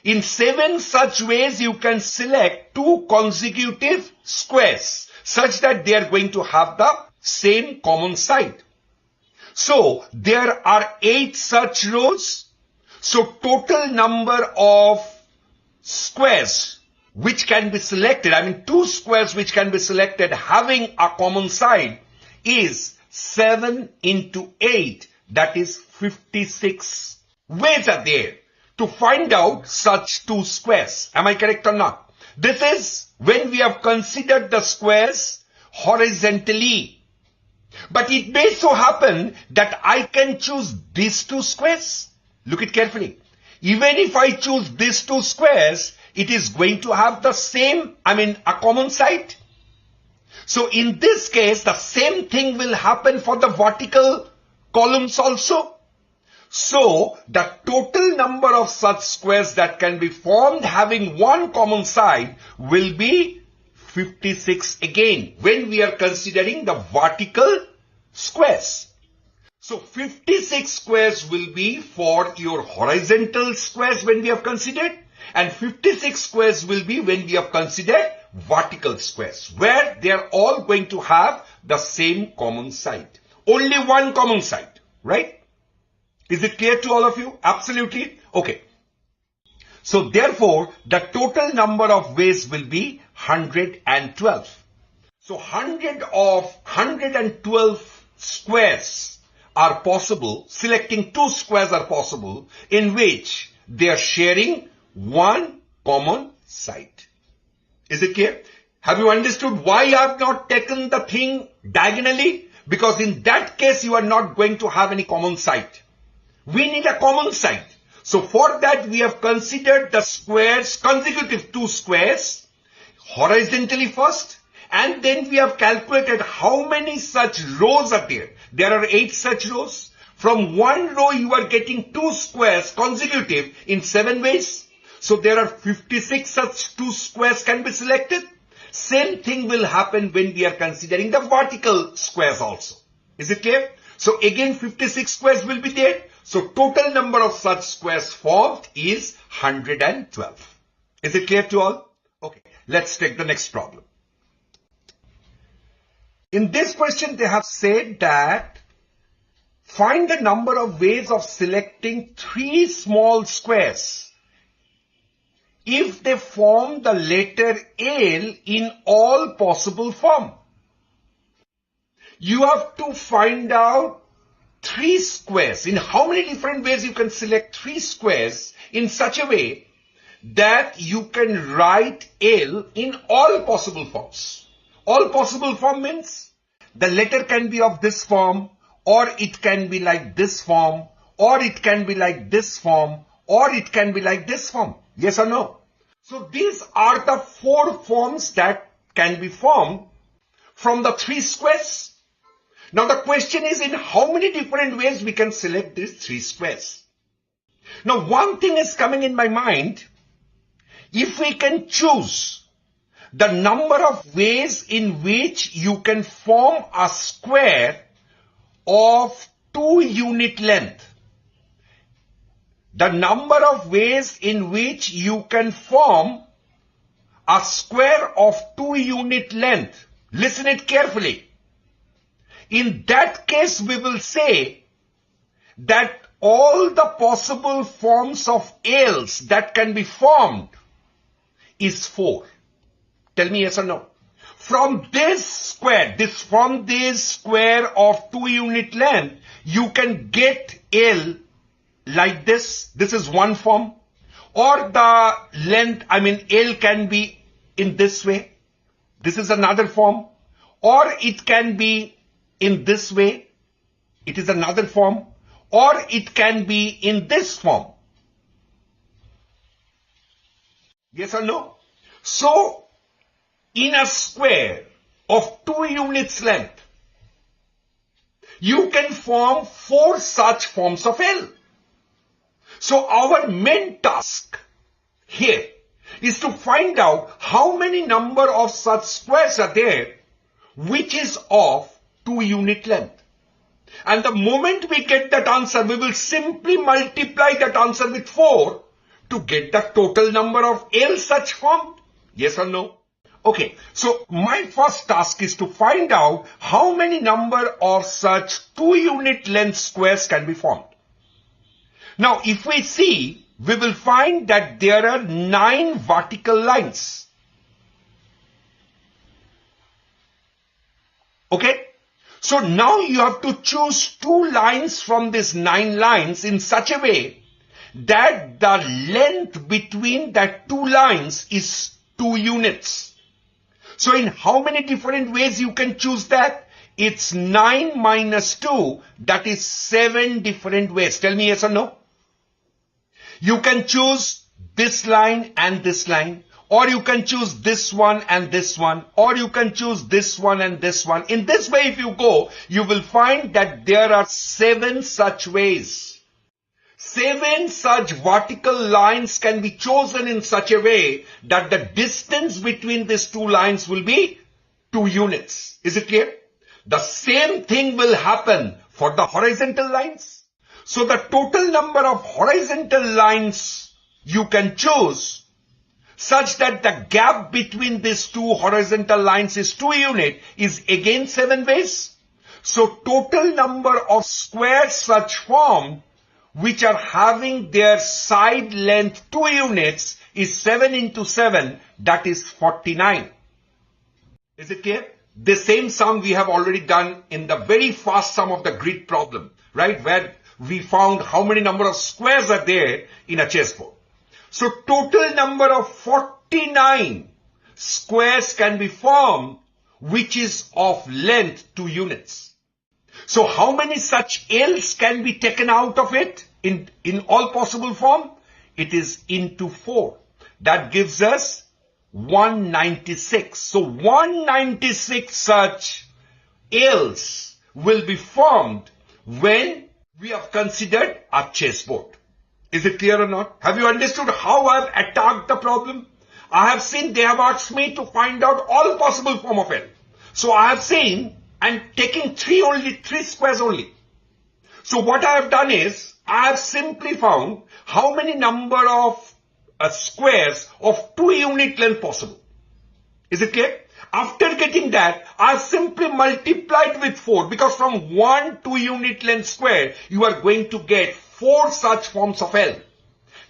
In 7 such ways you can select two consecutive squares such that they are going to have the same common side. So there are 8 such rows. So total number of squares which can be selected, I mean two squares which can be selected having a common side is 7 into 8. That is 56 ways are there to find out such two squares. Am I correct or not? This is when we have considered the squares horizontally. But it may so happen that I can choose these two squares. Look it carefully. Even if I choose these two squares, it is going to have the same, a common side. So in this case, the same thing will happen for the vertical columns also. So the total number of such squares that can be formed having one common side will be 56 again when we are considering the vertical squares. So 56 squares will be for your horizontal squares when we have considered, and 56 squares will be when we have considered vertical squares, where they are all going to have the same common side. Only one common side, right? Is it clear to all of you? Absolutely. Okay. So therefore, the total number of ways will be 112. So 112 squares are possible, selecting 2 squares are possible, in which they are sharing one common side. Is it clear? Have you understood why I have not taken the thing diagonally? Because in that case, you are not going to have any common side. We need a common side. So for that, we have considered the squares, consecutive 2 squares, horizontally first, and then we have calculated how many such rows are there. There are 8 such rows. From one row, you are getting 2 squares consecutive in 7 ways. So there are 56 such 2 squares can be selected. Same thing will happen when we are considering the vertical squares also. Is it clear? So again 56 squares will be there. So total number of such squares formed is 112. Is it clear to all? Okay, let's take the next problem. In this question they have said that find the number of ways of selecting 3 small squares if they form the letter L in all possible form. You have to find out 3 squares. In how many different ways you can select 3 squares in such a way that you can write L in all possible forms. All possible form means the letter can be of this form, or it can be like this form, or it can be like this form, or it can be like this form. Yes or no? So these are the 4 forms that can be formed from the 3 squares. Now the question is in how many different ways we can select these 3 squares. Now one thing is coming in my mind. If we can choose the number of ways in which you can form a square of 2 unit length, the number of ways in which you can form a square of 2 unit length, listen it carefully. In that case, we will say that all the possible forms of L's that can be formed is 4. Tell me yes or no. From this square of 2 unit length, you can get L like this. This is one form. Or the length, L can be in this way. This is another form. Or it can be in this way. It is another form. Or it can be in this form. Yes or no? So, in a square of 2 units length, you can form 4 such forms of L. So our main task here is to find out how many number of such squares are there which is of 2 unit length. And the moment we get that answer, we will simply multiply that answer with 4 to get the total number of L such formed. Yes or no? Okay, so my first task is to find out how many number of such 2 unit length squares can be formed. Now, if we see, we will find that there are 9 vertical lines. Okay? So now you have to choose 2 lines from these 9 lines in such a way that the length between that 2 lines is 2 units. So in how many different ways you can choose that? It's 9 minus 2, that is 7 different ways. Tell me yes or no. You can choose this line and this line, or you can choose this one and this one, or you can choose this one and this one. In this way, if you go, you will find that there are 7 such ways. 7 such vertical lines can be chosen in such a way that the distance between these 2 lines will be 2 units. Is it clear? The same thing will happen for the horizontal lines. So the total number of horizontal lines you can choose such that the gap between these 2 horizontal lines is 2 units is again 7 ways. So total number of squares such formed which are having their side length 2 units is 7 into 7, that is 49. Is it clear? The same sum we have already done in the very first sum of the grid problem, right? Where we found how many number of squares are there in a chessboard. So total number of 49 squares can be formed, which is of length 2 units. So how many such L's can be taken out of it in all possible form? It is into 4. That gives us 196. So 196 such L's will be formed when we have considered a chessboard. Is it clear or not? Have you understood how I have attacked the problem? I have seen they have asked me to find out all possible form of L. So I have seen and taking 3 squares only. So what I have done is I have simply found how many number of squares of 2 unit length possible. Is it clear? After getting that, I have simply multiplied with 4 because from 1 2 unit length square, you are going to get 4 such forms of L.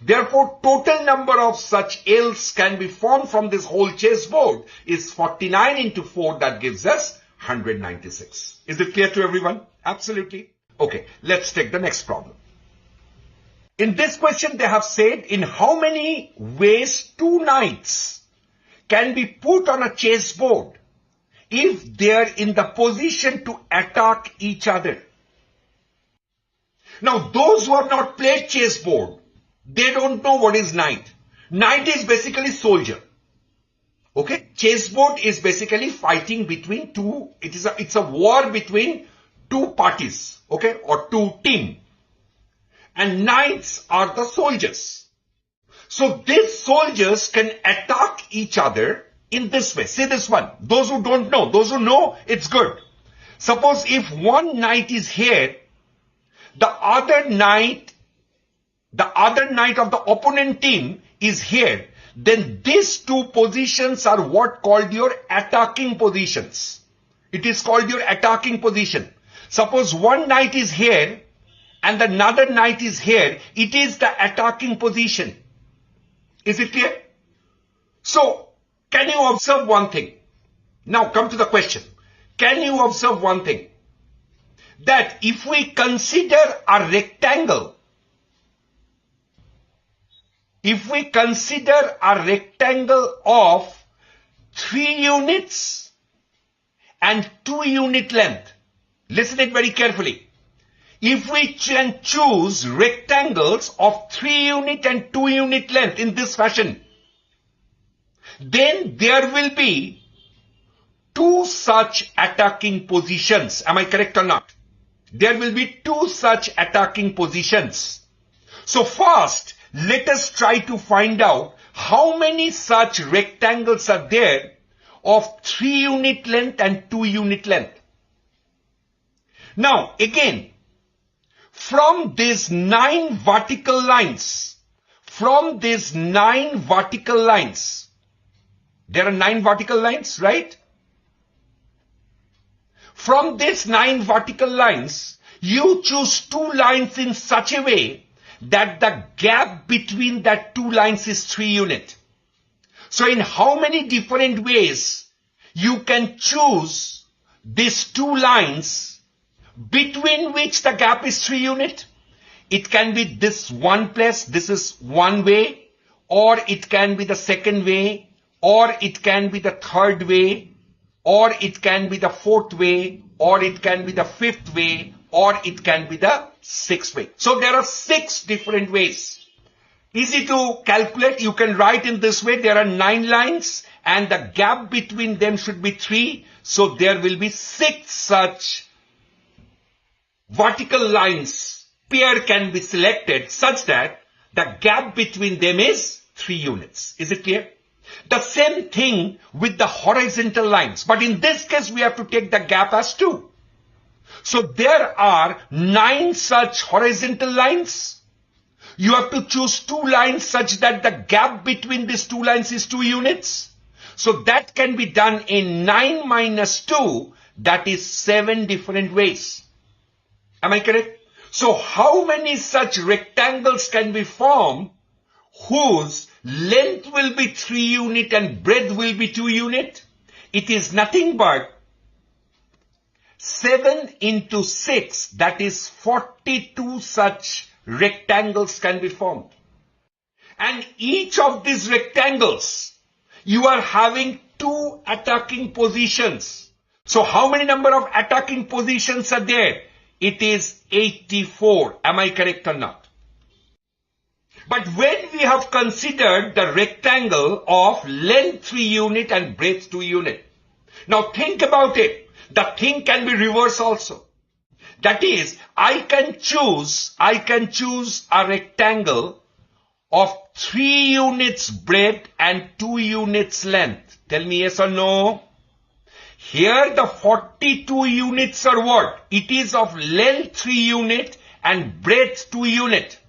Therefore, total number of such L's can be formed from this whole chessboard is 49 into 4, that gives us 196. Is it clear to everyone? Absolutely. Okay, let's take the next problem. In this question, they have said in how many ways 2 knights can be put on a chessboard if they are in the position to attack each other. Now, those who have not played chessboard, they don't know what is knight. Knight is basically soldier. Okay, chessboard is basically fighting between two. It's a war between 2 parties. Okay, or 2 teams. And knights are the soldiers. So these soldiers can attack each other in this way. See this one. Those who don't know, those who know, it's good. Suppose if one knight is here, the other knight of the opponent team is here, then these 2 positions are what called your attacking positions. It is called your attacking position. Suppose one knight is here and another knight is here, it is the attacking position. Is it clear? So, can you observe one thing? Now come to the question. Can you observe one thing? That if we consider a rectangle, of 3 units and 2 unit length, listen it very carefully. If we can choose rectangles of 3 unit and 2 unit length in this fashion, then there will be 2 such attacking positions. Am I correct or not? There will be 2 such attacking positions. So first, let us try to find out how many such rectangles are there of 3 unit length and 2 unit length. Now again, from these 9 vertical lines, there are 9 vertical lines, right? From these 9 vertical lines, you choose 2 lines in such a way that the gap between that 2 lines is 3 unit. So in how many different ways you can choose these 2 lines between which the gap is 3 unit? It can be this one place, this is one way, or it can be the second way, or it can be the third way, or it can be the fourth way, or it can be the fifth way, or it can be the sixth way. So there are 6 different ways. Easy to calculate. You can write in this way. There are 9 lines and the gap between them should be 3. So there will be 6 such vertical lines. Pair can be selected such that the gap between them is 3 units. Is it clear? The same thing with the horizontal lines. But in this case, we have to take the gap as 2. So there are 9 such horizontal lines. You have to choose 2 lines such that the gap between these 2 lines is 2 units. So that can be done in 9 minus 2, that is 7 different ways. Am I correct? So how many such rectangles can be formed whose length will be 3 unit and breadth will be 2 unit? It is nothing but 7 into 6, that is 42 such rectangles can be formed. And each of these rectangles, you are having 2 attacking positions. So how many number of attacking positions are there? It is 84. Am I correct or not? But when we have considered the rectangle of length 3 unit and breadth 2 unit, now think about it. The thing can be reversed also. That is, I can choose a rectangle of 3 units breadth and 2 units length. Tell me yes or no. Here the 42 units are what? It is of length 3 unit and breadth 2 unit.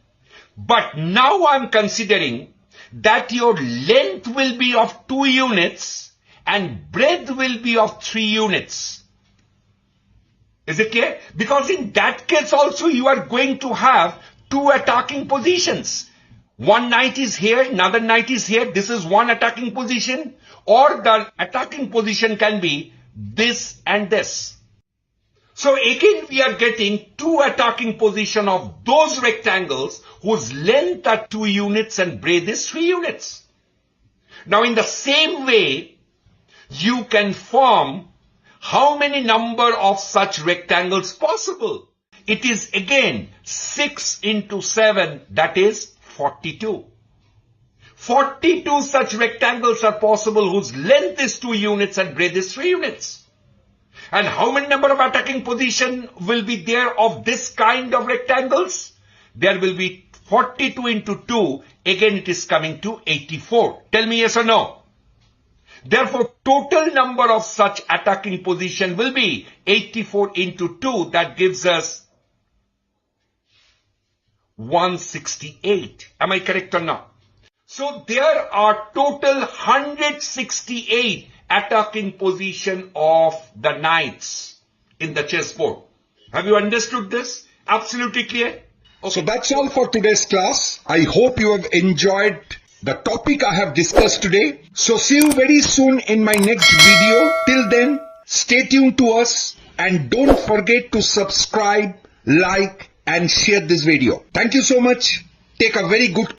But now I'm considering that your length will be of 2 units and breadth will be of 3 units. Is it clear? Because in that case also you are going to have 2 attacking positions. One knight is here, another knight is here. This is one attacking position, or the attacking position can be this and this. So again we are getting 2 attacking position of those rectangles whose length are 2 units and breadth is 3 units. Now in the same way, you can form how many number of such rectangles possible? It is again 6 into 7, that is 42. 42 such rectangles are possible whose length is 2 units and breadth is 3 units. And how many number of attacking position will be there of this kind of rectangles? There will be 42 into 2, again it is coming to 84. Tell me yes or no. Therefore, total number of such attacking position will be 84 into 2, that gives us 168. Am I correct or not? So there are total 168 attacking position of the knights in the chessboard. Have you understood this? Absolutely clear? Okay. So that's all for today's class. I hope you have enjoyed the topic I have discussed today. So see you very soon in my next video. Till then, stay tuned to us and don't forget to subscribe, like and share this video. Thank you so much. Take a very good